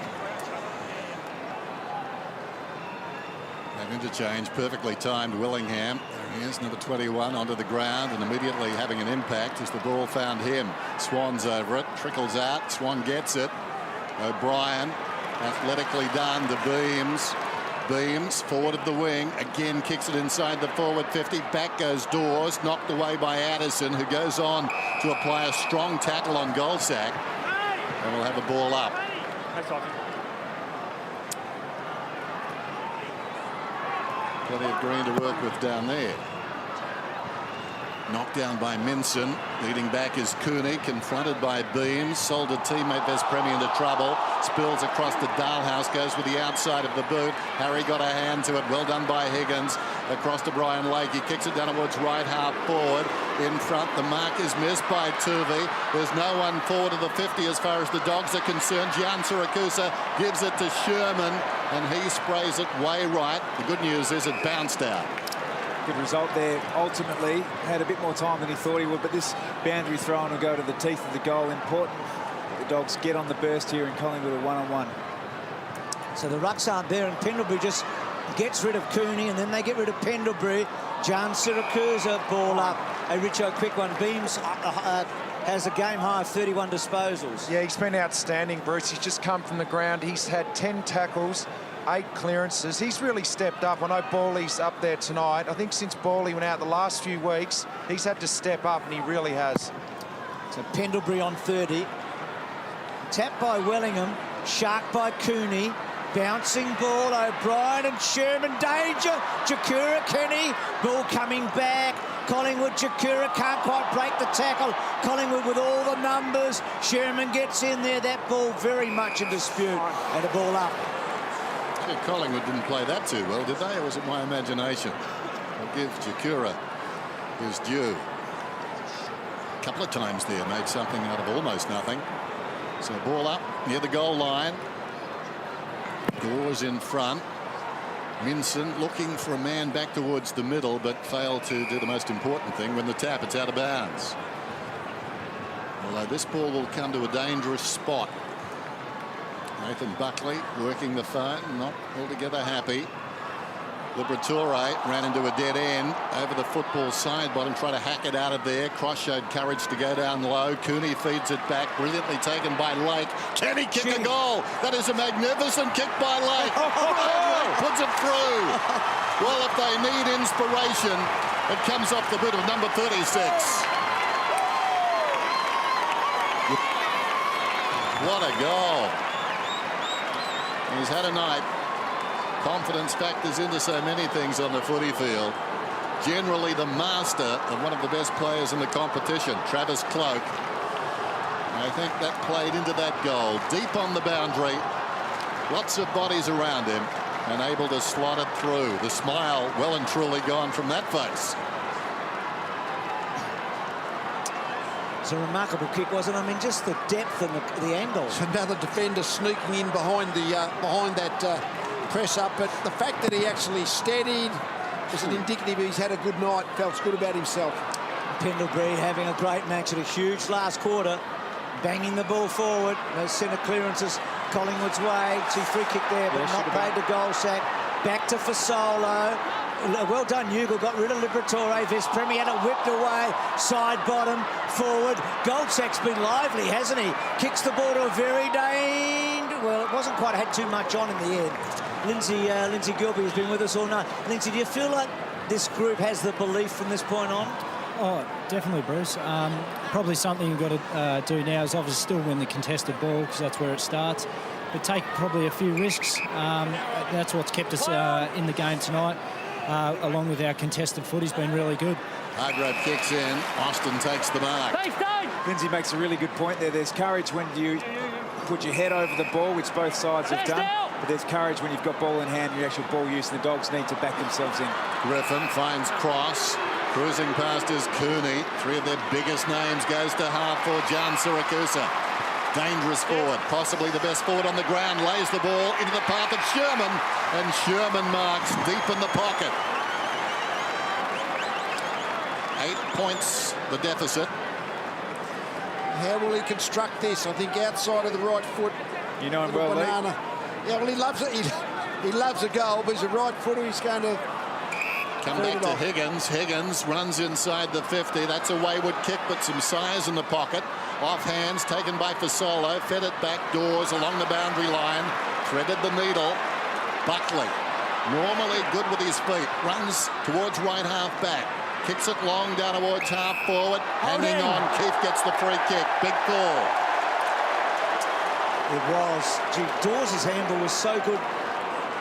An interchange, perfectly timed. Willingham, there he is, number 21, onto the ground and immediately having an impact as the ball found him. Swan's over it, trickles out, Swan gets it. O'Brien, athletically done to Beams. Beams, forward of the wing, again kicks it inside the forward 50. Back goes Dawes, knocked away by Addison, who goes on to apply a strong tackle on Goldsack. And we'll have a ball up. Plenty of green to work with down there. Knocked down by Minson. Leading back is Cooney, confronted by Beams. Sold a teammate, Vespremi into trouble. Spills across to Dalhouse, goes with the outside of the boot. Harry got a hand to it. Well done by Higgins. Across to Brian Lake. He kicks it down towards right half forward. In front, the mark is missed by Tuvey. There's no one forward of the 50 as far as the Dogs are concerned. Jan Siracusa gives it to Sherman, and he sprays it way right. The good news is it bounced out. Good result there. Ultimately, had a bit more time than he thought he would, but this boundary throw will go to the teeth of the goal. Important that the Dogs get on the burst here in Collingwood, a one-on-one. So the rucks aren't there, and Pendlebury just gets rid of Cooney, and then they get rid of Pendlebury. Jan Siracusa, ball up. A Richo quick one. Beams has a game high of 31 disposals. Yeah, he's been outstanding, Bruce. He's just come from the ground. He's had 10 tackles, 8 clearances. He's really stepped up. I know Bawley's up there tonight. I think since Bawley went out the last few weeks, he's had to step up, and he really has. So Pendlebury on 30. Tapped by Wellingham. Shark by Cooney. Bouncing ball, O'Brien and Sherman, danger. Jakura Kenny, ball coming back. Collingwood, Jakura can't quite break the tackle. Collingwood with all the numbers. Sherman gets in there. That ball very much in dispute. And a ball up. Yeah, Collingwood didn't play that too well, did they? Or was it my imagination? I'll give Jakura his due. A couple of times there, made something out of almost nothing. So ball up near the goal line. Dawes in front. Minson looking for a man back towards the middle, but failed to do the most important thing. When the tap, it's out of bounds. Although this ball will come to a dangerous spot. Nathan Buckley working the phone, not altogether happy. Liberatore ran into a dead end over the football side bottom, trying to hack it out of there. Cross showed courage to go down low. Cooney feeds it back, brilliantly taken by Lake. Can he kick a goal? That is a magnificent kick by Lake. Lake puts it through. Well, if they need inspiration, it comes off the boot of number 36. What a goal. He's had a night. Confidence factors into so many things on the footy field. generally the master of one of the best players in the competition, Travis Cloke. I think that played into that goal. Deep on the boundary, lots of bodies around him, and able to slot it through. The smile well and truly gone from that face. It's a remarkable kick, wasn't it? I mean, just the depth and the angles. Another defender sneaking in behind that press up, but the fact that he actually steadied was an indicative he's had a good night, felt good about himself. Pendlebury having a great match at a huge last quarter, banging the ball forward. Those centre clearances Collingwood's way. See, free kick there, but not paid to Goldsack. Back to Fasolo. Well done, Ugle. Got rid of Liberatore. Vespremi had it whipped away. Side bottom, forward. Goldsack's been lively, hasn't he? Kicks the ball to a very well, it wasn't quite had too much on in the end. Lindsay Gilbey has been with us all night. Lindsay, do you feel like this group has the belief from this point on? Oh, definitely, Bruce. Probably something you've got to do now is obviously still win the contested ball, because that's where it starts. But take probably a few risks. That's what's kept us in the game tonight, along with our contested footy's been really good. Hargrove kicks in. Austin takes the mark. Lindsay makes a really good point there. There's courage when you put your head over the ball, which both sides have done. But there's courage when you've got ball in hand and your actual ball use, and the Dogs need to back themselves in. Griffin finds Cross. Cruising past is Cooney. Three of their biggest names goes to half for Jan Siracusa. Dangerous forward, possibly the best forward on the ground. Lays the ball into the path of Sherman, and Sherman marks deep in the pocket. 8 points the deficit. How will he construct this? I think outside of the right foot. You know him well, banana. Lee. Yeah, well, he loves it. He loves a goal, but he's a right footer. He's going to come back to Higgins. Higgins runs inside the 50. That's a wayward kick, but some size in the pocket. Off hands, taken by Fasolo. Fed it back doors along the boundary line. Threaded the needle. Buckley, normally good with his feet, runs towards right half back. Kicks it long down towards half forward. Hanging on. Keith gets the free kick. Big call. It was. Gee, Dawes' handle was so good.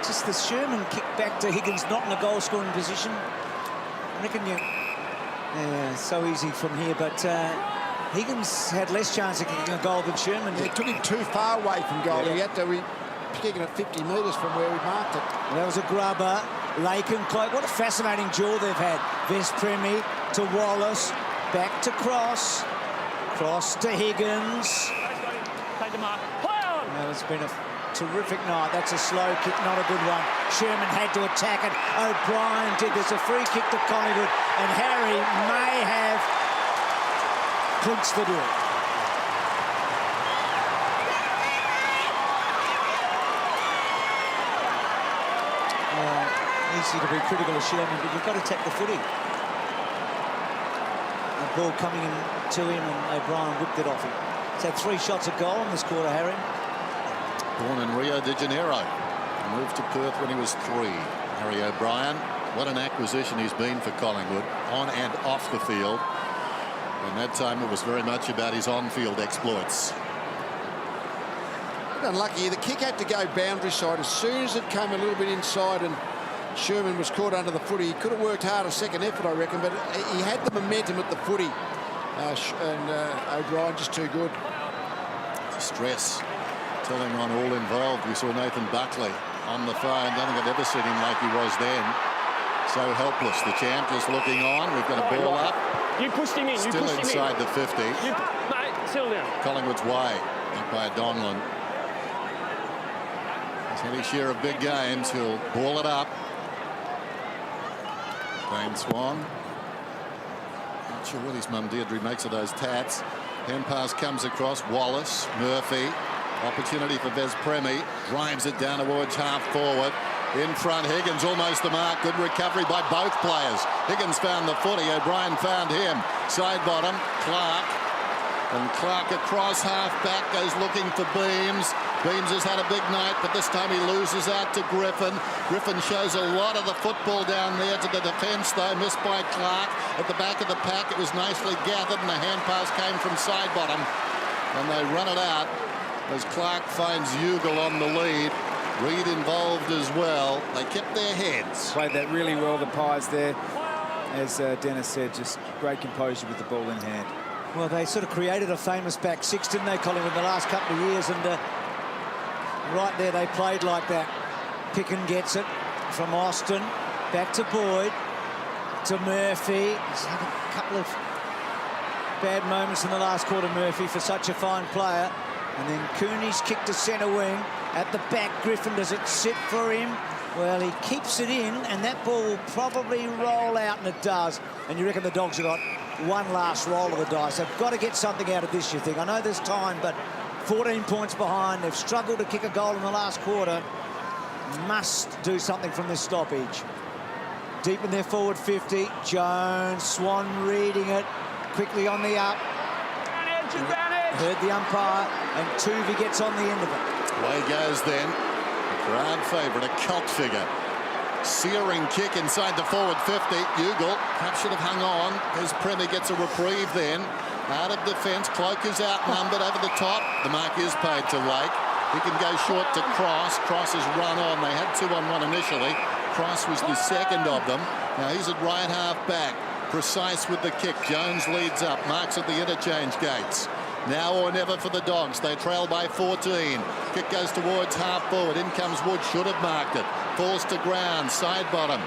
Just the Sherman kick back to Higgins, not in a goal-scoring position. I reckon so easy from here, but Higgins had less chance of kicking a goal than Sherman did. It took him too far away from goal. Yeah. He had to be kicking it 50 metres from where he marked it. That was a grubber. Lake and Cloke. What a fascinating duel they've had. Vespremi to Wallace. Back to Cross. Cross to Higgins. Take the mark. Well, it's been a terrific night. That's a slow kick, not a good one. Sherman had to attack it. O'Brien did. There's a free kick to Collingwood, and Harry may have clinched the deal. Easy to be critical of Sherman, but you've got to attack the footy. The ball coming in to him, and O'Brien whipped it off him. He's had 3 shots at goal in this quarter, Harry. Born in Rio de Janeiro. Moved to Perth when he was 3. Harry O'Brien, what an acquisition he's been for Collingwood, on and off the field. And that time it was very much about his on-field exploits. Unlucky. The kick had to go boundary side. As soon as it came a little bit inside and Sherman was caught under the footy, he could have worked hard a second effort, I reckon, but he had the momentum at the footy. And O'Brien just too good. Stress telling on all involved. We saw Nathan Buckley on the phone. Don't think I've ever seen him like he was then. So helpless. The champ just looking on. We've got a ball up. You pushed him in. Still inside the 50. Mate, still there. Collingwood's way up by Donlan. He's had his share of big games. He'll ball it up. Dane Swan. Not sure what his mum Deirdre makes of those tats. Hand pass comes across. Wallace, Murphy. Opportunity for Vespremi. Drives it down towards half forward. In front, Higgins almost the mark. Good recovery by both players. Higgins found the footy. O'Brien found him. Side bottom, Clark. And Clark across half back goes looking for Beams. Beams has had a big night, but this time he loses out to Griffin. Griffin shows a lot of the football down there to the defence, though. Missed by Clark. At the back of the pack, it was nicely gathered, and the hand pass came from side bottom. And they run it out as Clark finds Ugle on the lead. Reid involved as well. They kept their heads. Played that really well, the Pies there. as Dennis said, just great composure with the ball in hand. Well, they sort of created a famous back six, didn't they, Collingwood, in the last couple of years? And right there, they played like that. Picken gets it from Austin, back to Boyd, to Murphy. He's had a couple of bad moments in the last quarter, Murphy, for such a fine player. And then Cooney's kick to centre wing. At the back, Griffin, does it sit for him? Well, he keeps it in, and that ball will probably roll out, and it does. And you reckon the Dogs have got one last roll of the dice. They've got to get something out of this, you think. I know there's time, but 14 points behind. They've struggled to kick a goal in the last quarter. Must do something from this stoppage. Deep in their forward 50. Jones, Swan reading it. Quickly on the up. Advantage! Heard the umpire, and Tuvey gets on the end of it. Away goes then. Crowd favourite, a cult figure. Searing kick inside the forward 50. Ugle perhaps should have hung on as Premier gets a reprieve then. Out of defence, Cloak is outnumbered over the top. The mark is paid to Lake. He can go short to Cross. Cross has run on. They had 2-on-1 initially. Cross was the second of them. Now he's at right half back. Precise with the kick. Jones leads up. Marks at the interchange gates. Now or never for the Dogs. They trail by 14. Kick goes towards half forward. In comes Wood. Should have marked it. Falls to ground. Side bottom.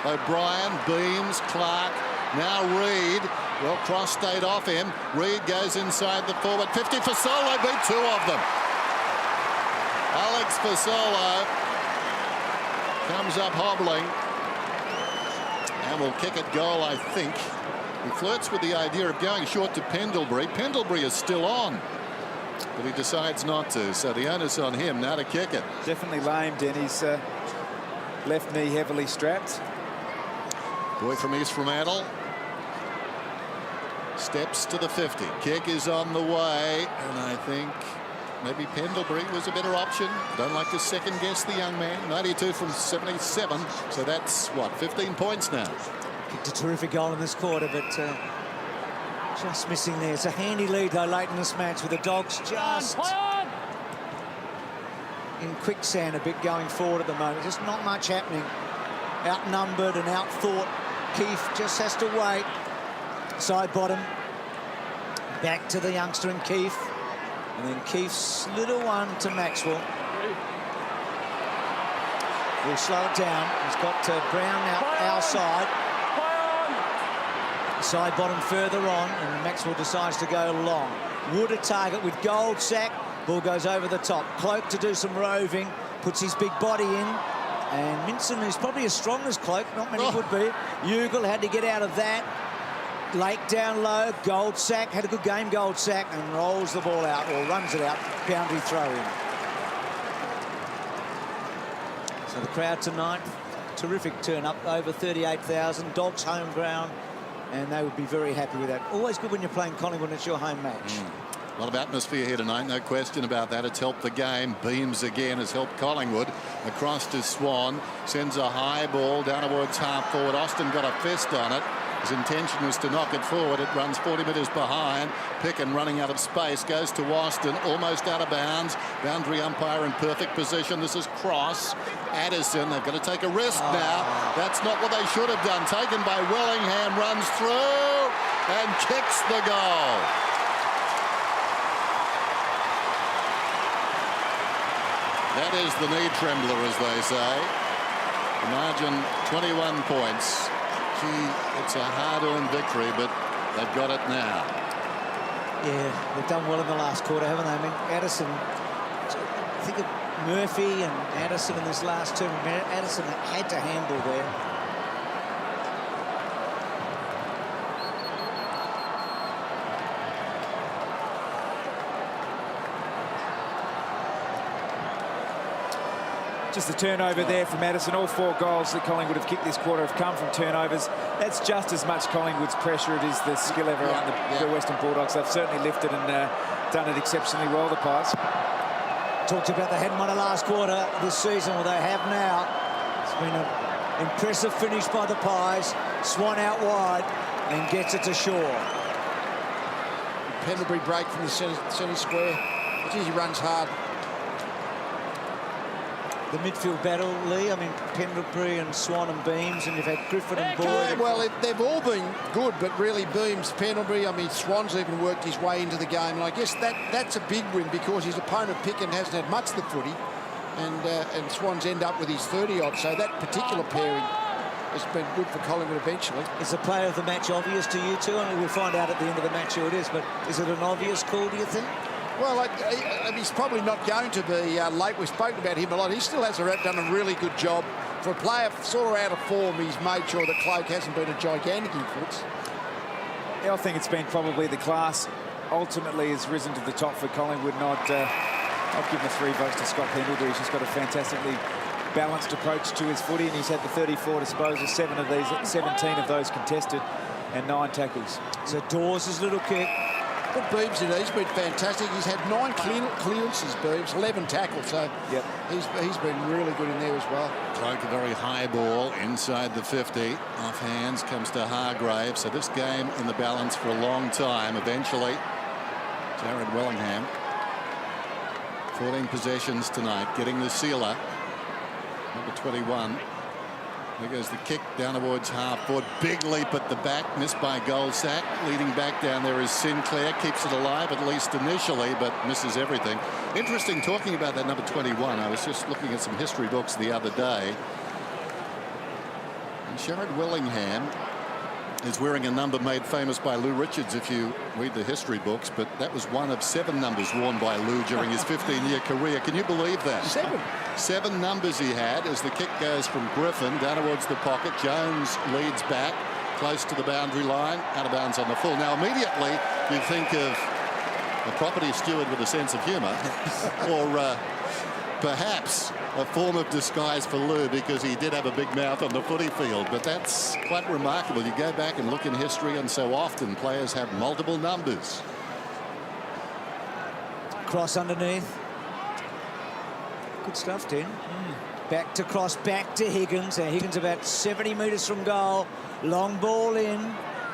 O'Brien, Beams, Clark. Now Reid. Well, Cross stayed off him. Reid goes inside the forward 50. Fasolo beat two of them. Alex Fasolo comes up hobbling and will kick at goal, I think. He flirts with the idea of going short to Pendlebury. Pendlebury is still on, but he decides not to, so the onus on him now to kick it. Definitely lamed in. His left knee heavily strapped. Boy from East Fremantle steps to the 50. Kick is on the way, and I think maybe Pendlebury was a better option. Don't like to second guess the young man. 92 from 77, so that's what, 15 points now. Kicked a terrific goal in this quarter, but just missing there. It's a handy lead, though, late in this match, with the Dogs just in quicksand a bit going forward at the moment. Just not much happening. Outnumbered and outthought. Keefe just has to wait. Side bottom. Back to the youngster and Keefe. And then Keefe's little one to Maxwell. We'll slow it down. He's got Brown out our side. Side bottom further on, and Maxwell decides to go long. Wood a target with Goldsack. Ball goes over the top. Cloak to do some roving. Puts his big body in. And Minson, who's probably as strong as Cloak, not many would be. Ugle had to get out of that. Lake down low. Goldsack had a good game, Goldsack, and rolls the ball out, or runs it out. Boundary throw in. So the crowd tonight, terrific turn up, over 38,000. Dogs home ground, and they would be very happy with that. Always good when you're playing Collingwood and it's your home match. A lot of atmosphere here tonight, no question about that. It's helped the game. Beams again has helped Collingwood. Across to Swan, sends a high ball down towards half forward. Austin got a fist on it. His intention was to knock it forward. It runs 40 metres behind. Picken running out of space, goes to Austin, almost out of bounds. Boundary umpire in perfect position. This is Cross. Addison, they've got to take a risk now. That's not what they should have done. Taken by Wellingham, runs through and kicks the goal. That is the knee trembler, as they say. The margin 21 points. Gee, it's a hard-earned victory, but they've got it now. Yeah, they've done well in the last quarter, haven't they? I mean, Addison, think of Murphy and Addison in this last 2 minutes. Addison had to handle there. Just a turnover there from Addison. All 4 goals that Collingwood have kicked this quarter have come from turnovers. That's just as much Collingwood's pressure it is the skill level on the Western Bulldogs. They've certainly lifted and done it exceptionally well, the Pies. Talked about they hadn't won a last quarter this season. Well, they have now. It's been an impressive finish by the Pies. Swan out wide and gets it to shore. Pendlebury break from the centre square. He runs hard. the midfield battle, Lee? I mean, Pendlebury and Swan and Beams, and you've had Griffin and Boyd. Yeah, well, they've all been good, but really Beams, Pendlebury, I mean, Swan's even worked his way into the game, and I guess that's a big win because his opponent, Picken, hasn't had much of the footy, and Swan's end up with his 30-odd, so that particular pairing has been good for Collingwood eventually. Is the player of the match obvious to you two? I mean, we'll find out at the end of the match who it is, but is it an obvious call, do you think? Well, he's probably not going to be late. We've spoken about him a lot. He still has done a really good job. For a player sort of out of form, he's made sure that Cloak hasn't been a gigantic influence. Yeah, I think it's been probably the class ultimately has risen to the top for Collingwood. And I'd give the 3 votes to Scott Pendlebury. He's just got a fantastically balanced approach to his footy, and he's had the 34 disposals, 17 of those contested, and 9 tackles. So Dawes' little kick. But Beams, he's been fantastic. He's had 9 clearances, Beams, 11 tackles, so yep. he's been really good in there as well. Cloak, a very high ball inside the 50. Off hands, comes to Hargrave. So this game in the balance for a long time. Eventually, Jared Willingham, 14 possessions tonight, getting the sealer. Number 21. There goes the kick down towards half forward. Big leap at the back, missed by Goldsack. Leading back down there is Sinclair. Keeps it alive, at least initially, but misses everything. Interesting talking about that number 21. I was just looking at some history books the other day. And Sherrod Willingham is wearing a number made famous by Lou Richards, if you read the history books, but that was one of 7 numbers worn by Lou during his 15-year career. Can you believe that? 7 numbers he had as the kick goes from Griffin down towards the pocket. Jones leads back close to the boundary line, out of bounds on the full. Now immediately you think of a property steward with a sense of humor or perhaps a form of disguise for Lou, because he did have a big mouth on the footy field. But that's quite remarkable. You go back and look in history, and so often players have multiple numbers. Cross underneath. Good stuff, Tin. Back to Cross, back to Higgins. Higgins about 70 metres from goal. Long ball in.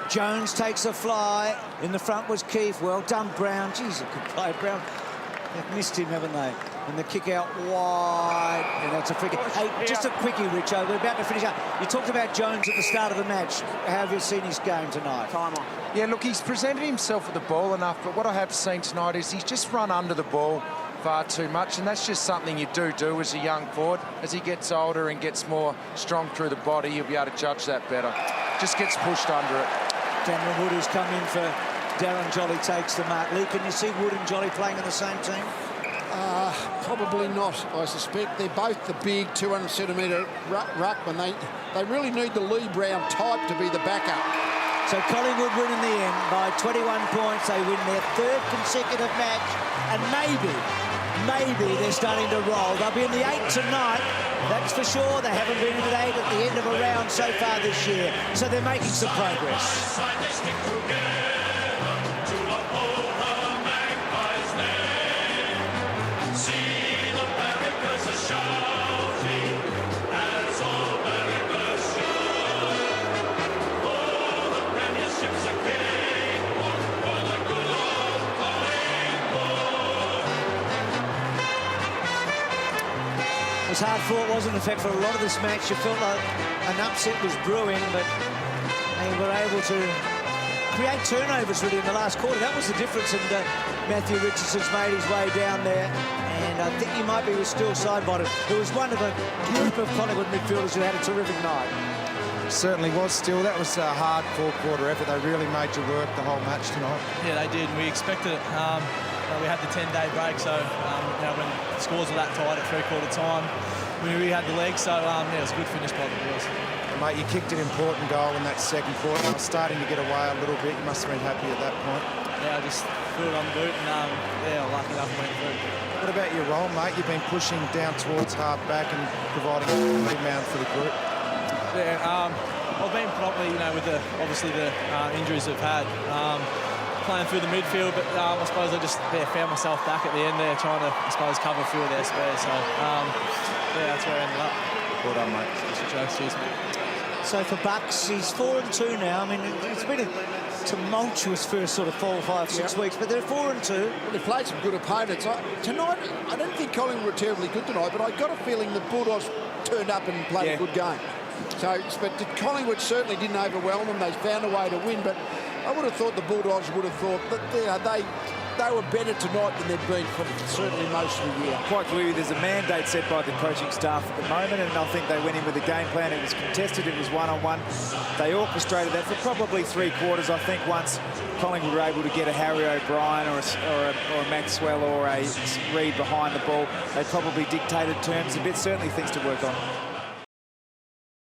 Jones takes a fly. In the front was Keefe. Well done, Brown. Jeez, a good play, Brown. They've missed him, haven't they? And the kick out wide, and that's a free kick. Hey, just a quickie, Richo. We're about to finish up. You talked about Jones at the start of the match. How have you seen his game tonight? Time on. Yeah, look, he's presented himself with the ball enough, but what I have seen tonight is he's just run under the ball far too much, and that's just something you do as a young forward. As he gets older and gets more strong through the body, you'll be able to judge that better. Just gets pushed under it. Daniel Wood, who's come in for Darren Jolly, takes the mark. Lee, can you see Wood and Jolly playing in the same team? Probably not, I suspect. They're both the big 200-centimetre ruckman. They really need the Lee Brown type to be the backup. So Collingwood win in the end by 21 points. They win their 3rd consecutive match, and maybe they're starting to roll. They'll be in the 8 tonight, that's for sure. They haven't been in the 8 at the end of a round so far this year, so they're making some progress. It was hard fought, wasn't it? In fact, for a lot of this match, you felt like an upset was brewing, but they were able to create turnovers really in the last quarter. That was the difference, and Matthew Richardson's made his way down there, and I think he might be still side-botted. It was one of a group of Collingwood midfielders who had a terrific night. Certainly was still. That was a hard 4-quarter effort. They really made you work the whole match tonight. Yeah, they did. We expected it. We had the 10-day break, so when scores are that tight at 3-quarter time, we had the legs, so yeah, it was a good finish by the boys. Mate, you kicked an important goal in that 2nd quarter. It was starting to get away a little bit. You must have been happy at that point. Yeah, I just threw it on the boot, and yeah, lucky enough went through. What about your role, mate? You've been pushing down towards half back and providing a rebound for the group. Yeah, I've been probably, with obviously the injuries I've had, playing through the midfield, but I suppose I just found myself back at the end there trying to, I suppose, cover a few of their spares. So, yeah, that's where I ended up. Well done, mate. Cheers, mate. So for Bucks, he's 4-2 now. I mean, it's been a tumultuous first sort of 4, 5, 6 weeks, but they're 4-2. Well, they played some good opponents. Tonight, I don't think Collingwood were terribly good tonight, but I got a feeling the Bulldogs turned up and played a good game. So, but Collingwood certainly didn't overwhelm them. They found a way to win, but I would have thought the Bulldogs would have thought that they were better tonight than they've been for certainly most of the year. Quite clearly, there's a mandate set by the coaching staff at the moment, and I think they went in with a game plan. It was contested, it was one-on-one. They orchestrated that for probably 3 quarters. I think once Collingwood were able to get a Harry O'Brien or a Maxwell or a Reid behind the ball, they probably dictated terms a bit. Certainly things to work on.